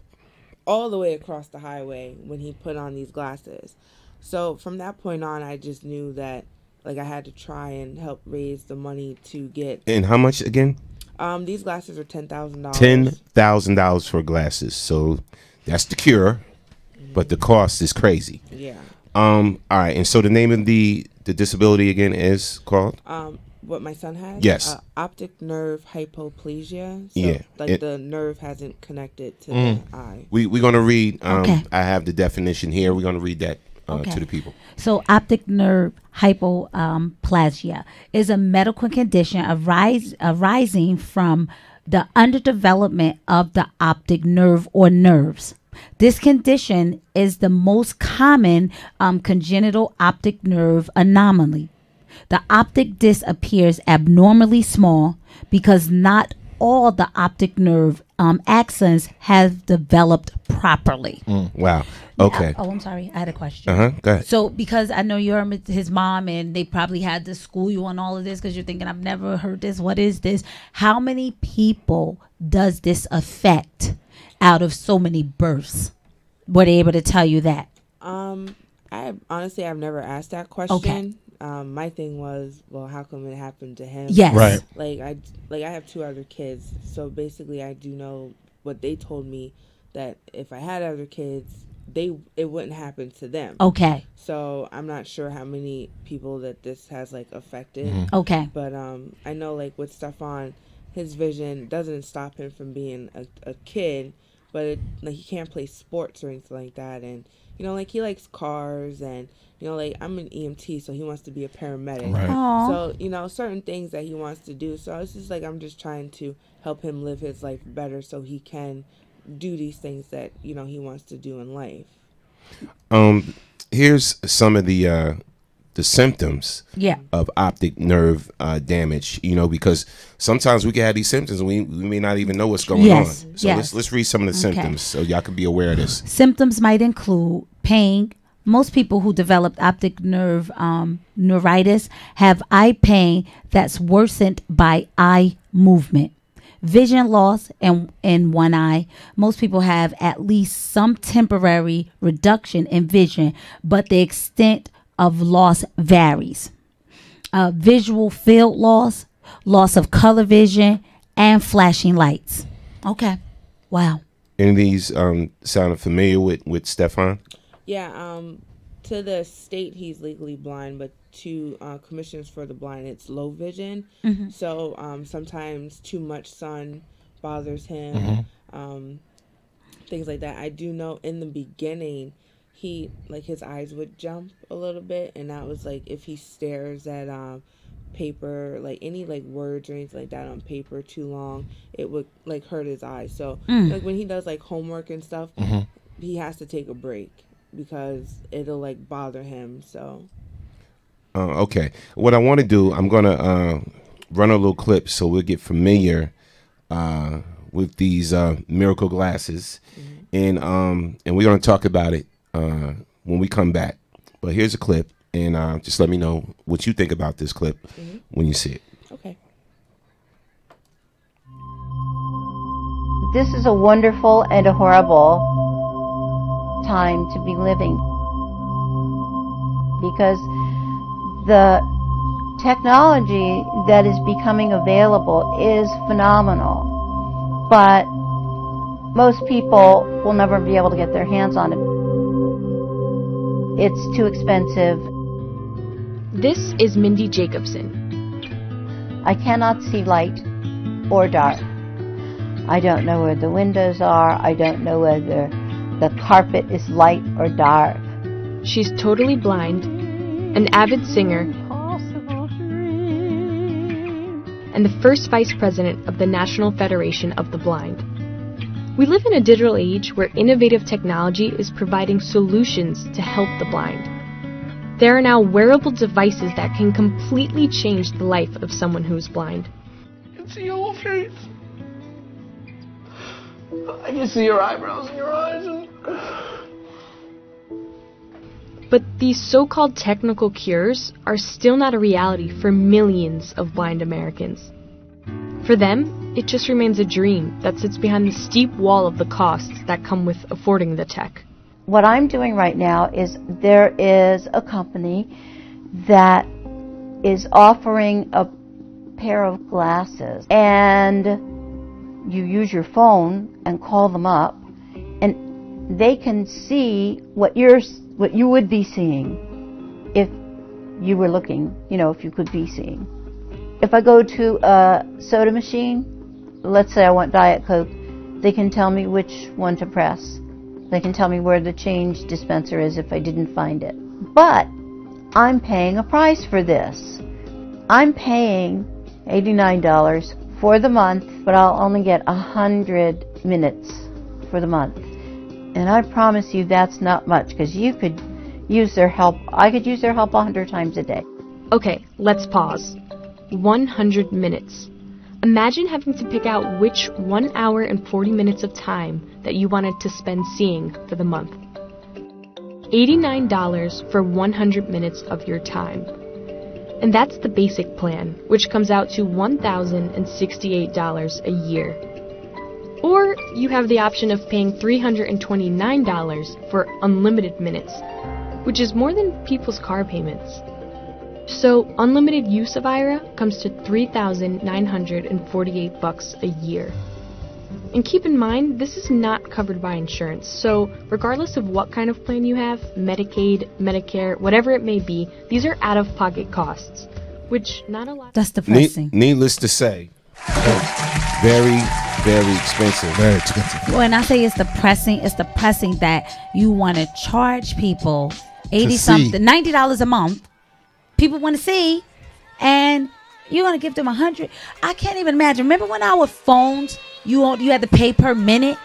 Speaker 2: all the way across the highway when he put on these glasses. So from that point on, I just knew that, like, I had to try and help raise the money to get.
Speaker 1: And how much again?
Speaker 2: These glasses are $10,000.
Speaker 1: $10,000 for glasses. So that's the cure, but the cost is crazy.
Speaker 2: Yeah.
Speaker 1: All right. And so the name of the disability again is called?
Speaker 2: What my son has?
Speaker 1: Yes.
Speaker 2: Optic nerve hypoplasia. So,
Speaker 1: Yeah.
Speaker 2: like, the nerve hasn't connected to the eye.
Speaker 1: We're going to read.
Speaker 14: Okay.
Speaker 1: I have the definition here. We're going to read that
Speaker 14: Okay.
Speaker 1: to the people.
Speaker 14: So optic nerve hypoplasia is a medical condition arising from the underdevelopment of the optic nerve or nerves. This condition is the most common congenital optic nerve anomaly. The optic disc appears abnormally small because not all the optic nerve axons have developed properly.
Speaker 1: Wow. Okay.
Speaker 14: I'm sorry. I had a question.
Speaker 1: Go ahead.
Speaker 14: So, because I know you're his mom, and they probably had to school you on all of this because you're thinking, I've never heard this. What is this? How many people does this affect out of so many births? Were they able to tell you that?
Speaker 2: I've never asked that question.
Speaker 14: Okay.
Speaker 2: My thing was, well, how come it happened to him?
Speaker 14: Yes. Right.
Speaker 2: Like I have 2 other kids, so basically I do know what they told me, that if I had other kids, it wouldn't happen to them.
Speaker 14: Okay.
Speaker 2: So I'm not sure how many people that this has like affected.
Speaker 14: Okay.
Speaker 2: But I know, like, with Stefan, his vision doesn't stop him from being a kid, but like, he can't play sports or anything like that, and like, he likes cars, and like, I'm an EMT, so he wants to be a paramedic.
Speaker 1: Right.
Speaker 2: So certain things that he wants to do. So it's just like, I'm just trying to help him live his life better so he can do these things that he wants to do in life.
Speaker 1: Here's some of the symptoms of optic nerve damage, because sometimes we can have these symptoms and we may not even know what's going on. So let's read some of the symptoms so y'all can be aware of this.
Speaker 14: Symptoms might include pain, most people who developed optic nerve neuritis have eye pain that's worsened by eye movement. Vision loss in one eye. Most people have at least some temporary reduction in vision, but the extent of loss varies. Visual field loss, loss of color vision, and flashing lights. Okay. Wow.
Speaker 1: Any of these sounded familiar with Stefan?
Speaker 2: Yeah, to the state he's legally blind, but to commissions for the blind, it's low vision.
Speaker 14: Mhm.
Speaker 2: So sometimes too much sun bothers him, things like that. I do know in the beginning, he his eyes would jump a little bit, and that was like if he stares at paper, like any words or anything like that on paper too long, it would hurt his eyes. So when he does homework and stuff, he has to take a break because it'll bother him. So
Speaker 1: okay, what I want to do, I'm gonna run a little clip so we'll get familiar with these miracle glasses, and we're gonna talk about it when we come back. But here's a clip, and just let me know what you think about this clip when you see it.
Speaker 2: Okay.
Speaker 3: This is a wonderful and a horrible time to be living, because the technology that is becoming available is phenomenal, but most people will never be able to get their hands on it. It's too expensive.
Speaker 4: This is Mindy Jacobson.
Speaker 3: I cannot see light or dark. I don't know where the windows are. I don't know whether the carpet is light or dark.
Speaker 4: She's totally blind, an avid singer, and the first vice president of the National Federation of the Blind. We live in a digital age where innovative technology is providing solutions to help the blind. There are now wearable devices that can completely change the life of someone who's blind.
Speaker 22: I can see your whole face. I can see your eyebrows and your eyes.
Speaker 4: But these so-called technical cures are still not a reality for millions of blind Americans. For them, it just remains a dream that sits behind the steep wall of the costs that come with affording the tech.
Speaker 3: What I'm doing right now is there is a company that is offering a pair of glasses, and you use your phone and call them up, and they can see what you would be seeing if you were looking, if you could be seeing. If I go to a soda machine, let's say I want Diet Coke, they can tell me which one to press. They can tell me where the change dispenser is if I didn't find it. But I'm paying a price for this. I'm paying $89 for the month, but I'll only get 100 minutes for the month. And I promise you that's not much, because you could use their help. I could use their help 100 times a day.
Speaker 4: Okay, let's pause. 100 minutes. Imagine having to pick out which 1 hour and 40 minutes of time that you wanted to spend seeing for the month. $89 for 100 minutes of your time. And that's the basic plan, which comes out to $1,068 a year. Or you have the option of paying $329 for unlimited minutes, which is more than people's car payments. So unlimited use of IRA comes to $3,948 a year. And keep in mind, this is not covered by insurance, so regardless of what kind of plan you have, Medicaid, Medicare, whatever it may be, these are out-of-pocket costs, which not a lot.
Speaker 14: That's depressing.
Speaker 1: Needless to say, very, very expensive.
Speaker 13: Very expensive.
Speaker 14: When I say it's depressing that you want to charge people $90 a month. People want to see, and you're going to give them 100. I can't even imagine. Remember when our phones, you had to pay per minute,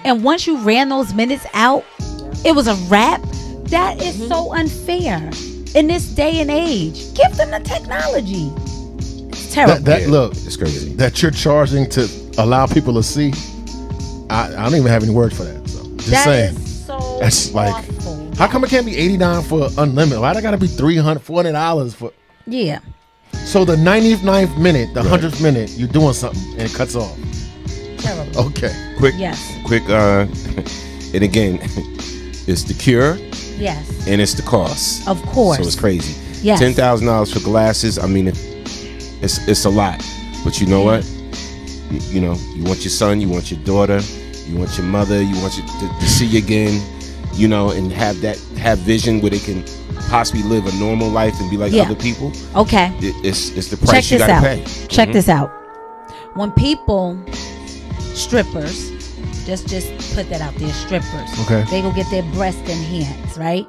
Speaker 14: and once you ran those minutes out, it was a wrap? That is so unfair in this day and age. Give them the technology. It's terrible.
Speaker 13: Look,
Speaker 1: it's crazy
Speaker 13: that you're charging to allow people to see. I don't even have any words for that. So just saying.
Speaker 14: Is so
Speaker 13: that's like
Speaker 14: awful.
Speaker 13: How come it can't be $89 for unlimited? Why I gotta be $300, $400 for?
Speaker 14: Yeah.
Speaker 13: So the 99th minute, the 100th minute, you're doing something and it cuts off.
Speaker 14: Terrible.
Speaker 13: Okay.
Speaker 1: Quick. And again, it's the cure.
Speaker 14: Yes.
Speaker 1: And it's the cost.
Speaker 14: Of course.
Speaker 1: So it's crazy.
Speaker 14: Yes.
Speaker 1: $10,000 for glasses. I mean, it's a lot. But you know what? You know, you want your son, you want your daughter, you want your mother, you want to see you again, you know, and have vision where they can possibly live a normal life and be like other people.
Speaker 14: Okay.
Speaker 1: It's the price you gotta pay.
Speaker 14: Check this out. When people, strippers, just put that out there, strippers.
Speaker 13: Okay.
Speaker 14: They go get their breast enhanced, right?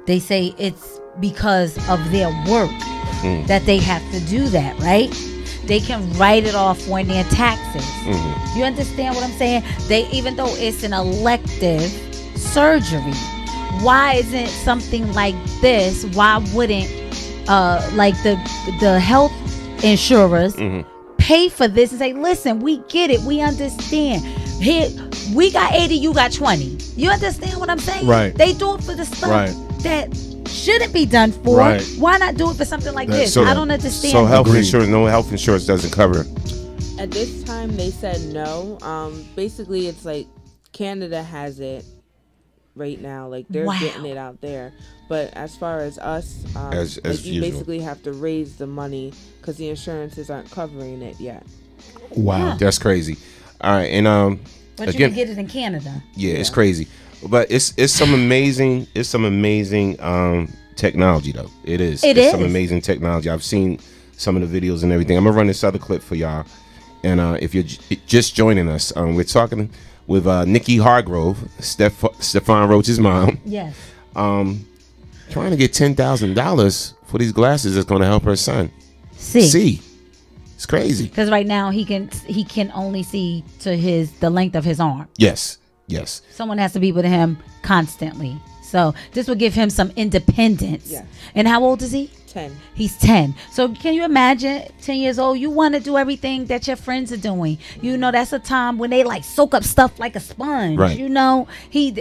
Speaker 14: They say it's because of their work that they have to do that, right? They can write it off on their taxes. You understand what I'm saying? Even though it's an elective surgery, why isn't something like this? Why wouldn't like the health insurers pay for this and say, listen, we get it, we understand. Here, we got 80, you got 20. You understand what I'm saying?
Speaker 13: Right.
Speaker 14: They do it for the stuff that shouldn't be done for.
Speaker 1: Right.
Speaker 14: Why not do it for something like this? I don't understand.
Speaker 1: So health insurance, no health insurance doesn't cover it.
Speaker 2: At this time, they said no. Basically, it's like Canada has it right now. Like they're getting it out there. But as far as us,
Speaker 1: as
Speaker 2: like you
Speaker 1: usual.
Speaker 2: basically have to raise the money because the insurances aren't covering it yet.
Speaker 1: Wow, that's crazy. All right, and
Speaker 14: but
Speaker 1: again,
Speaker 14: you can get it in Canada.
Speaker 1: Yeah, it's crazy. But it's some amazing technology though. It's some amazing technology. I've seen some of the videos and everything. I'm gonna run this other clip for y'all. And if you're just joining us, we're talking with Nikki Hargrove, Stefan Roach's mom.
Speaker 14: Yes.
Speaker 1: Trying to get $10,000 for these glasses that's gonna help her son
Speaker 14: see.
Speaker 1: It's crazy.
Speaker 14: Because right now he can only see to the length of his arm.
Speaker 1: Yes.
Speaker 14: Someone has to be with him constantly. So this will give him some independence. Yeah. And how old is he?
Speaker 2: 10.
Speaker 14: He's 10. So can you imagine 10 years old? You want to do everything that your friends are doing. You know, that's a time when they like soak up stuff like a sponge.
Speaker 1: Right.
Speaker 14: You know, he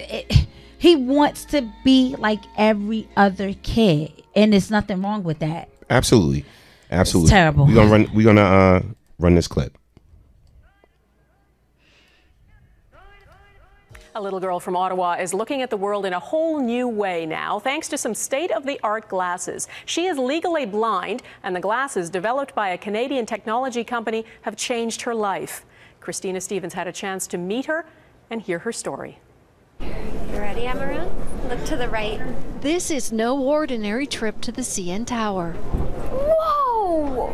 Speaker 14: wants to be like every other kid. And there's nothing wrong with that.
Speaker 1: Absolutely.
Speaker 14: It's terrible.
Speaker 1: We're gonna run this clip.
Speaker 5: A little girl from Ottawa is looking at the world in a whole new way now, thanks to some state-of-the-art glasses. She is legally blind, and the glasses developed by a Canadian technology company have changed her life. Christina Stevens had a chance to meet her and hear her story.
Speaker 6: You ready, Emma? Look to the right. This is no ordinary trip to the CN Tower. Whoa!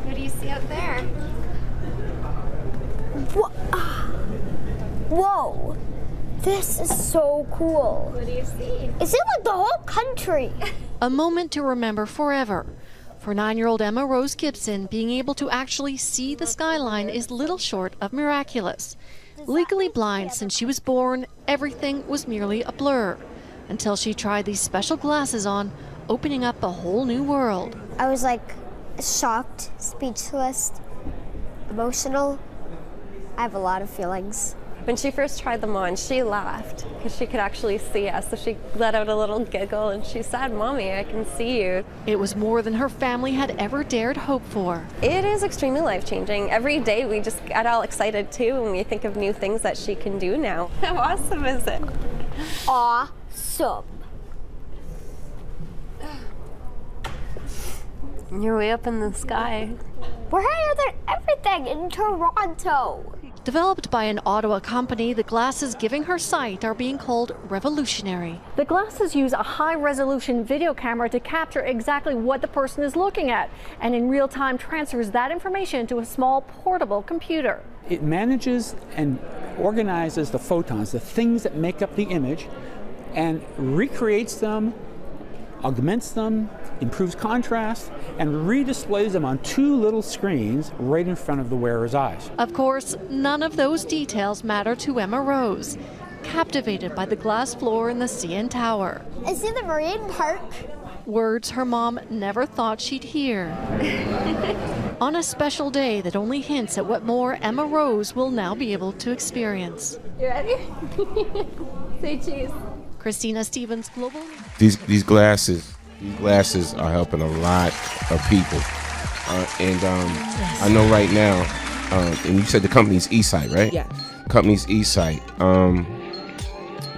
Speaker 6: What do you see out there? Whoa! This is so cool. What do you see? It seems like the whole country. A moment to remember forever. For 9-year-old Emma Rose Gibson, being able to actually see the skyline is little short of miraculous. Legally blind since she was born, everything was merely a blur. Until she tried these special glasses on, opening up a whole new world. I was like shocked, speechless, emotional. I have a lot of feelings. When she first tried them on, she laughed because she could actually see us. So she let out a little giggle and she said, "Mommy, I can see you." It was more than her family had ever dared hope for. It is extremely life-changing. Every day we just get all excited too when we think of new things that she can do now. How awesome is it? Awesome. You're way up in the sky. We're higher than everything in Toronto. Developed by an Ottawa company, the glasses giving her sight are being called revolutionary. The glasses use a high-resolution video camera to capture exactly what the person is looking at, and in real time transfers that information to a small portable computer.
Speaker 23: It manages and organizes the photons, the things that make up the image, and recreates them, augments them, improves contrast, and redisplays them on 2 little screens right in front of the wearer's eyes. Of course, none of those details matter to Emma Rose, captivated by the glass floor in the CN Tower. Is it the Marine Park? Words her mom never thought she'd hear. On a special day that only hints at what more Emma Rose will now be able to experience. You ready? Say cheese.
Speaker 6: Christina Stevens, Global.
Speaker 1: These glasses are helping a lot of people, and I know right now. And you said the company's eSight, right?
Speaker 2: Yeah.
Speaker 1: Company's eSight.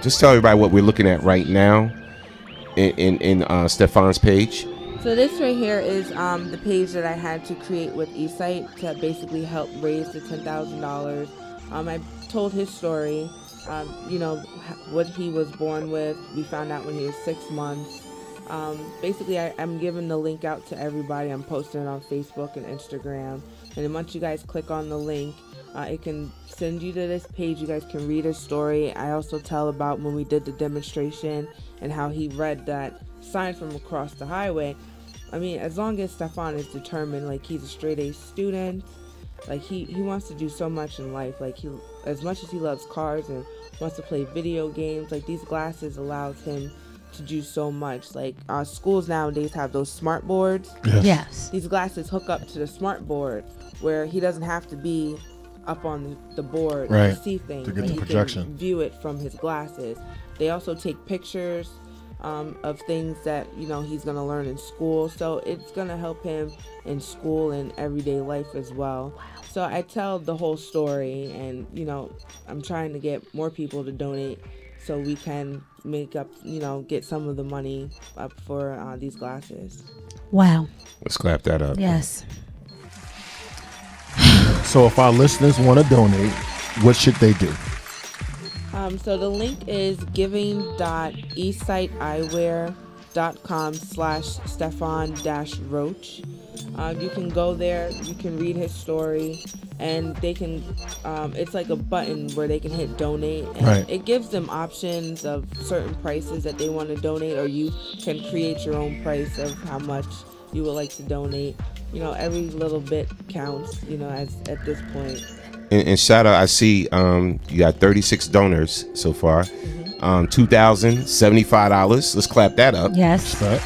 Speaker 1: Just tell everybody what we're looking at right now in Stefan's page.
Speaker 2: So this right here is the page that I had to create with eSight to basically help raise the $10,000. I told his story, what he was born with. We found out when he was 6 months. Basically, I'm giving the link out to everybody. I'm posting it on Facebook and Instagram. And then once you guys click on the link, it can send you to this page. You guys can read his story. I also tell about when we did the demonstration and how he read that sign from across the highway. I mean, as long as Stefan is determined, like he's a straight A student, like he wants to do so much in life. Like as much as he loves cars and wants to play video games, like these glasses allows him to do so much. Like schools nowadays have those smart boards.
Speaker 14: Yes.
Speaker 2: These glasses hook up to the smart board where he doesn't have to be up on the board to see things.
Speaker 13: To get the
Speaker 2: he
Speaker 13: projection.
Speaker 2: can view it from his glasses. They also take pictures of things that he's going to learn in school. So it's going to help him in school and everyday life as well. Wow. So I tell the whole story, and I'm trying to get more people to donate so we can make up, get some of the money up for these glasses.
Speaker 14: Wow.
Speaker 1: Let's clap that up.
Speaker 14: Yes.
Speaker 13: So if our listeners want to donate, what should they do?
Speaker 2: So the link is giving.esighteyewear.com/Stefan-Roach. You can go there, you can read his story, and they can, it's like a button where they can hit donate, and it gives them options of certain prices that they want to donate, or you can create your own price of how much you would like to donate. Every little bit counts, as at this point.
Speaker 1: And shout out, I see you got 36 donors so far. $2,075. Let's clap that up.
Speaker 14: Yes.
Speaker 1: Yes.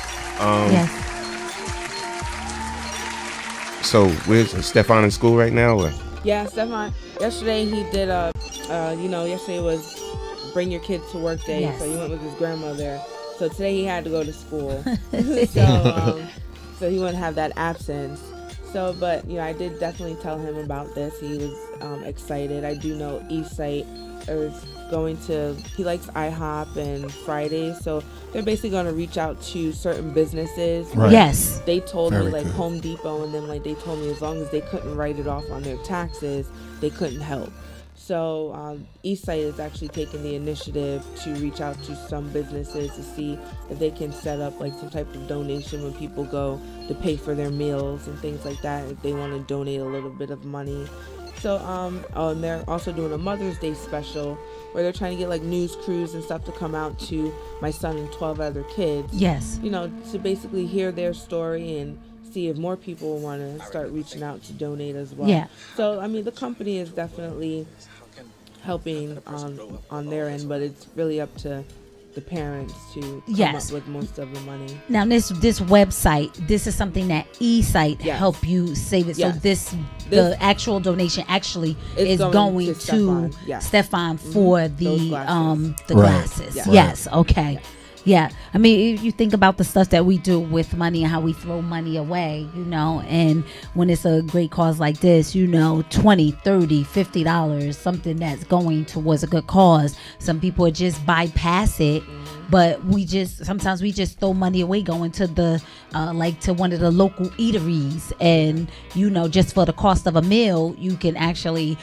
Speaker 1: So where's Stefan in school right now? Or?
Speaker 2: Yeah, Stefan. Yesterday he did yesterday was Bring Your Kids to Work Day.
Speaker 14: Yes.
Speaker 2: So he went with his grandmother. So today he had to go to school. So he wouldn't have that absence. So, but I did definitely tell him about this. He was excited. I do know eSight is going to. He likes IHOP and Fridays, so they're basically going to reach out to certain businesses.
Speaker 14: Right. Yes.
Speaker 2: They told
Speaker 13: Very
Speaker 2: me like
Speaker 13: good.
Speaker 2: Home Depot and them, like they told me as long as they couldn't write it off on their taxes, they couldn't help. So eSight is actually taking the initiative to reach out to some businesses to see if they can set up like some type of donation when people go to pay for their meals and things like that, if they want to donate a little bit of money. So and they're also doing a Mother's Day special where they're trying to get like news crews and stuff to come out to my son and 12 other kids.
Speaker 14: Yes.
Speaker 2: To basically hear their story and see if more people want to start reaching out to donate as well.
Speaker 14: Yeah.
Speaker 2: So I mean, the company is definitely helping on their end, but it's really up to the parents to come up with most of the money.
Speaker 14: Now this website, this is something that eSight help you save it.
Speaker 2: Yes.
Speaker 14: So the actual donation actually is going to Stefan for the glasses. Yes. Okay. Yeah, I mean, you think about the stuff that we do with money and how we throw money away, and when it's a great cause like this, $20, $30, $50, something that's going towards a good cause. Some people just bypass it, but sometimes we just throw money away going to the to one of the local eateries, and just for the cost of a meal, you can actually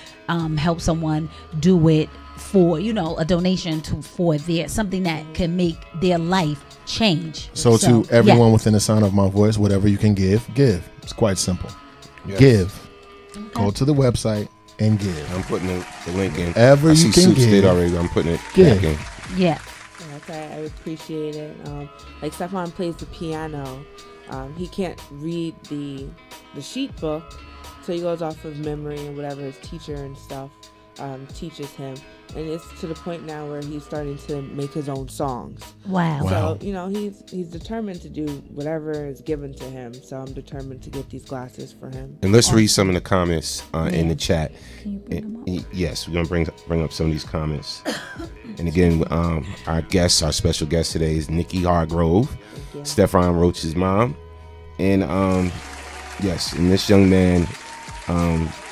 Speaker 14: help someone do it for a donation for something that can make their life change.
Speaker 13: So to everyone within the sound of my voice, whatever you can give. It's quite simple.
Speaker 1: Yes.
Speaker 13: Give. Okay. Go to the website and give.
Speaker 1: I'm putting the link in.
Speaker 13: Whatever you can give.
Speaker 1: Already. I'm putting it back in.
Speaker 14: Yeah.
Speaker 2: Okay, I appreciate it. Like Stefan plays the piano. He can't read the sheet book, so he goes off of memory and whatever his teacher and stuff teaches him. And it's to the point now where he's starting to make his own songs.
Speaker 14: Wow.
Speaker 2: So, you know, he's determined to do whatever is given to him. So I'm determined to get these glasses for him.
Speaker 1: And let's read some of the comments in the chat. Can you bring them up? Yes, we're going to bring up some of these comments. And again, our special guest today is Nikki Hargrove, Stefan Roach's mom. And yes, and this young man,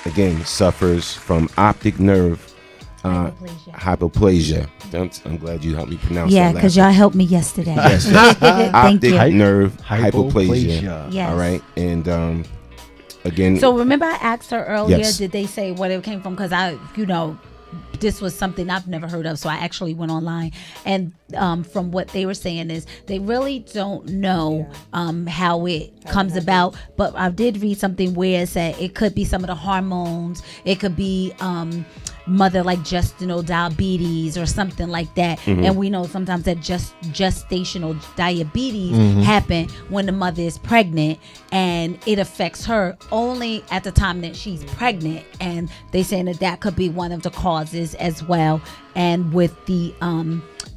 Speaker 1: again, suffers from optic nerve hypoplasia. I'm glad you helped me pronounce that.
Speaker 14: Yeah, because y'all helped me yesterday.
Speaker 1: Yes,
Speaker 14: Thank you.
Speaker 1: Optic nerve hypoplasia.
Speaker 14: Yes.
Speaker 1: All right, and again.
Speaker 14: So remember, I asked her earlier.
Speaker 1: Yes.
Speaker 14: Did they say where it came from? Because this was something I've never heard of, so I actually went online, and from what they were saying is they really don't know how it comes about, but I did read something where it said it could be some of the hormones, it could be mother like gestational diabetes or something like that. And we know sometimes that gestational diabetes happen when the mother is pregnant, and it affects her only at the time that she's pregnant, and they saying that could be one of the causes as well, and with the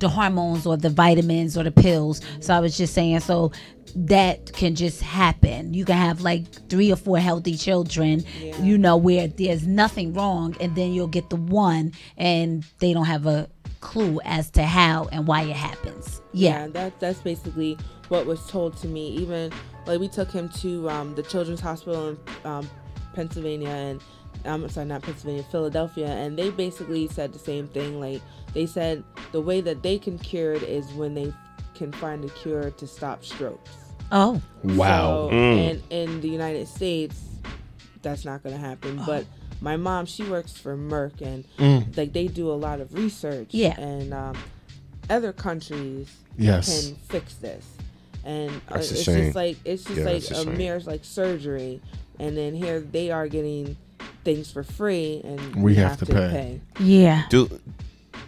Speaker 14: hormones or the vitamins or the pills. So I was just saying, so that can just happen. You can have like 3 or 4 healthy children, where there's nothing wrong, and then you'll get the one and they don't have a clue as to how and why it happens.
Speaker 2: That's basically what was told to me. Even like we took him to the Children's Hospital in Pennsylvania, and Philadelphia, and they basically said the same thing. Like they said the way that they can cure it is when they can find a cure to stop strokes.
Speaker 14: Oh,
Speaker 1: wow.
Speaker 2: So, and in the United States, that's not going to happen. But my mom, she works for Merck, and like they do a lot of research.
Speaker 14: Yeah.
Speaker 2: And other countries can fix this. And
Speaker 1: That's a
Speaker 2: it's
Speaker 1: shame.
Speaker 2: just like a mere like surgery, and then here they are getting things for free, and we have to pay.
Speaker 14: Yeah.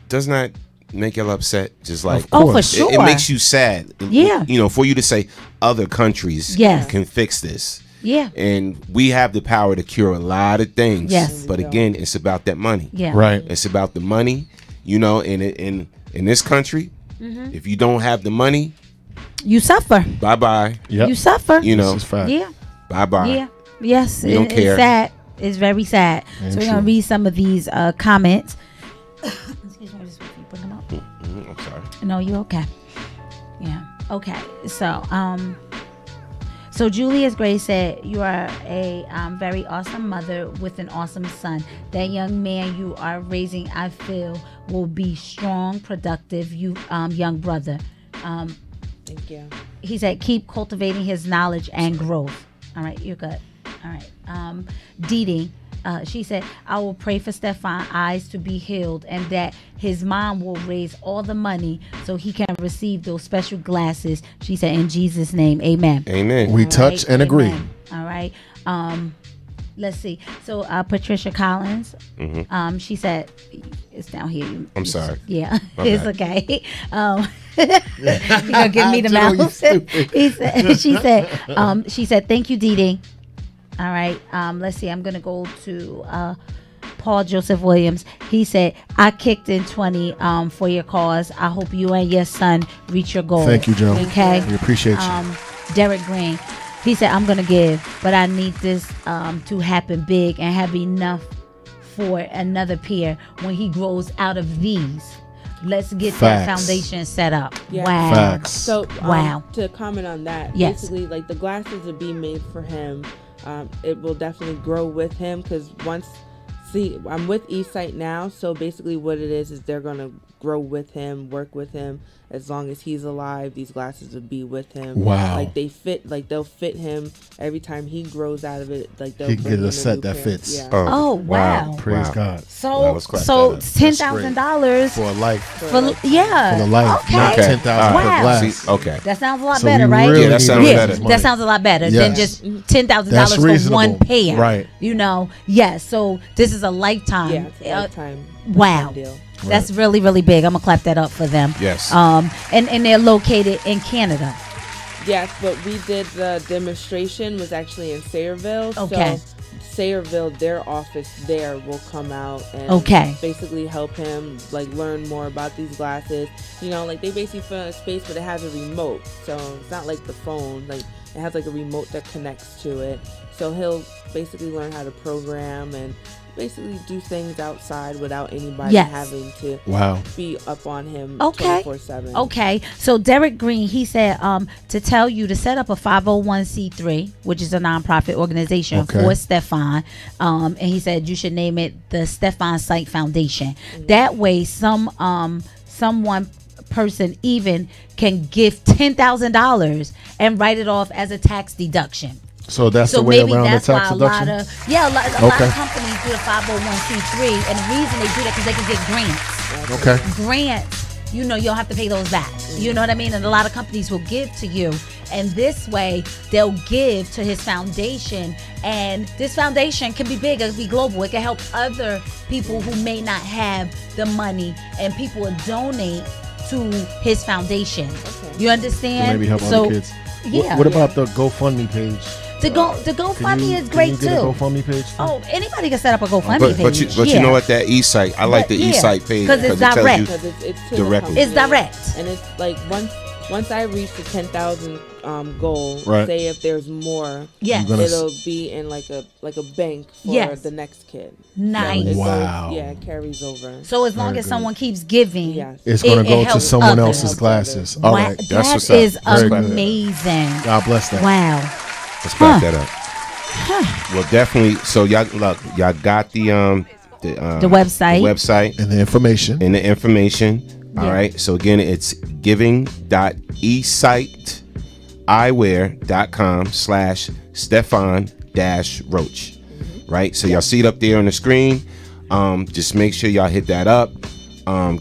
Speaker 1: Doesn't that make you upset? Just like,
Speaker 14: for sure.
Speaker 1: It makes you sad.
Speaker 14: Yeah.
Speaker 1: For you to say other countries can fix this.
Speaker 14: Yeah.
Speaker 1: And we have the power to cure a lot of things.
Speaker 14: Yes.
Speaker 1: But again, it's about that money.
Speaker 14: Yeah.
Speaker 13: Right.
Speaker 1: It's about the money. In this country, if you don't have the money,
Speaker 14: you suffer.
Speaker 1: Bye-bye.
Speaker 14: Yep. You suffer.
Speaker 13: This is fact.
Speaker 14: Yeah.
Speaker 1: Bye-bye.
Speaker 14: Yeah. Yes.
Speaker 1: We don't care.
Speaker 14: It's sad. It's very sad. So we're going to read some of these comments. Excuse me. Just bring them up.
Speaker 1: I'm sorry.
Speaker 14: No, you're okay. Yeah. Okay. So Julius Gray said, you are a very awesome mother with an awesome son. That young man you are raising, I feel, will be strong, productive, young brother.
Speaker 2: Thank you.
Speaker 14: He said, keep cultivating his knowledge and growth. All right, you're good. All right. Dee she said, I will pray for Stefan's eyes to be healed, and that his mom will raise all the money so he can receive those special glasses. She said, in Jesus' name, amen.
Speaker 1: Amen.
Speaker 13: We touch and agree.
Speaker 14: All right. Let's see. So Patricia Collins, she said, it's down here.
Speaker 1: I'm sorry.
Speaker 14: Yeah, it's okay. You're gonna give me the mouth. She said, thank you, Dee Dee. All right. Let's see. I'm gonna go to Paul Joseph Williams. He said, I kicked in 20 for your cause. I hope you and your son reach your goal.
Speaker 13: Thank you, Joe.
Speaker 14: Okay.
Speaker 13: We appreciate you.
Speaker 14: Derek Green. He said, I'm gonna give, but I need this to happen big and have enough for another peer when he grows out of these. Let's get that foundation set up.
Speaker 2: Yeah.
Speaker 14: Wow.
Speaker 13: Facts.
Speaker 2: So
Speaker 14: wow.
Speaker 2: To comment on that,
Speaker 14: Yes.
Speaker 2: basically, like the glasses would be made for him. It will definitely grow with him, because I'm with eSight now, so basically what it is they're gonna grow with him, work with him. As long as he's alive, these glasses will be with him.
Speaker 13: Wow.
Speaker 2: Like they'll fit him every time he grows out of it. Like they'll
Speaker 13: He can
Speaker 2: bring
Speaker 13: get
Speaker 2: him
Speaker 13: a set that
Speaker 2: pair.
Speaker 13: fits.
Speaker 2: Yeah.
Speaker 14: Oh, wow.
Speaker 13: Praise God.
Speaker 14: So $10,000
Speaker 13: for a life.
Speaker 14: For the life.
Speaker 13: Okay. Not 10,000 per glass.
Speaker 1: See, okay.
Speaker 14: That sounds a lot
Speaker 13: So
Speaker 14: better,
Speaker 13: we
Speaker 14: right?
Speaker 13: really
Speaker 1: that sounds
Speaker 13: need
Speaker 1: better.
Speaker 13: this
Speaker 14: That sounds a lot better than just $10,000
Speaker 13: That's
Speaker 14: for
Speaker 13: reasonable.
Speaker 14: one pair.
Speaker 13: Right.
Speaker 14: Yes. So this is a lifetime.
Speaker 2: Yeah, it's a lifetime.
Speaker 14: Wow.
Speaker 2: Deal.
Speaker 14: That's really, really big. I'm gonna clap that up for them.
Speaker 1: Yes.
Speaker 14: And they're located in Canada.
Speaker 2: Yes, but we did the demonstration was actually in Sayreville.
Speaker 14: Okay.
Speaker 2: So Sayreville, their office there will come out and basically help him like learn more about these glasses. You know, like they basically fill a space, but it has a remote, so it's not like the phone. Like it has like a remote that connects to it. So he'll basically learn how to program and basically do things outside without anybody having to be up on him 24/7.
Speaker 14: Okay. So Derek Green, he said to tell you to set up a 501c3, which is a nonprofit organization for Stefan. And he said you should name it the Stefan Sight Foundation. That way someone person even can give $10,000 and write it off as a tax deduction.
Speaker 13: So that's the way around the tax deduction?
Speaker 14: A lot of companies do the 501c3, and the reason they do that because they can get grants.
Speaker 13: Okay.
Speaker 14: Grants, you know, you don't have to pay those back. You know what I mean? And a lot of companies will give to you. And this way, they'll give to his foundation. And this foundation can be big, it can be global. It can help other people who may not have the money, and people will donate to his foundation. You understand?
Speaker 13: Maybe help other kids.
Speaker 14: Yeah.
Speaker 13: What about the GoFundMe page?
Speaker 14: The GoFundMe is great too.
Speaker 13: Can you get a GoFundMe page?
Speaker 14: Oh, anybody can set up a GoFundMe page.
Speaker 1: But you know what? That eSight, I like the eSight page
Speaker 14: because it's direct.
Speaker 2: It's
Speaker 1: directly.
Speaker 14: It's direct,
Speaker 2: and it's like once I reach the 10,000 goal, say if there's more, it'll be in like a bank for the next kid.
Speaker 14: Nice.
Speaker 2: So
Speaker 13: wow.
Speaker 2: It carries over.
Speaker 14: So as long as someone keeps giving,
Speaker 13: it's going to go to someone else's glasses. All right,
Speaker 1: that's what's
Speaker 14: up. That is amazing.
Speaker 13: God bless that.
Speaker 14: Wow.
Speaker 1: Let's back that up. Well, definitely. So y'all got the website
Speaker 13: and the information
Speaker 1: All right. So again, it's giving.esightEyewear.com/Stefan-Roach. Right. So y'all see it up there on the screen. Just make sure y'all hit that up.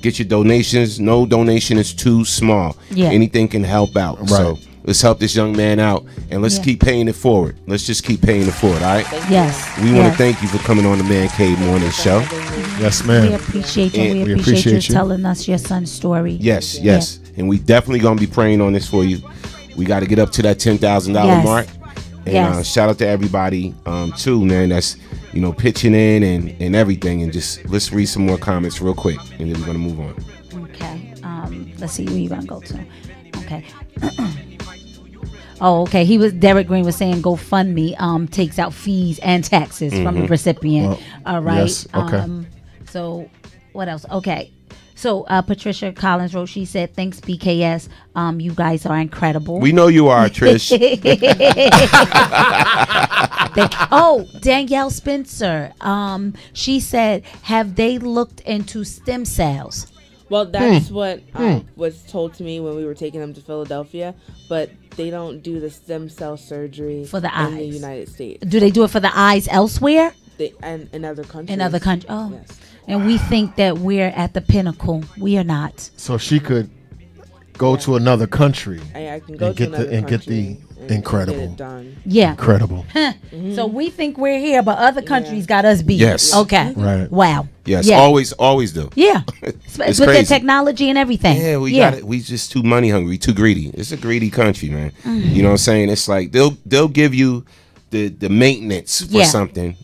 Speaker 1: Get your donations. No donation is too small. Anything can help out. Right. So let's help this young man out, and let's keep paying it forward. Let's just keep paying it forward, all right?
Speaker 14: Yes.
Speaker 1: We want to thank you for coming on the Man Cave Morning Show.
Speaker 13: Yes, ma'am.
Speaker 14: We appreciate you. We appreciate you telling us your son's story.
Speaker 1: Yes. And we definitely going to be praying on this for you. We got to get up to that $10,000 mark. And shout out to everybody, too, man, that's, pitching in and everything. And just let's read some more comments real quick, and then we're going to move on.
Speaker 14: Okay. Let's see where you're going to go to. Okay. Oh, okay. Derek Green was saying GoFundMe takes out fees and taxes from the recipient. Well, all right.
Speaker 13: Yes. Okay.
Speaker 14: So what else? Okay. So Patricia Collins wrote, she said, thanks BKS. You guys are incredible.
Speaker 1: We know you are, Trish.
Speaker 14: Danielle Spencer. She said, have they looked into stem cells?
Speaker 2: Well, that's what was told to me when we were taking him to Philadelphia, but they don't do the stem cell surgery
Speaker 14: for the
Speaker 2: eyes in
Speaker 14: the
Speaker 2: United States.
Speaker 14: Do they do it for the eyes elsewhere?
Speaker 2: And in other countries.
Speaker 14: In other countries. Oh, yes. And we think that we're at the pinnacle. We are not.
Speaker 13: So she could go to another country
Speaker 2: I can go
Speaker 13: and get the incredible.
Speaker 2: Get it done.
Speaker 14: Yeah.
Speaker 13: Incredible.
Speaker 14: So we think we're here, but other countries got us beat.
Speaker 1: Yes.
Speaker 14: Okay.
Speaker 13: Right.
Speaker 14: Wow.
Speaker 1: Yes.
Speaker 14: Yeah.
Speaker 1: Always do.
Speaker 14: Yeah.
Speaker 1: It's
Speaker 14: with
Speaker 1: crazy.
Speaker 14: their technology and everything.
Speaker 1: Yeah, we got it. We just too money hungry, too greedy. It's a greedy country, man. You know what I'm saying? It's like they'll give you the maintenance for something.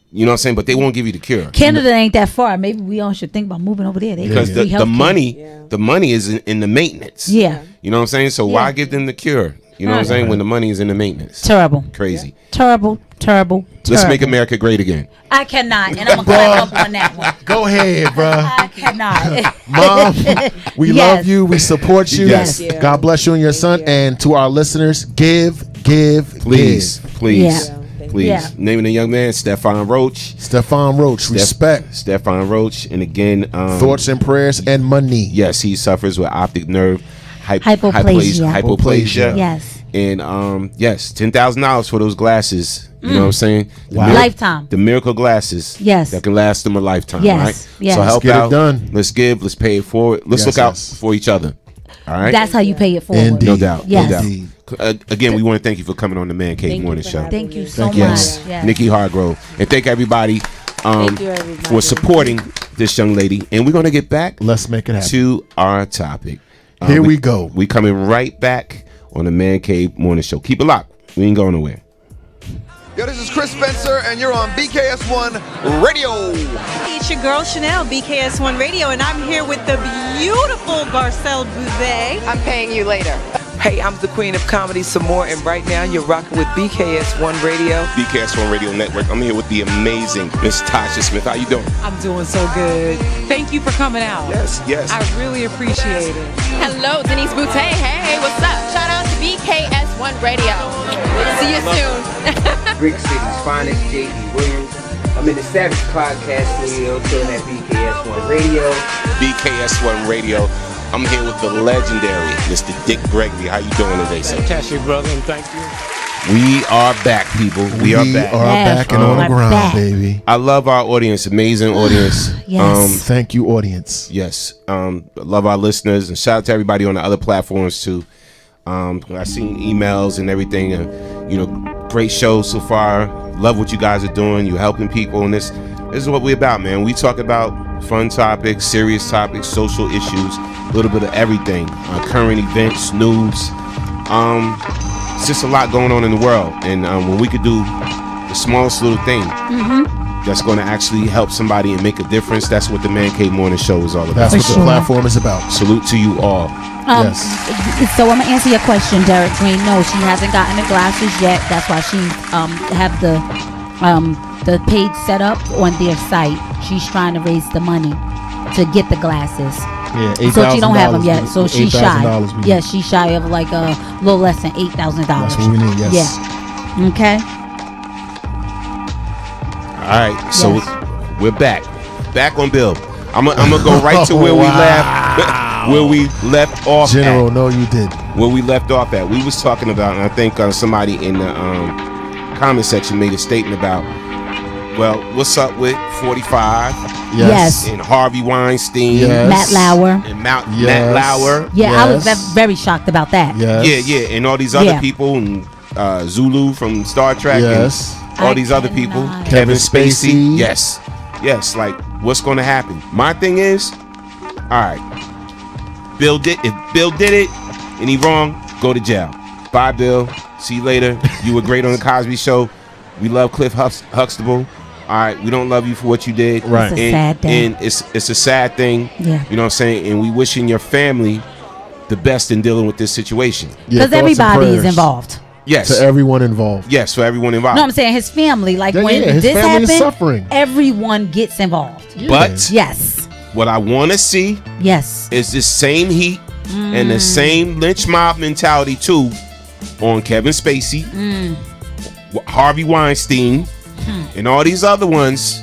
Speaker 1: You know what I'm saying? But they won't give you the cure.
Speaker 14: Canada ain't that far. Maybe we all should think about moving over there.
Speaker 1: Because the money is in the maintenance.
Speaker 14: Yeah.
Speaker 1: You know what I'm saying? So why give them the cure? You know what I'm saying? When the money is in the maintenance.
Speaker 14: Terrible.
Speaker 1: Crazy.
Speaker 14: Terrible.
Speaker 1: Let's make America great again.
Speaker 14: I cannot, and I'm gonna clap up on that one.
Speaker 13: Go ahead, bro.
Speaker 14: I cannot.
Speaker 13: Mom, we love you. We support you.
Speaker 1: Yes.
Speaker 13: God bless you and your son. And to our listeners, give.
Speaker 1: Please.
Speaker 14: Yeah.
Speaker 1: Please.
Speaker 14: Yeah.
Speaker 1: Naming the young man, Stefan Roach.
Speaker 13: Respect.
Speaker 1: Stefan Roach. And again,
Speaker 13: thoughts and prayers and money.
Speaker 1: Yes, he suffers with optic nerve
Speaker 14: hypoplasia. Yes.
Speaker 1: And yes, $10,000 for those glasses. You know what I'm saying?
Speaker 14: Lifetime.
Speaker 1: The miracle glasses.
Speaker 14: Yes.
Speaker 1: That can last them a lifetime.
Speaker 14: Yes.
Speaker 1: Right?
Speaker 14: Yes.
Speaker 1: So help
Speaker 13: Let's get
Speaker 1: out.
Speaker 13: it done.
Speaker 1: Let's give. Let's pay it forward. Let's look out for each other. All right.
Speaker 14: That's how you pay it forward.
Speaker 13: Indeed.
Speaker 1: No doubt.
Speaker 14: Yes.
Speaker 1: No doubt. Again, we want to thank you for coming on the Man Cave Morning Show.
Speaker 14: Thank you so much.
Speaker 1: Yes. Nikki Hargrove. And thank everybody for supporting this young lady. And we're going to get back.
Speaker 13: Let's make it happen.
Speaker 1: To our topic.
Speaker 13: Here we go.
Speaker 1: We coming right back on the Man Cave Morning Show. Keep it locked. We ain't going nowhere.
Speaker 7: Yo, this is Chris Spencer, and you're on BKS1 Radio.
Speaker 8: It's your girl Chanel, BKS1 Radio, and I'm here with the beautiful Garcelle Bouzet.
Speaker 9: I'm paying you later. Hey, I'm the queen of comedy, some more, and right now you're rocking with BKS1 Radio.
Speaker 1: BKS1 Radio Network. I'm here with the amazing Miss Tasha Smith. How you doing?
Speaker 24: I'm doing so good. Thank you for coming out.
Speaker 1: Yes, yes.
Speaker 24: I really appreciate it.
Speaker 11: Hello, Denise Boutte. Hey, what's up? Shout out to BKS1 Radio. See you soon.
Speaker 25: Brick City's finest, J.D. Williams. I'm in the Savage Podcast Studio, chilling at BKS1 Radio.
Speaker 1: BKS1 Radio. I'm here with the legendary Mr. Dick Gregory. How you doing today, sir?
Speaker 26: Fantastic, brother, and thank you.
Speaker 1: We are back, people. We are back.
Speaker 13: Back and on the ground, baby.
Speaker 1: I love our audience. Amazing audience.
Speaker 13: Yes. Thank you, audience.
Speaker 1: Yes. Love our listeners, and shout out to everybody on the other platforms too. I've seen emails and everything, and great show so far. Love what you guys are doing. You're helping people, and this is what we're about, man. We talk about fun topics, serious topics, social issues, a little bit of everything, current events, news. It's just a lot going on in the world, and when we could do the smallest little thing that's going to actually help somebody and make a difference, that's what the Man Cave Morning Show is all about.
Speaker 13: That's what the platform is about.
Speaker 1: Salute to you all.
Speaker 13: Yes.
Speaker 14: So I'm gonna answer your question, Derek Green. No, she hasn't gotten the glasses yet. That's why she have the page set up on their site. She's trying to raise the money to get the glasses.
Speaker 13: Yeah, $8,000.
Speaker 14: So she don't have them yet. So she's shy.
Speaker 13: $8,000
Speaker 14: Yeah, she's shy of like a little less than $8,000.
Speaker 13: That's what we need. Yes.
Speaker 14: Yeah. Okay.
Speaker 1: All right, so we're back on Bill. I'm gonna go right to where we left off.
Speaker 13: General, no, you did.
Speaker 1: Where we left off at, we was talking about, and I think somebody in the comment section made a statement about, well, what's up with 45?
Speaker 14: Yes.
Speaker 1: And Harvey Weinstein.
Speaker 13: Yes.
Speaker 14: Matt Lauer.
Speaker 1: And Matt Lauer.
Speaker 14: Yeah, I was very shocked about that.
Speaker 13: Yes.
Speaker 1: Yeah, and all these other people, and Zulu from Star Trek.
Speaker 13: Yes.
Speaker 1: And all these other people. Kevin Spacey. Yes. Like, what's going to happen? My thing is, all right, if Bill did it and he wrong, go to jail. Bye, Bill. See you later. You were great on the Cosby Show. We love Cliff Huxtable. All right, we don't love you for what you did.
Speaker 13: Right.
Speaker 14: It's a sad thing.
Speaker 1: And it's a sad thing.
Speaker 14: Yeah.
Speaker 1: You know what I'm saying? And we wishing your family the best in dealing with this situation.
Speaker 14: Because everybody is involved.
Speaker 1: Yes.
Speaker 13: To everyone involved.
Speaker 1: Yes, for everyone involved.
Speaker 14: No, I'm saying his family. Like
Speaker 13: Yeah,
Speaker 14: when
Speaker 13: his
Speaker 14: this
Speaker 13: family is
Speaker 14: happened,
Speaker 13: suffering.
Speaker 14: everyone gets involved.
Speaker 1: But
Speaker 14: Yes.
Speaker 1: what I want to see
Speaker 14: Yes.
Speaker 1: is this same heat and the same lynch mob mentality too on Kevin Spacey, Harvey Weinstein, and all these other ones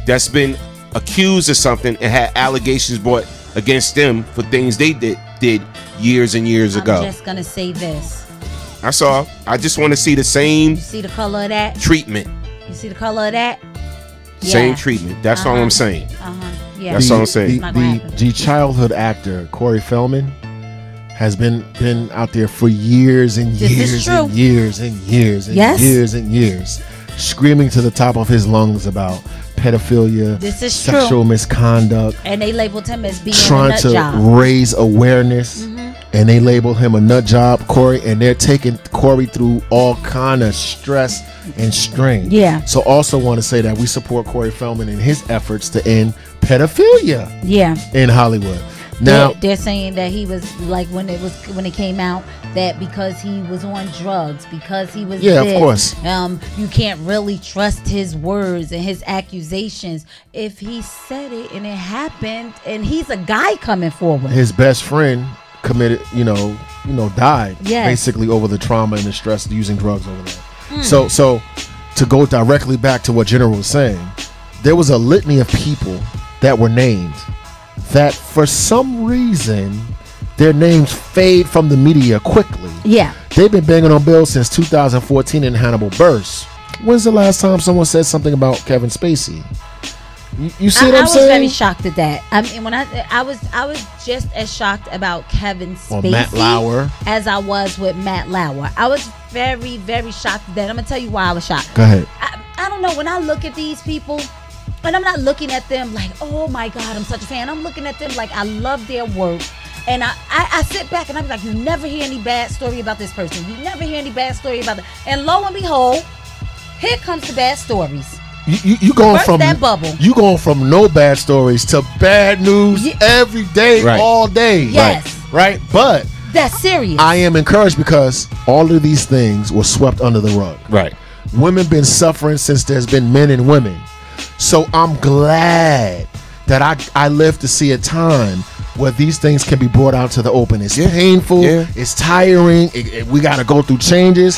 Speaker 1: that's been accused of something and had allegations brought against them for things they did years and years ago.
Speaker 14: I'm just gonna say this.
Speaker 1: That's all. I just want to see the same
Speaker 14: You see the color of that?
Speaker 1: treatment.
Speaker 14: You see the color of that?
Speaker 1: Same treatment. That's all I'm saying.
Speaker 14: Yeah.
Speaker 1: That's all I'm saying.
Speaker 13: The childhood actor Corey Feldman has been out there for years and
Speaker 14: This is
Speaker 13: years
Speaker 14: true.
Speaker 13: and years and years and
Speaker 14: Yes.
Speaker 13: years and years, screaming to the top of his lungs about pedophilia,
Speaker 14: This is
Speaker 13: sexual
Speaker 14: true.
Speaker 13: misconduct,
Speaker 14: And they labeled him as being a
Speaker 13: trying
Speaker 14: nut
Speaker 13: to
Speaker 14: job.
Speaker 13: raise awareness. And they label him a nut job, Corey, and they're taking Corey through all kind of stress and strain.
Speaker 14: Yeah.
Speaker 13: So also want to say that we support Corey Feldman in his efforts to end pedophilia
Speaker 14: Yeah.
Speaker 13: in Hollywood. Now,
Speaker 14: They're saying that he was like when it came out that because he was on drugs, because he was
Speaker 13: Yeah, of course.
Speaker 14: you can't really trust his words and his accusations. If he said it and it happened, and he's a guy coming forward.
Speaker 13: his best friend committed, died
Speaker 14: Yes.
Speaker 13: basically over the trauma and the stress of using drugs over there. So to go directly back to what General was saying, there was a litany of people that were named that for some reason their names fade from the media quickly.
Speaker 14: Yeah.
Speaker 13: They've been banging on Bill since 2014 in Hannibal Buress. When's the last time someone said something about Kevin Spacey? You see what I'm saying?
Speaker 14: I was very shocked at that. I mean, when I was just as shocked about Kevin Spacey
Speaker 13: Or Matt Lauer.
Speaker 14: as I was with Matt Lauer. I was very, very shocked at that. I'm gonna tell you why I was shocked.
Speaker 13: Go ahead.
Speaker 14: I don't know, when I look at these people, and I'm not looking at them like, oh my God, I'm such a fan. I'm looking at them like I love their work. And I sit back and I'm like, you never hear any bad story about this person. You never hear any bad story about them. And lo and behold, Here comes the bad stories.
Speaker 13: You going
Speaker 14: Burst
Speaker 13: from
Speaker 14: that bubble.
Speaker 13: You going from no bad stories to bad news every day, all day.
Speaker 14: Yes.
Speaker 13: Right. But
Speaker 14: that's serious.
Speaker 13: I am encouraged because all of these things were swept under the rug.
Speaker 1: Right.
Speaker 13: Women been suffering since there's been men and women. So I'm glad that I lived to see a time where these things can be brought out to the open. It's painful. It's tiring. We got to go through changes.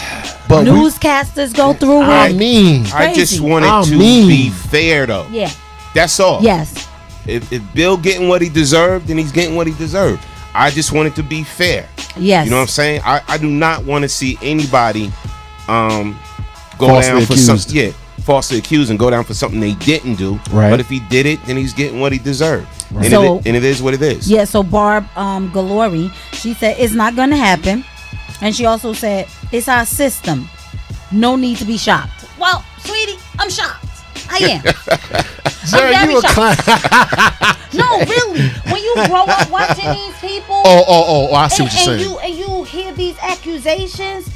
Speaker 13: But
Speaker 14: newscasters go through it.
Speaker 1: I just wanted to be fair, though.
Speaker 14: Yeah.
Speaker 1: That's all.
Speaker 14: Yes.
Speaker 1: If Bill getting what he deserved, then he's getting what he deserved. I just wanted to be fair.
Speaker 14: Yes.
Speaker 1: You know what I'm saying? I do not want to see anybody go
Speaker 13: falsely
Speaker 1: down for
Speaker 13: accused.
Speaker 1: something. Yeah. Falsely accused and go down for something they didn't do.
Speaker 13: Right.
Speaker 1: But if he did it, then he's getting what he deserved. Right. And,
Speaker 14: So-
Speaker 1: it is what it is.
Speaker 14: Yeah, so Barb Galori, she said it's not going to happen. And she also said it's our system. No need to be shocked. Well, sweetie, I'm shocked. I am.
Speaker 13: Jerry,
Speaker 14: I'm
Speaker 13: you a
Speaker 14: very
Speaker 13: client.
Speaker 14: shocked. No, really. When you grow up watching these people.
Speaker 13: Oh, I see what you're saying.
Speaker 14: And you hear these accusations,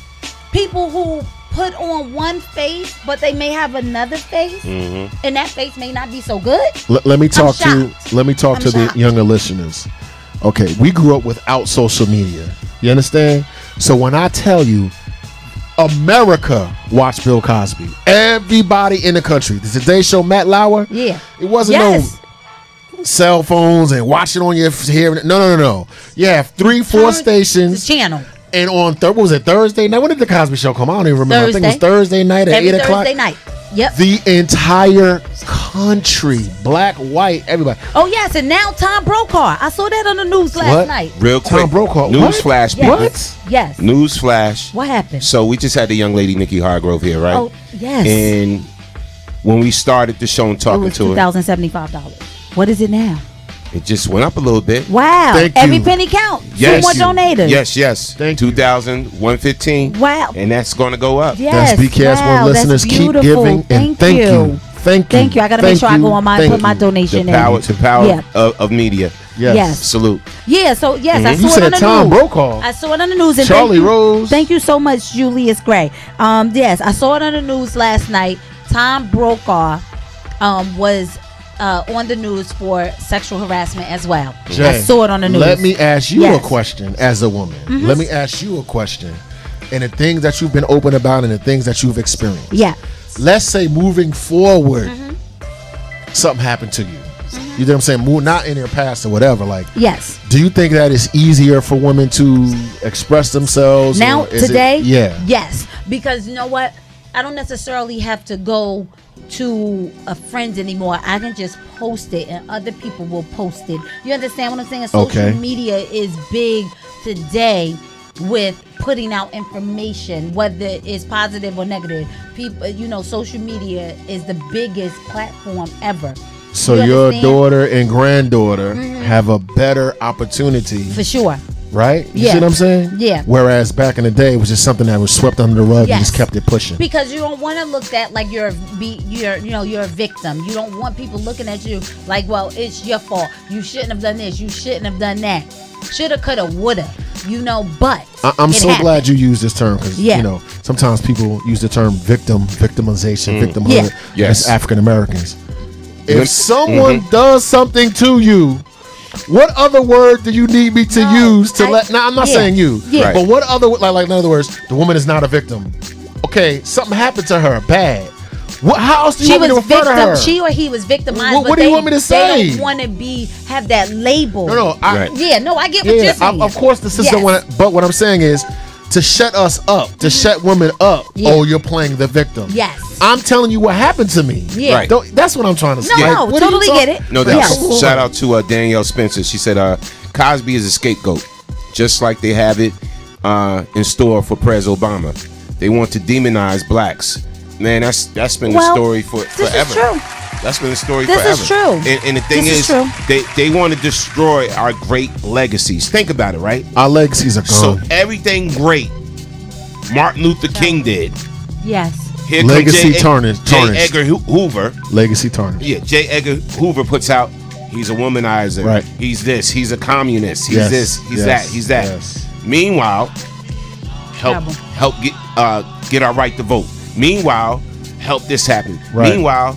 Speaker 14: people who put on one face, but they may have another face, and that face may not be so good.
Speaker 13: Let me talk
Speaker 14: I'm
Speaker 13: to the
Speaker 14: shocked.
Speaker 13: younger listeners. Okay, we grew up without social media. You understand? So when I tell you, America watched Bill Cosby. Everybody in the country. The Today Show, Matt Lauer.
Speaker 14: Yeah,
Speaker 13: it wasn't no cell phones and watching on your hearing. No. You have 3-4 stations.
Speaker 14: The channel.
Speaker 13: And on what was it, Thursday night? When did the Cosby Show come out? I don't even remember. I think it was Thursday night at 8 o'clock.
Speaker 14: Thursday night. Yep.
Speaker 13: The entire country, black, white, everybody.
Speaker 14: Oh yes, and now Tom Brokaw. I saw that on the news last night.
Speaker 1: Real quick.
Speaker 13: Tom Brokaw.
Speaker 1: News flash, people.
Speaker 14: Yes. Yes.
Speaker 1: News flash.
Speaker 14: What happened?
Speaker 1: So we just had the young lady Nikki Hargrove here, right?
Speaker 14: Oh yes.
Speaker 1: And when we started the show and
Speaker 14: It
Speaker 1: talking
Speaker 14: was
Speaker 1: to her,
Speaker 14: $2,075. What is it now?
Speaker 1: it just went up a little bit.
Speaker 14: Wow.
Speaker 13: Thank
Speaker 14: Every
Speaker 13: you.
Speaker 14: penny counts.
Speaker 1: Yes.
Speaker 14: 2 more donators.
Speaker 1: Yes.
Speaker 13: Thank you.
Speaker 1: 2,115.
Speaker 14: Wow.
Speaker 1: And that's going to go up.
Speaker 14: Yes.
Speaker 13: That's BKS1
Speaker 14: wow,
Speaker 13: listeners.
Speaker 14: that's
Speaker 13: Keep
Speaker 14: beautiful.
Speaker 13: giving and thank you.
Speaker 14: Thank you. I got to make sure I go on mine and put my donation
Speaker 1: The power of media.
Speaker 14: Yes.
Speaker 1: Salute.
Speaker 14: Yeah, so yes, I
Speaker 13: You
Speaker 14: saw it on
Speaker 13: said
Speaker 14: the
Speaker 13: Tom
Speaker 14: news.
Speaker 13: Brokaw.
Speaker 14: I saw it on the news. And
Speaker 13: Charlie
Speaker 14: thank you,
Speaker 13: Rose.
Speaker 14: Thank you so much, Julius Gray. Yes, I saw it on the news last night. Tom Brokaw was on the news for sexual harassment as well.
Speaker 13: Jay,
Speaker 14: I saw it on the news.
Speaker 13: Let me ask you
Speaker 14: Yes.
Speaker 13: a question as a woman. Let me ask you a question. And the things that you've been open about and the things that you've experienced.
Speaker 14: Yeah.
Speaker 13: Let's say moving forward, something happened to you. You know what I'm saying? Not in your past or whatever. Like,
Speaker 14: Yes.
Speaker 13: do you think that it's easier for women to express themselves
Speaker 14: Now,
Speaker 13: or is
Speaker 14: today,
Speaker 13: it, yeah.
Speaker 14: yes, because you know what? I don't necessarily have to go to a friend anymore. I can just post it and other people will post it. You understand what I'm saying? Social
Speaker 13: Okay.
Speaker 14: media is big today with putting out information, whether it's positive or negative. People, social media is the biggest platform ever.
Speaker 13: So
Speaker 14: You
Speaker 13: your
Speaker 14: understand?
Speaker 13: daughter and granddaughter have a better opportunity.
Speaker 14: For sure.
Speaker 13: Right? You
Speaker 14: Yeah.
Speaker 13: see what I'm saying?
Speaker 14: Yeah.
Speaker 13: Whereas back in the day, it was just something that was swept under the rug and
Speaker 14: Yes.
Speaker 13: just kept it pushing.
Speaker 14: Because you don't want to look at like you're a victim. You don't want people looking at you like, well, it's your fault. You shouldn't have done this. You shouldn't have done that. Shoulda, coulda, woulda. But
Speaker 13: I'm
Speaker 14: it
Speaker 13: so
Speaker 14: happened.
Speaker 13: glad you used this term because sometimes people use the term victimization, victimhood as African Americans. If someone does something to you, what other word do you need me to use to let? Now I'm not saying you, but what other like in other words, the woman is not a victim. Okay, something happened to her, bad. How else do you want me to refer to her?
Speaker 14: She or he was victimized.
Speaker 13: What do you want me to say?
Speaker 14: They don't want to have that label.
Speaker 13: No.
Speaker 14: I get what you're saying.
Speaker 13: Of course, the system. But what I'm saying is to shut us up, to shut women up.
Speaker 14: Yeah.
Speaker 13: Oh, you're playing the victim.
Speaker 14: Yes.
Speaker 13: I'm telling you what happened to me.
Speaker 14: Yeah.
Speaker 1: Right.
Speaker 13: That's what I'm trying to say.
Speaker 14: No, totally get it.
Speaker 1: No doubt. Shout out to Danielle Spencer. She said Cosby is a scapegoat, just like they have it in store for President Obama. They want to demonize blacks. Man, that's been the story forever.
Speaker 14: This is true.
Speaker 1: That's been the story
Speaker 14: This
Speaker 1: forever.
Speaker 14: is true.
Speaker 1: And the thing
Speaker 14: This is true.
Speaker 1: they want to destroy our great legacies. Think about it, right?
Speaker 13: Our legacies are
Speaker 1: So
Speaker 13: gone.
Speaker 1: everything great Martin Luther King did.
Speaker 14: Yes.
Speaker 1: Here
Speaker 13: Legacy
Speaker 1: comes J.
Speaker 13: tarnished.
Speaker 1: Edgar Hoover.
Speaker 13: Legacy tarnished.
Speaker 1: Yeah, J. Edgar Hoover puts out, he's a womanizer.
Speaker 13: Right.
Speaker 1: He's this. He's a communist. He's
Speaker 13: Yes,
Speaker 1: this. He's
Speaker 13: yes,
Speaker 1: that. He's that.
Speaker 13: yes.
Speaker 1: Meanwhile, help get our right to vote. Meanwhile, help this happen.
Speaker 13: Right.
Speaker 1: Meanwhile,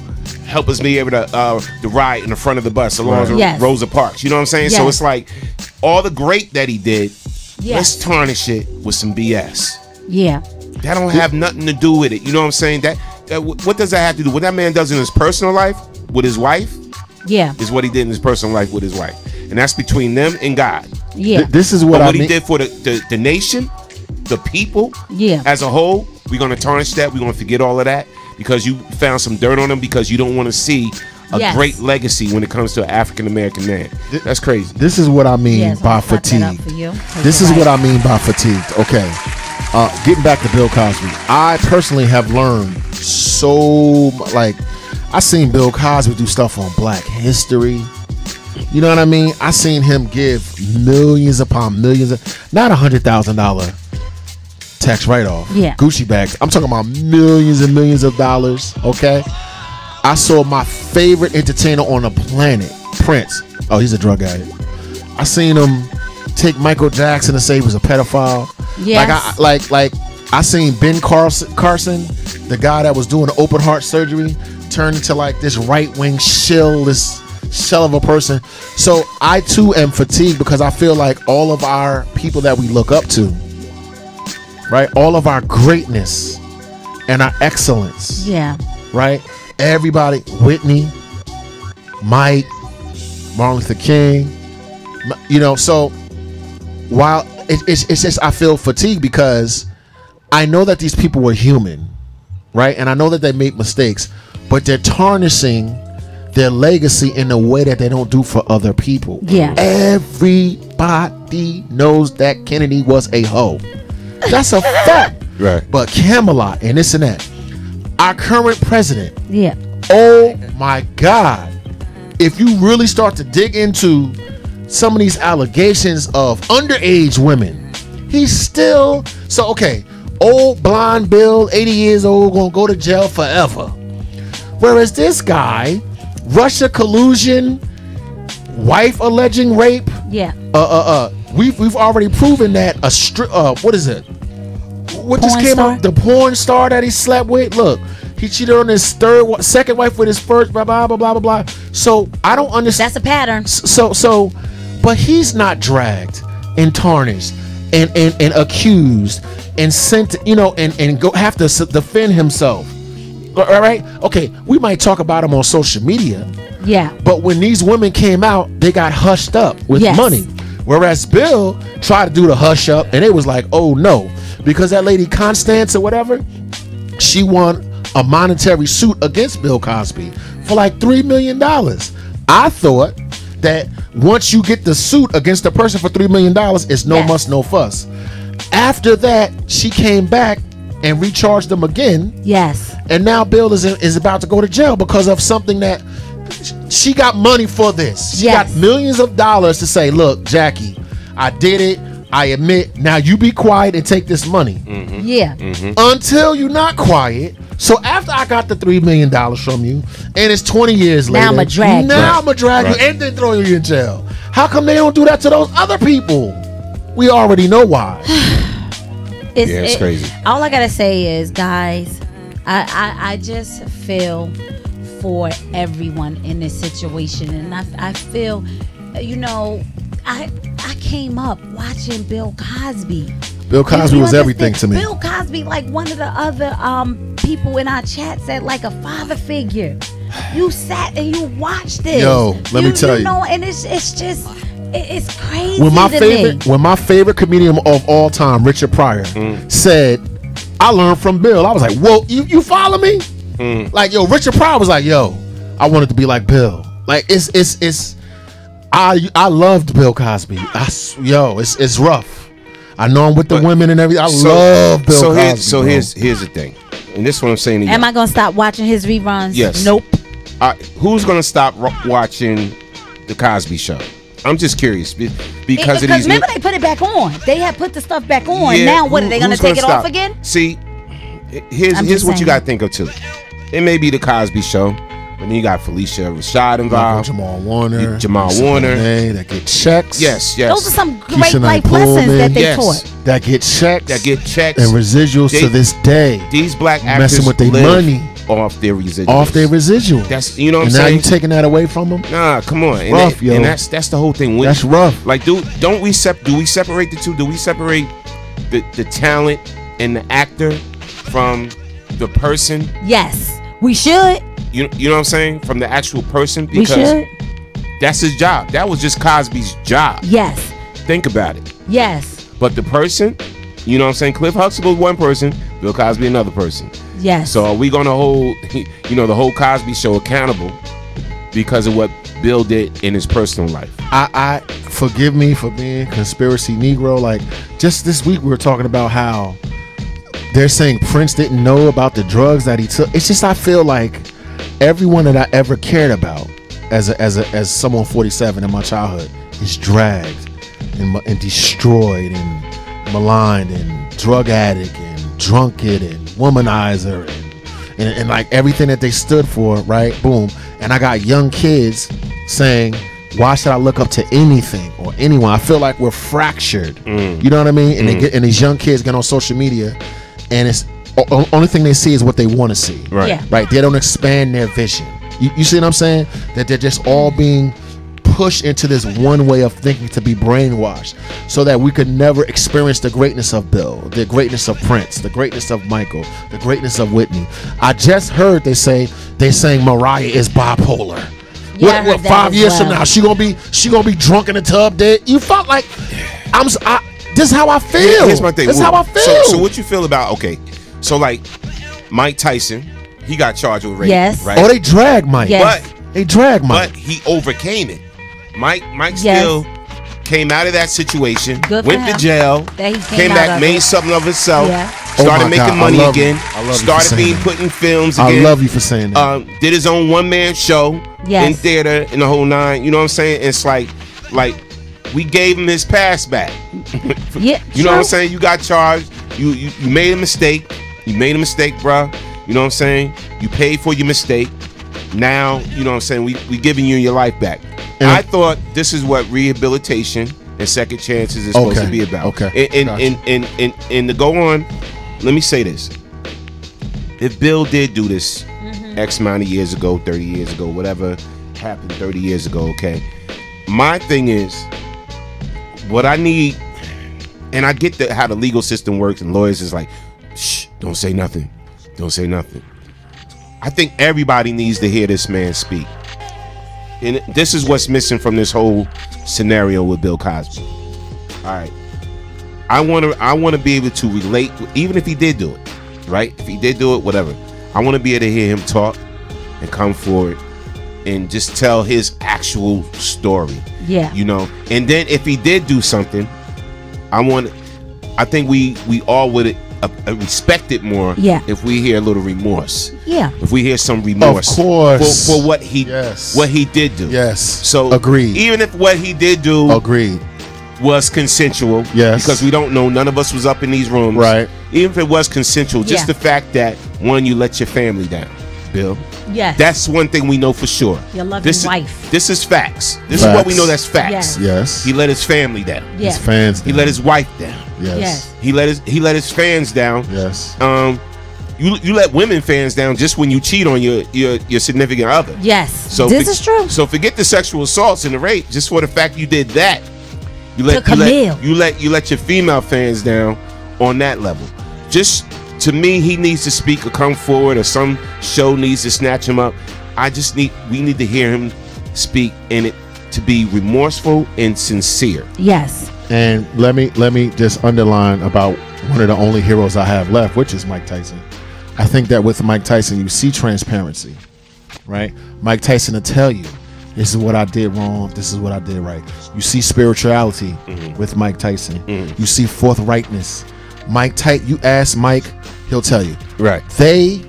Speaker 1: help us be able to ride in the front of the bus along Rosa Parks. You know what I'm saying? So it's like all the great that he did, let's tarnish it with some BS.
Speaker 14: Yeah.
Speaker 1: That don't have nothing to do with it. You know what I'm saying? That what does that have to do? What that man does in his personal life with his wife, is what he did in his personal life with his wife, and that's between them and God.
Speaker 14: Yeah.
Speaker 13: This is what
Speaker 1: he did for the nation, the people, as a whole. We're gonna tarnish that. We're gonna forget all of that because you found some dirt on him because you don't want to see a great legacy when it comes to an African American man. That's crazy.
Speaker 13: This is what I mean by fatigued. This is what I mean by fatigued. Okay. Getting back to Bill Cosby, I personally have learned so like I seen Bill Cosby do stuff on Black History. You know what I mean? I seen him give millions upon millions not $100,000 tax write-off. Yeah. Gucci bags. I'm talking about millions and millions of dollars. Okay. I saw my favorite entertainer on the planet, Prince. Oh, he's a drug addict. I seen him take Michael Jackson and say he was a pedophile. Yes. Like I seen Ben Carson, the guy that was doing open heart surgery, turn into like this right-wing shill, this shell of a person. So I too am fatigued because I feel like all of our people that we look up to, right? All of our greatness and our excellence. Yeah. Right? Everybody, Whitney, Mike, Martin Luther King, you know, so while it's just I feel fatigued because I know that these people were human, right? And I know that they make mistakes, but they're tarnishing their legacy in a way that they don't do for other people. Yeah. Everybody knows that Kennedy was a hoe. That's a fact.
Speaker 1: Right.
Speaker 13: But Camelot and this and that. Our current president.
Speaker 14: Yeah.
Speaker 13: Oh my God. If you really start to dig into some of these allegations of underage women, he's still so okay. Old blonde Bill, 80 years old, gonna go to jail forever. Whereas this guy, Russia collusion, wife alleging rape. Yeah. We've already proven that what is it? What just came out? The porn star that he slept with. Look, he cheated on his second wife with his first. Blah blah blah blah blah. So I don't understand.
Speaker 14: That's a pattern.
Speaker 13: So, but he's not dragged and tarnished and accused and sent, you know, and go have to defend himself. All right, okay, we might talk about him on social media. Yeah. But when these women came out, they got hushed up with money. Whereas Bill tried to do the hush up, and it was like, oh no, because that lady Constance or whatever, she won a monetary suit against Bill Cosby for like $3 million. I thought that once you get the suit against a person for $3 million, it's no muss, no fuss. After that, she came back and recharged them again. Yes. And now Bill is about to go to jail because of something that she got money for this. She got millions of dollars to say, look, Jackie, I did it. I admit. Now you be quiet and take this money. Mm-hmm. Yeah. Mm-hmm. Until you're not quiet. So after I got the $3 million from you, and it's 20 years later,
Speaker 14: I'm going to drag
Speaker 13: you and then throw you in jail. How come they don't do that to those other people? We already know why.
Speaker 14: It's crazy. All I gotta say is, guys, I just feel for everyone in this situation, and I feel, you know, I came up watching Bill Cosby.
Speaker 13: Bill Cosby was everything to me.
Speaker 14: Bill Cosby, like one of the other people in our chat said, like a father figure. You sat and you watched this.
Speaker 13: Yo, let me tell you.
Speaker 14: Know, and it's just. It's crazy.
Speaker 13: When my favorite comedian of all time, Richard Pryor, said, "I learned from Bill." I was like, "Whoa, you follow me?" Like, yo, Richard Pryor was like, "Yo, I wanted to be like Bill." Like, I loved Bill Cosby. It's rough. I know I'm with the women and everything. I love Bill Cosby.
Speaker 1: So here's the thing, and this is what I'm saying to you.
Speaker 14: Am I gonna stop watching his reruns?
Speaker 1: Yes.
Speaker 14: Nope.
Speaker 1: Who's gonna stop watching the Cosby Show? I'm just curious because
Speaker 14: remember they put it back on. They had put the stuff back on. Yeah, now what are they going to take it off again?
Speaker 1: See, here's what you got to think of too. It may be the Cosby Show, but then you got Felicia Rashad involved,
Speaker 13: Jamal Warner,
Speaker 1: that
Speaker 13: get checks.
Speaker 1: Yes.
Speaker 14: Those are some great life lessons that they taught.
Speaker 13: That get checks,
Speaker 1: and residuals
Speaker 13: to this day.
Speaker 1: These black actors
Speaker 13: messing with their money.
Speaker 1: off their residuals.
Speaker 13: Off their residual.
Speaker 1: That's, you know what I'm
Speaker 13: and
Speaker 1: saying?
Speaker 13: Now you taking that away from them?
Speaker 1: Nah, come on.
Speaker 13: Rough, yo.
Speaker 1: And that's the whole thing.
Speaker 13: That's rough.
Speaker 1: Like, do we separate the two? Do we separate the talent and the actor from the person?
Speaker 14: Yes, we should.
Speaker 1: You know what I'm saying? From the actual person,
Speaker 14: We
Speaker 1: because
Speaker 14: should.
Speaker 1: that's his job. That was just Cosby's job.
Speaker 14: Yes.
Speaker 1: Think about it.
Speaker 14: Yes.
Speaker 1: But the person, you know what I'm saying? Cliff Huxtable, one person. Bill Cosby, another person.
Speaker 14: Yes.
Speaker 1: So are we going to hold, the whole Cosby show accountable because of what Bill did in his personal life?
Speaker 13: I forgive me for being conspiracy Negro. Like, just this week we were talking about how they're saying Prince didn't know about the drugs that he took. It's just, I feel like everyone that I ever cared about as someone 47 in my childhood is dragged and destroyed and maligned and drug addict and drunkard and womanizer and like everything that they stood for, right? Boom. And I got young kids saying, why should I look up to anything or anyone? I feel like we're fractured. You know what I mean? And these young kids get on social media and it's only thing they see is what they want to see.
Speaker 1: Right.
Speaker 14: Yeah.
Speaker 13: Right. They don't expand their vision. You see what I'm saying? That they're just all being pushed into this one way of thinking to be brainwashed so that we could never experience the greatness of Bill, the greatness of Prince, the greatness of Michael, the greatness of Whitney. I just heard they're saying Mariah is bipolar.
Speaker 14: Yeah,
Speaker 13: what 5 years from now she gonna be drunk in the tub dead? You felt like this is how I feel.
Speaker 1: Here's my thing.
Speaker 13: This is how I feel.
Speaker 1: So what you feel about, okay, so like Mike Tyson, he got charged with rape.
Speaker 14: Yes.
Speaker 1: Right?
Speaker 13: Oh, they dragged Mike.
Speaker 14: Yes.
Speaker 13: They dragged Mike.
Speaker 1: But he overcame it. Mike still came out of that situation,
Speaker 14: Good for
Speaker 1: went to
Speaker 14: him.
Speaker 1: jail,
Speaker 14: That he
Speaker 1: came
Speaker 14: out
Speaker 1: back,
Speaker 14: of
Speaker 1: made
Speaker 14: it.
Speaker 1: something of himself,
Speaker 14: Yeah.
Speaker 1: started
Speaker 13: Oh my
Speaker 1: making
Speaker 13: God,
Speaker 1: money
Speaker 13: I love
Speaker 1: again,
Speaker 13: you. I love you for
Speaker 1: started
Speaker 13: saying
Speaker 1: being
Speaker 13: that.
Speaker 1: put in films again.
Speaker 13: I love you for saying that.
Speaker 1: Did his own one-man show
Speaker 14: Yes.
Speaker 1: in theater in the whole nine. You know what I'm saying? It's like we gave him his pass back.
Speaker 14: Yeah.
Speaker 1: You know what I'm saying? You got charged. You made a mistake. You made a mistake, bro. You know what I'm saying? You paid for your mistake. Now, you know what I'm saying? We giving you your life back.
Speaker 13: And
Speaker 1: I thought this is what rehabilitation and second chances is supposed to be about.
Speaker 13: Okay.
Speaker 1: And to go on, let me say this. If Bill did do this X amount of years ago, 30 years ago, whatever happened 30 years ago, okay, my thing is, what I need, and I get how the legal system works, and lawyers is like, shh, don't say nothing. Don't say nothing. I think everybody needs to hear this man speak. And this is what's missing from this whole scenario with Bill Cosby. All right. I want to be able to relate, even if he did do it, right? If he did do it, whatever. I want to be able to hear him talk and come forward and just tell his actual story.
Speaker 14: Yeah.
Speaker 1: You know? And then if he did do something, I think we all would respect it more if we hear a little remorse.
Speaker 14: Yeah.
Speaker 1: If we hear some remorse.
Speaker 13: Of course.
Speaker 1: For what he did do.
Speaker 13: Yes.
Speaker 1: So
Speaker 13: agreed.
Speaker 1: Even if what he did do was consensual.
Speaker 13: Yes.
Speaker 1: Because we don't know, none of us was up in these rooms.
Speaker 13: Right.
Speaker 1: Even if it was consensual, just the fact that you let your family down, Bill.
Speaker 14: Yes.
Speaker 1: That's one thing we know for sure.
Speaker 14: Your loving wife.
Speaker 1: This is facts. This is what we know, that's facts.
Speaker 13: Yes.
Speaker 1: He let his family down.
Speaker 14: Yes.
Speaker 13: His fans down.
Speaker 1: He let his wife down.
Speaker 13: Yes.
Speaker 1: He let his fans down.
Speaker 13: Yes.
Speaker 1: You let women fans down just when you cheat on your significant other.
Speaker 14: Yes.
Speaker 1: So
Speaker 14: this is true.
Speaker 1: So forget the sexual assaults and the rape. Just for the fact you did that, you let your female fans down on that level. Just to me, he needs to speak or come forward, or some show needs to snatch him up. We need to hear him speak, and it to be remorseful and sincere.
Speaker 14: Yes.
Speaker 13: And let me just underline about one of the only heroes I have left, which is Mike Tyson. I think that with Mike Tyson, you see transparency, right? Mike Tyson will tell you, this is what I did wrong, this is what I did right. You see spirituality with Mike Tyson. You see forthrightness. You ask Mike, he'll tell you.
Speaker 1: Right.
Speaker 13: They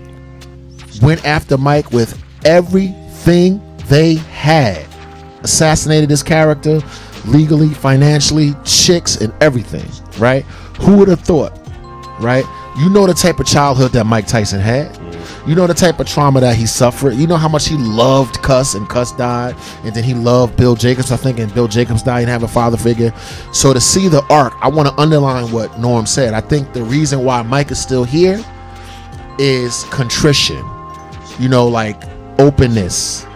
Speaker 13: went after Mike with everything they had. Assassinated his character legally, financially, chicks, and everything, right? Who would have thought, right? You know the type of childhood that Mike Tyson had. You know the type of trauma that he suffered. You know how much he loved Cuss, and Cuss died, and then he loved Bill Jacobs, I think, and Bill Jacobs died and have a father figure. So to see the arc, I want to underline what Norm said. I think the reason why Mike is still here is contrition. you know, like openness,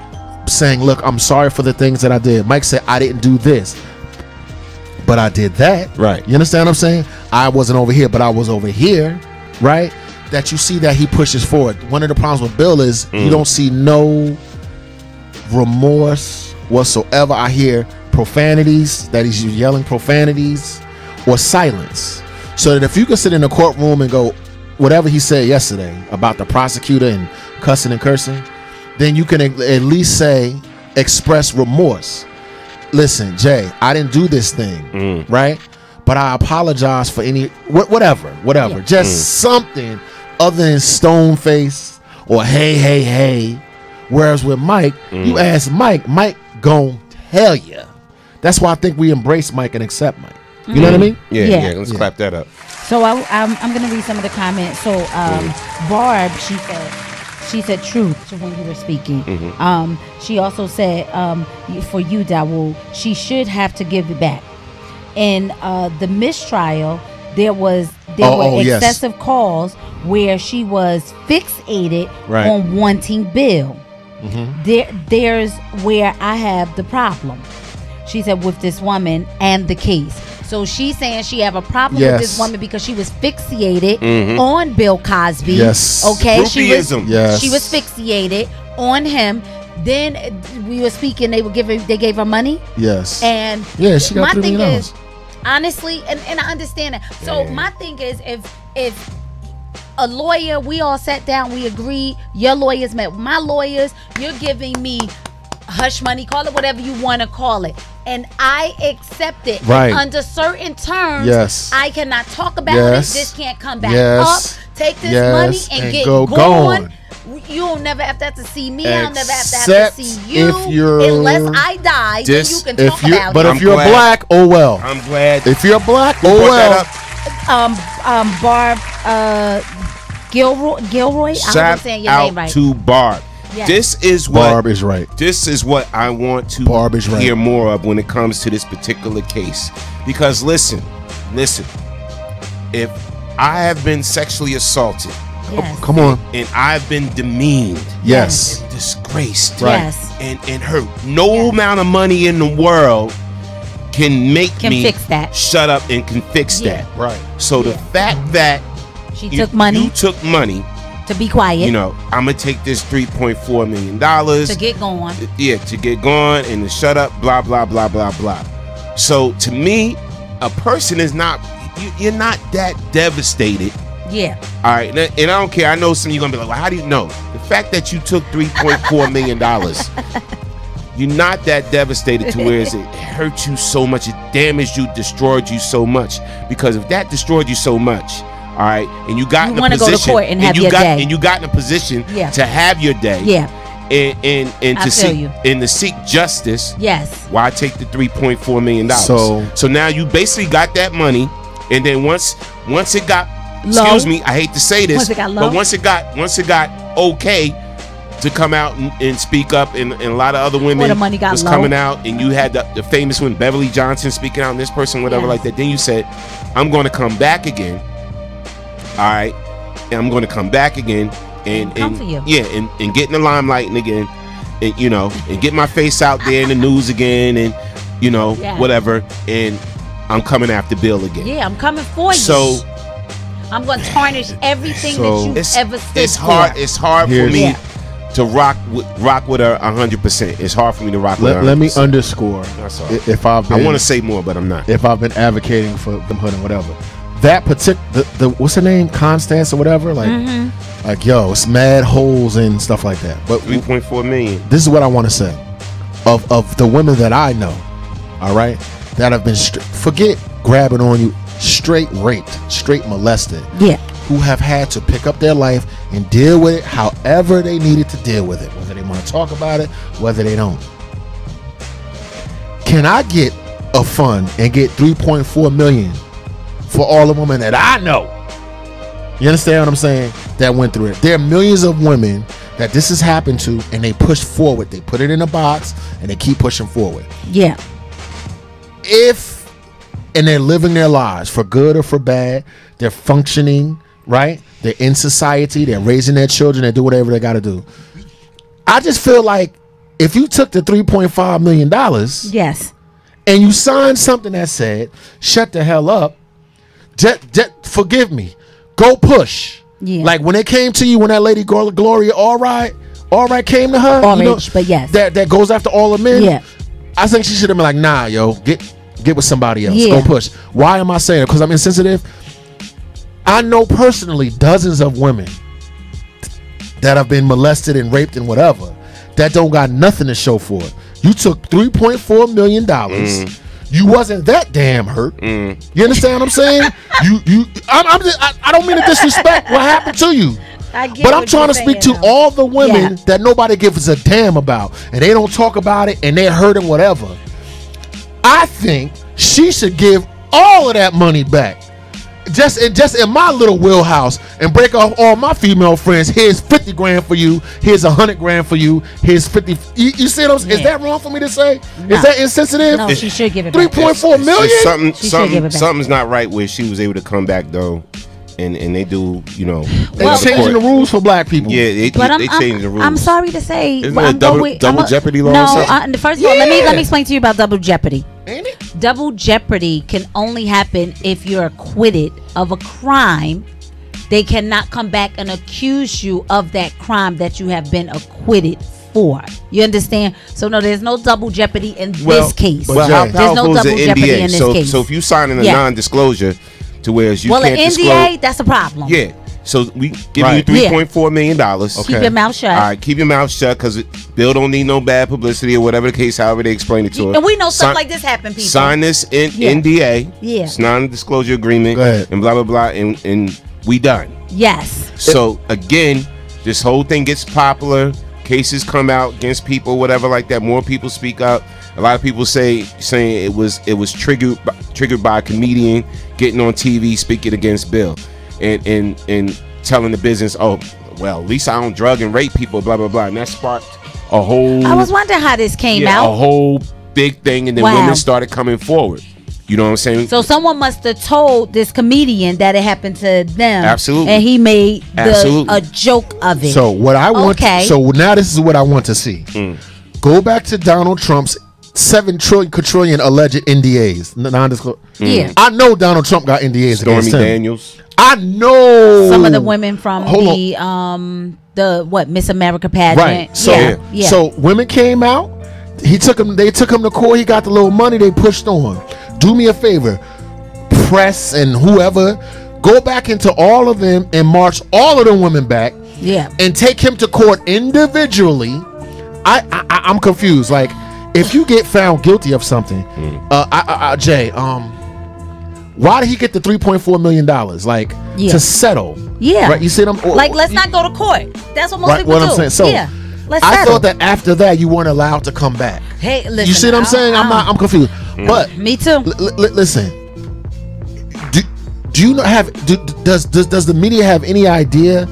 Speaker 13: saying, look, I'm sorry for the things that I did. Mike said, I didn't do this, but I did that.
Speaker 1: Right.
Speaker 13: You understand what I'm saying? I wasn't over here, but I was over here. Right. That you see that he pushes forward. One of the problems with Bill is you don't see no remorse whatsoever. I hear profanities, that he's yelling profanities, or silence. So that if you can sit in a courtroom and go, whatever he said yesterday about the prosecutor and cussing and cursing, then you can at least say, express remorse. Listen, Jay, I didn't do this thing, right? But I apologize for any, whatever. Yeah. Just something other than stone face or hey. Whereas with Mike, you ask Mike gon' tell you. That's why I think we embrace Mike and accept Mike. You know what I mean?
Speaker 1: Yeah. Let's clap that up.
Speaker 14: So I'm gonna read some of the comments. So Barb, she said truth to when you were speaking. She also said for you, Dawood, she should have to give it back. In the mistrial, there were excessive calls where she was fixated on wanting Bill. There's where I have the problem. She said with this woman and the case. So she's saying she have a problem with this woman because she was fixated on Bill Cosby.
Speaker 13: Yes.
Speaker 14: Okay.
Speaker 1: Groupie ISM.
Speaker 14: She was fixated on him. Then we were speaking. They gave her money.
Speaker 13: Yes.
Speaker 14: And
Speaker 13: she got
Speaker 14: my
Speaker 13: $3
Speaker 14: thing
Speaker 13: million.
Speaker 14: is, honestly, and I understand that. So my thing is, if a lawyer, we all sat down, we agreed, your lawyers met my lawyers, you're giving me hush money, call it whatever you want to call it, and I accept it.
Speaker 13: Right.
Speaker 14: Under certain terms, I cannot talk about it. This can't come back up. Take this money and get gone. You'll never have to see me. I'll never have to see you unless I die. Then you can talk about it.
Speaker 13: But if you're black, oh well.
Speaker 1: I'm glad.
Speaker 13: If you're black, oh well.
Speaker 14: Barb Gilroy.
Speaker 1: Shout
Speaker 14: saying your
Speaker 1: out
Speaker 14: name right.
Speaker 1: to Barb.
Speaker 14: Yes.
Speaker 1: This is what
Speaker 13: Barb is right.
Speaker 1: This is what I want to hear more of when it comes to this particular case. Because listen, if I have been sexually assaulted,
Speaker 13: come on,
Speaker 1: and I've been demeaned, and disgraced, and hurt, no amount of money in the world can make me
Speaker 14: fix that.
Speaker 1: Shut up and can fix that.
Speaker 13: Right.
Speaker 1: So the fact that
Speaker 14: you took money to be quiet.
Speaker 1: You know, I'm gonna take this $3.4 million
Speaker 14: to get going.
Speaker 1: To get going and to shut up, blah blah blah blah blah. So to me, a person is not. You're not that devastated.
Speaker 14: Yeah.
Speaker 1: All right, and I don't care. I know some of you gonna be like, well, how do you know? The fact that you took $3.4 million, you're not that devastated to where it hurt you so much, it damaged you, destroyed you so much. Because if that destroyed you so much, all right, and you got in a position,
Speaker 14: go to court and have your day.
Speaker 1: And you got in a position to have your day, and to seek justice.
Speaker 14: Yes.
Speaker 1: Why take the $3.4 million? So now you basically got that money, and then once it got low. Excuse me, I hate to say this, but once it got okay to come out and speak up, and a lot of other women was coming out, and you had the famous one, Beverly Johnson, speaking out, and this person, whatever like that. Then you said, I'm going to come back again. All right, and I'm going to come back again and get in the limelight again, and and get my face out there in the news again, and whatever, and I'm coming after Bill again.
Speaker 14: Yeah, I'm coming for you.
Speaker 1: So
Speaker 14: I'm going to tarnish everything that you've ever stood
Speaker 1: for. It's hard for me to rock with her 100%. It's hard for me to rock with her 100%.
Speaker 13: Let me underscore. If I
Speaker 1: want to say more, but I'm not.
Speaker 13: If I've been advocating for them hood and whatever. That particular, the what's her name, Constance or whatever, like yo, it's mad holes and stuff like that. But
Speaker 1: 3.4 million.
Speaker 13: This is what I want to say, of the women that I know, all right, that have been forget grabbing on you, straight raped, straight molested, who have had to pick up their life and deal with it however they needed to deal with it, whether they want to talk about it, whether they don't. Can I get a fund and get 3.4 million? For all the women that I know, you understand what I'm saying, that went through it. There are millions of women that this has happened to, and they push forward. They put it in a box and they keep pushing forward.
Speaker 14: Yeah.
Speaker 13: And they're living their lives for good or for bad. They're functioning right? They're in society. They're raising their children. They do whatever they got to do. I just feel like if you took the $3.5 million,
Speaker 14: yes,
Speaker 13: and you signed something that said, "Shut the hell up," forgive me, go push.
Speaker 14: Yeah.
Speaker 13: Like when it came to you, when that lady Gloria Allred came to her,
Speaker 14: but yes,
Speaker 13: that goes after all the men.
Speaker 14: Yeah,
Speaker 13: I think she should have been like, "Nah, yo, get with somebody else.
Speaker 14: Yeah.
Speaker 13: Go push." Why am I saying it? Because I'm insensitive. I know personally dozens of women that have been molested and raped and whatever that don't got nothing to show for it. You took $3.4 million. You wasn't that damn hurt. You understand what I'm saying? I don't mean to disrespect what happened to you. But I'm trying to speak to all the women that nobody gives a damn about, and they don't talk about it, and they're hurting whatever. I think she should give all of that money back. Just in my little wheelhouse, and break off all my female friends. Here's 50 grand for you. Here's 100 grand for you. Here's 50. You see what I'm saying? Is that wrong for me to say? No. Is that insensitive?
Speaker 14: No, she should give it back.
Speaker 13: 3.4 million.
Speaker 1: Something's not right where she was able to come back though, and they do, you know,
Speaker 13: they're changing the rules for black people.
Speaker 1: Yeah, they changed the rules.
Speaker 14: I'm sorry to say,
Speaker 1: isn't there a double jeopardy law?
Speaker 14: No, first of all, let me explain to you about double jeopardy. Double jeopardy can only happen if you're acquitted of a crime. They cannot come back and accuse you of that crime that you have been acquitted for. You understand? So no, there's no double jeopardy in this case.
Speaker 1: Well, how
Speaker 14: there's
Speaker 1: powerful
Speaker 14: no
Speaker 1: is
Speaker 14: double
Speaker 1: the
Speaker 14: jeopardy
Speaker 1: NDA?
Speaker 14: in this case.
Speaker 1: So if you sign in a non-disclosure, to whereas you
Speaker 14: can't
Speaker 1: disclose.
Speaker 14: Well, an NDA, that's a problem.
Speaker 1: Yeah. So we give you $3.4 million.
Speaker 14: Okay. Keep your mouth shut.
Speaker 1: All right, keep your mouth shut because Bill don't need no bad publicity or whatever the case, however they explain it to us.
Speaker 14: And we know stuff like this happen, people.
Speaker 1: Sign this NDA.
Speaker 14: Yeah.
Speaker 1: It's non-disclosure agreement. And blah, blah, blah. And we done.
Speaker 14: Yes. So
Speaker 1: again, this whole thing gets popular. Cases come out against people, whatever like that. More people speak up. A lot of people saying it was triggered by a comedian getting on TV speaking against Bill. And telling the business, oh, well, at least I don't drug and rape people, blah, blah, blah. And that sparked a whole...
Speaker 14: I was wondering how this came out.
Speaker 1: A whole big thing, and then women started coming forward. You know what I'm saying?
Speaker 14: So someone must have told this comedian that it happened to them.
Speaker 1: Absolutely.
Speaker 14: And he made a joke of it.
Speaker 13: So what I want... So now this is what I want to see. Go back to Donald Trump's 7 trillion alleged NDAs. Non-disclosure.
Speaker 14: Yeah.
Speaker 13: I know Donald Trump got NDAs
Speaker 1: Stormy
Speaker 13: against him.
Speaker 1: Daniels.
Speaker 13: I know
Speaker 14: some of the women from the Miss America pageant.
Speaker 13: Right. So women came out. They took him to court. He got the little money. They pushed on. Do me a favor, press and whoever, go back into all of them and march all of the women back.
Speaker 14: Yeah.
Speaker 13: And take him to court individually. I'm confused. Like, if you get found guilty of something, Jay, why did he get the $3.4 million? Like, to settle.
Speaker 14: Yeah.
Speaker 13: Right? You see them?
Speaker 14: Like, let's not go to court. That's what most people do.
Speaker 13: I'm saying. So,
Speaker 14: yeah. Let's
Speaker 13: I
Speaker 14: settle.
Speaker 13: thought that after that you weren't allowed to come back.
Speaker 14: Hey, listen.
Speaker 13: You see what I'm saying? I'm confused. But
Speaker 14: me too.
Speaker 13: Listen. Do you not have? Does the media have any idea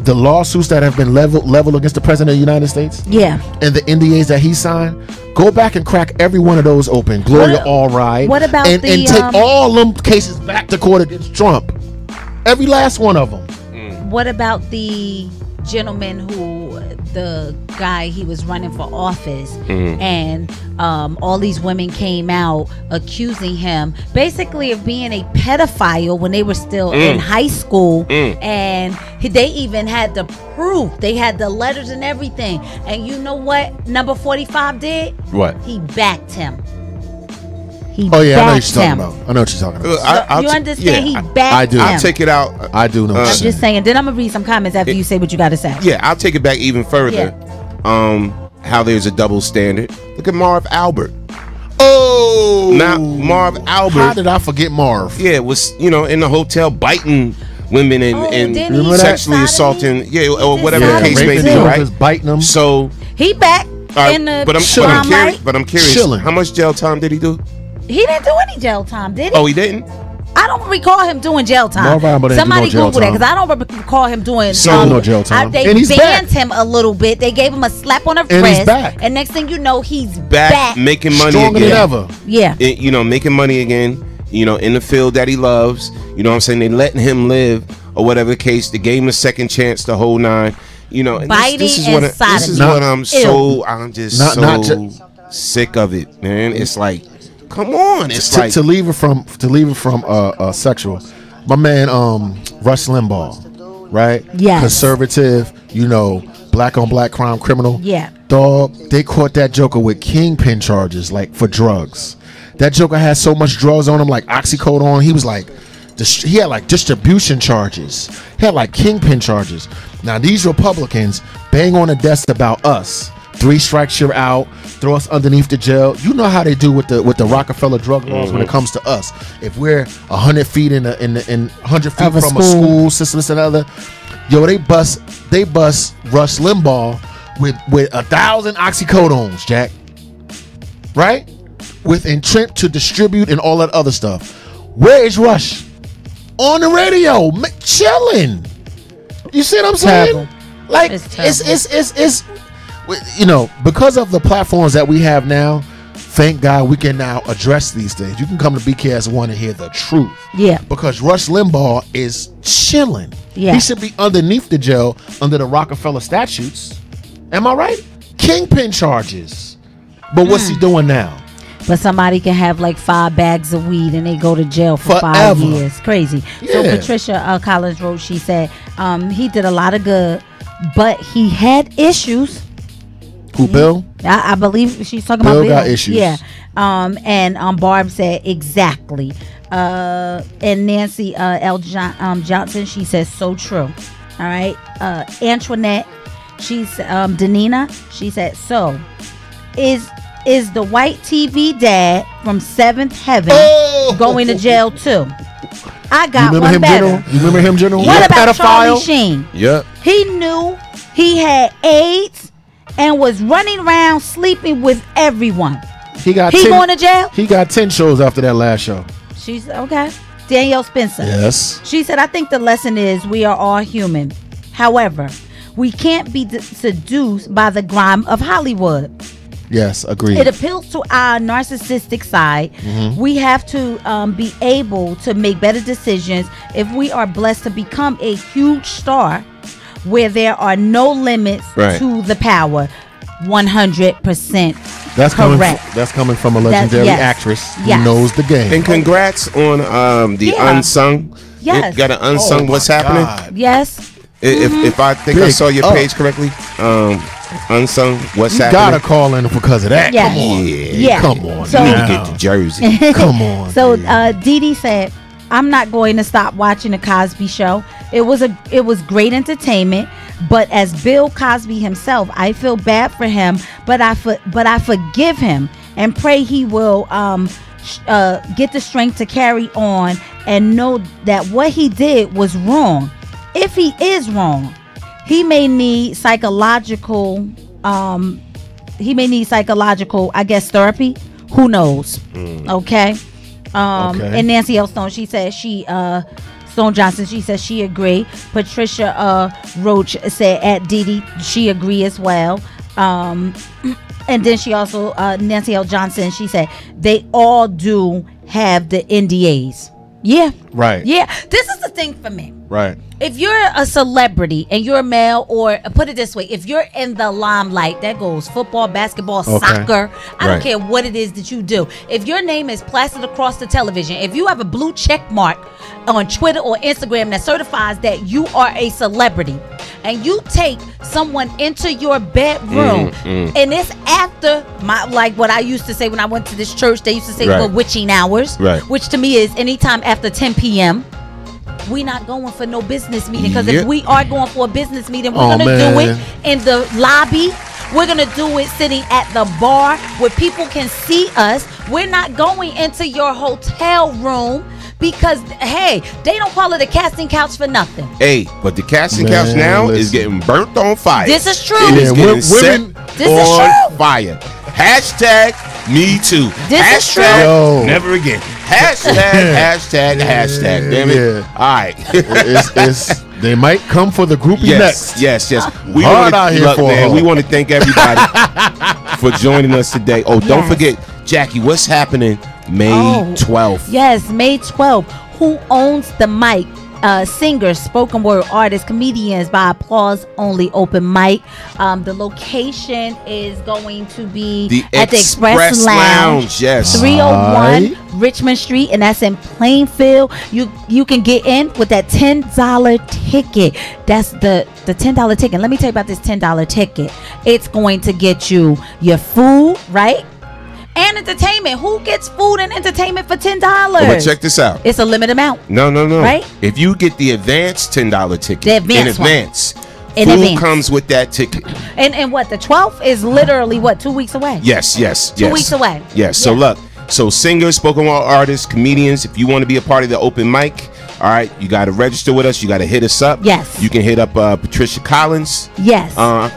Speaker 13: the lawsuits that have been leveled against the president of the United States?
Speaker 14: Yeah.
Speaker 13: And the NDAs that he signed? Go back and crack every one of those open. Gloria Allred.
Speaker 14: What about
Speaker 13: and take all them cases back to court against Trump? Every last one of them.
Speaker 14: What about the gentleman the guy, he was running for office, and all these women came out accusing him basically of being a pedophile when they were still in high school, and they even had the proof. They had the letters and everything. And you know what number 45 did?
Speaker 1: What?
Speaker 14: He backed him.
Speaker 13: I know what you're talking about. I know what you're talking about.
Speaker 14: You understand? He backed him.
Speaker 13: I do.
Speaker 1: I'll take it out.
Speaker 13: I do know.
Speaker 14: I'm just saying. Then I'm gonna read some comments after you say what you got to say.
Speaker 1: Yeah, I'll take it back even further. How there's a double standard. Look at Marv Albert.
Speaker 13: Oh,
Speaker 1: now Marv Albert.
Speaker 13: How did I forget Marv?
Speaker 1: Yeah, it was in the hotel biting women and sexually assaulting. Yeah, or whatever the case may be. Right,
Speaker 13: biting them.
Speaker 1: So
Speaker 14: he back in the.
Speaker 1: But I'm curious.
Speaker 13: Chilling.
Speaker 1: How much jail time did he do?
Speaker 14: He didn't do any jail time, did he?
Speaker 1: Oh, he didn't?
Speaker 14: I don't recall him doing jail time. Somebody Google that, because I don't recall him doing
Speaker 13: jail time.
Speaker 14: They banned him a little bit. They gave him a slap on the wrist. And next thing you know, he's back.
Speaker 1: Making money
Speaker 13: stronger
Speaker 1: again.
Speaker 13: than ever.
Speaker 14: Yeah.
Speaker 1: Making money again, in the field that he loves. You know what I'm saying? They letting him live or whatever the case. They gave him a second chance, the whole 9. You know, and this is what I'm just sick of it, man. It's like, come on. It's like
Speaker 13: to leave it from sexual. My man, Rush Limbaugh, right?
Speaker 14: Yes.
Speaker 13: Conservative, you know, black on black crime criminal.
Speaker 14: Yeah.
Speaker 13: Dog, they caught that joker with kingpin charges, like for drugs. That joker had so much drugs on him, like oxycodone. He was like, he had like distribution charges. He had like kingpin charges. Now these Republicans bang on the desk about us. 3 strikes you're out. Throw us underneath the jail. You know how they do with the Rockefeller drug laws when it comes to us. If we're 100 feet in 100 feet from a school, this and other, yo, they bust Rush Limbaugh with 1,000 oxycodones, Jack. Right? With intent to distribute and all that other stuff. Where is Rush? On the radio, chilling. You see what I'm saying? Like it's you know, because of the platforms that we have now, thank God we can now address these things. You can come to BKS1 and hear the truth.
Speaker 14: Yeah.
Speaker 13: Because Rush Limbaugh is chilling.
Speaker 14: Yeah.
Speaker 13: He should be underneath the jail under the Rockefeller statutes. Am I right? Kingpin charges. But what's he doing now?
Speaker 14: But somebody can have like 5 bags of weed and they go to jail for 5 years. Crazy.
Speaker 13: Yeah.
Speaker 14: So Patricia Collins wrote, she said, he did a lot of good, but he had issues.
Speaker 13: Who, Bill?
Speaker 14: I believe she's talking about Bill.
Speaker 13: Got issues.
Speaker 14: Yeah. And Barb said exactly. And Nancy L. Johnson, she says so true. All right. Antoinette, she's Danina, she said so. Is the white TV dad from 7th Heaven going to jail too? I got one better.
Speaker 13: You remember him, General?
Speaker 14: What about Charlie Sheen?
Speaker 13: Yep.
Speaker 14: He knew he had AIDS and was running around sleeping with everyone. He going to jail?
Speaker 13: He got 10 shows after that last show.
Speaker 14: She's okay. Danielle Spencer.
Speaker 13: Yes.
Speaker 14: She said, I think the lesson is we are all human. However, we can't be seduced by the grime of Hollywood.
Speaker 13: Yes, agreed.
Speaker 14: It appeals to our narcissistic side. We have to be able to make better decisions if we are blessed to become a huge star where there are no limits to the power. 100%
Speaker 13: that's
Speaker 14: correct.
Speaker 13: That's coming from a legendary actress who knows the game.
Speaker 1: And congrats on the Unsung.
Speaker 14: Yes.
Speaker 1: You got an Unsung What's Happening?
Speaker 13: God.
Speaker 14: Yes.
Speaker 1: If I think I saw your page correctly, Unsung What's Happening?
Speaker 13: You gotta call in because of that.
Speaker 14: Yes.
Speaker 13: Come on.
Speaker 14: Yeah.
Speaker 13: Come on.
Speaker 14: So,
Speaker 1: you need to get to Jersey.
Speaker 13: Come on.
Speaker 14: So Dee Dee said, I'm not going to stop watching the Cosby Show. It was great entertainment, but as Bill Cosby himself, I feel bad for him, but I forgive him and pray he will get the strength to carry on and know that what he did was wrong. If he is wrong, he may need psychological I guess therapy. Who knows? Okay. And Nancy L. Stone, she said Stone Johnson, she says she agree. Patricia Roach said at Dee Dee, she agree as well. And then she also Nancy L. Johnson, she said they all do have the NDAs. Yeah.
Speaker 13: Right.
Speaker 14: Yeah. This is the thing for me.
Speaker 13: Right.
Speaker 14: If you're a celebrity and you're a male, or put it this way, if you're in the limelight, that goes football, basketball, soccer, I don't care what it is that you do. If your name is plastered across the television, if you have a blue check mark on Twitter or Instagram that certifies that you are a celebrity, and you take someone into your bedroom, and it's after like what I used to say when I went to this church, they used to say for witching hours, which to me is anytime after 10 p.m. We not going for no business meeting, because if we are going for a business meeting, we're gonna do it in the lobby. We're gonna do it sitting at the bar where people can see us. We're not going into your hotel room, because hey, they don't call it a casting couch for nothing.
Speaker 1: Hey, but the casting couch now is getting burnt on fire.
Speaker 14: This is true.
Speaker 1: It is getting set on fire. Hashtag me too.
Speaker 14: This is true.
Speaker 1: Never again. Hashtag. Damn it. All right.
Speaker 13: They might come for the groupie next.
Speaker 1: Yes. We want to thank everybody for joining us today. Oh, don't forget, Jackie, what's happening May 12th?
Speaker 14: Yes, May 12th. Who owns the mic singers, spoken word artists, comedians by applause only open mic. The location is going to be at the Express Lounge.
Speaker 1: Yes,
Speaker 14: 301 Richmond Street, and that's in Plainfield. You can get in with that $10 ticket. That's the $10 ticket. Let me tell you about this $10 ticket. It's going to get you your food, right? And entertainment. Who gets food and entertainment for $10?
Speaker 1: But check this out.
Speaker 14: It's a limited amount.
Speaker 1: No.
Speaker 14: Right?
Speaker 1: If you get the advanced $10 ticket
Speaker 14: The advance
Speaker 1: food comes with that ticket.
Speaker 14: And what, the 12th is literally what, 2 weeks away?
Speaker 1: Yes. 2
Speaker 14: weeks away.
Speaker 1: Yes. So look, singers, spoken word artists, comedians, if you want to be a part of the open mic, all right, you got to register with us. You got to hit us up.
Speaker 14: Yes.
Speaker 1: You can hit up Patricia Collins.
Speaker 14: Yes.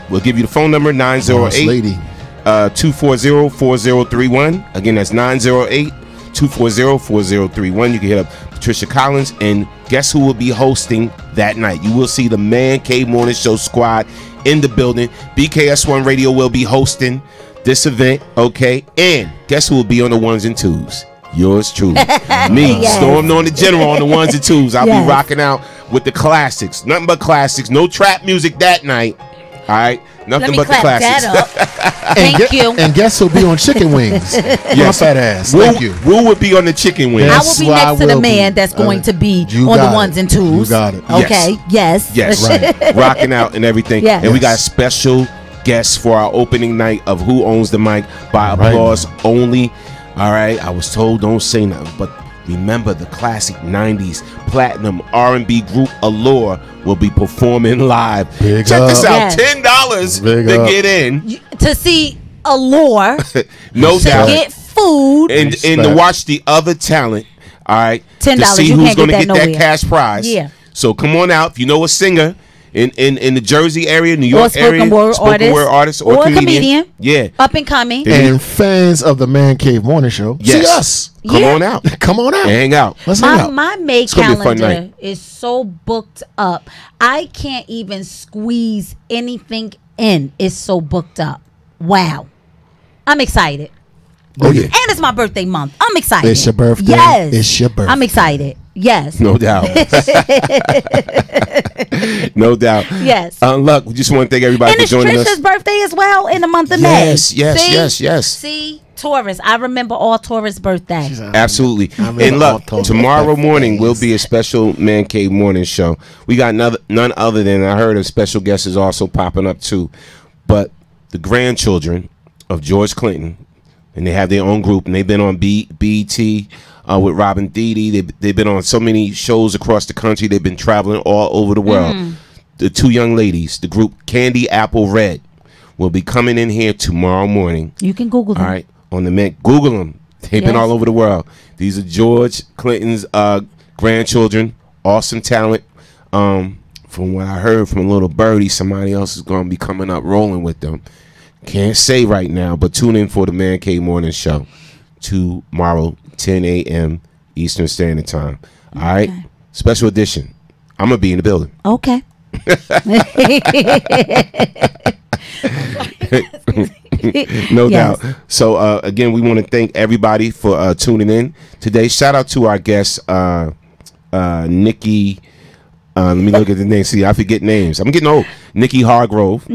Speaker 1: We'll give you the phone number, 908 240-4031. Again, that's 908-240-4031. You can hit up Patricia Collins, and guess who will be hosting that night? You will see the Man Cave Morning Show squad in the building. BKS1 Radio will be hosting this event, okay? And guess who will be on the ones and twos? Yours truly. Me,
Speaker 14: Yes.
Speaker 1: Storm on the General on the ones and twos. I'll be rocking out with the classics. Nothing but classics. No trap music that night. All right? Nothing but the classics.
Speaker 14: Thank you.
Speaker 13: And guess who'll be on chicken wings? Your fat ass. Thank you.
Speaker 1: Will would be on the chicken wings.
Speaker 14: I will be next to the man that's going to be on the ones and twos.
Speaker 13: You got it.
Speaker 14: Okay. Yes.
Speaker 1: Right. Rocking out and everything.
Speaker 14: Yes.
Speaker 1: And we got special guests for our opening night of Who Owns the Mic by applause only. All right. I was told don't say nothing, but remember the classic 90s platinum R&B group Allure will be performing live. Check this out. $10 to get in.
Speaker 14: To see Allure.
Speaker 1: No doubt.
Speaker 14: To get food.
Speaker 1: And to watch the other talent. All right.
Speaker 14: $10.
Speaker 1: To see
Speaker 14: You
Speaker 1: who's
Speaker 14: can't
Speaker 1: going to
Speaker 14: get
Speaker 1: get
Speaker 14: that
Speaker 1: that cash prize.
Speaker 14: Yeah.
Speaker 1: So come on out. If you know a singer in the Jersey area, New York
Speaker 14: spoken
Speaker 1: area,
Speaker 14: word
Speaker 1: artist or comedian. Yeah.
Speaker 14: Up and coming.
Speaker 13: And fans of the Man Cave Morning Show, see us.
Speaker 1: Come on out.
Speaker 13: Come on out.
Speaker 1: And hang out.
Speaker 13: Let's hang out.
Speaker 14: My May
Speaker 1: It's gonna be a fun
Speaker 14: calendar
Speaker 1: night.
Speaker 14: is so booked up. I can't even squeeze anything in. It's so booked up. Wow. I'm excited.
Speaker 1: Oh, yeah.
Speaker 14: And it's my birthday month. I'm excited.
Speaker 13: It's your birthday.
Speaker 14: Yes.
Speaker 13: It's your birthday.
Speaker 14: I'm excited. Yes.
Speaker 1: No doubt. No doubt.
Speaker 14: Yes.
Speaker 1: Look, we just want to thank everybody
Speaker 14: And
Speaker 1: for
Speaker 14: it's
Speaker 1: joining
Speaker 14: Trisha's
Speaker 1: us.
Speaker 14: birthday as well in the month of
Speaker 1: Yes,
Speaker 14: May.
Speaker 1: yes.
Speaker 14: See, Taurus. I remember all Taurus birthdays.
Speaker 1: Absolutely. And look, tomorrow morning will be a special Man Cave Morning Show. We got none other than, I heard a special guest is also popping up too, but the grandchildren of George Clinton, and they have their own group, and they've been on BET with Robin Thede. They've been on so many shows across the country. They've been traveling all over the world. The two young ladies, the group Candy Apple Red, will be coming in here tomorrow morning.
Speaker 14: You can Google them.
Speaker 1: All right, on the man. Google them. They've been all over the world. These are George Clinton's grandchildren. Awesome talent. From what I heard from a little birdie, somebody else is going to be coming up rolling with them. Can't say right now, but tune in for the Man Cave Morning Show tomorrow, 10 a.m. Eastern Standard Time. All right? Special edition. I'm going to be in the building.
Speaker 14: Okay.
Speaker 1: No doubt. So, again, we want to thank everybody for tuning in today. Shout out to our guest, Nikki. Let me look at the name. See, I forget names. I'm getting old. Nikki Hargrove.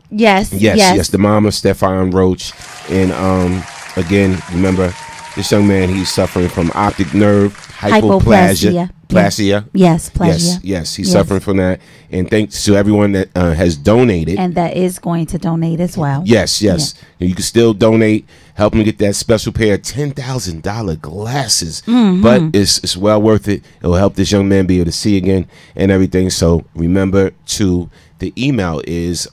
Speaker 14: Yes.
Speaker 1: The mom of Stefan Roach. And again, remember, this young man, he's suffering from optic nerve hypoplasia. Yes, he's suffering from that. And thanks to everyone that has donated.
Speaker 14: And that is going to donate as well.
Speaker 1: Yes. Yeah. You can still donate. Help him get that special pair of $10,000 glasses. But it's well worth it. It will help this young man be able to see again and everything. So remember the email is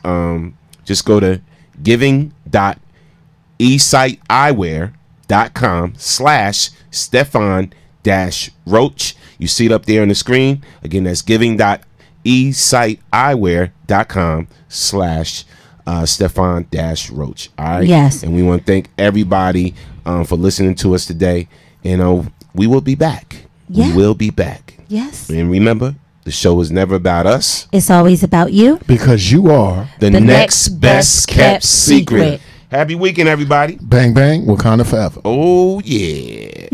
Speaker 1: just go to giving.esiteeyewear.com/Stefan-Roach. You see it up there on the screen. Again, that's giving.esiteeyewear.com/Stefan-Roach. All right.
Speaker 14: Yes.
Speaker 1: And we want to thank everybody for listening to us today. And we will be back.
Speaker 14: Yeah.
Speaker 1: We will be back.
Speaker 14: Yes.
Speaker 1: And remember, the show is never about us.
Speaker 14: It's always about you.
Speaker 13: Because you are
Speaker 1: the next best kept secret. Happy weekend, everybody.
Speaker 13: Bang, bang. Wakanda forever.
Speaker 1: Oh, yeah.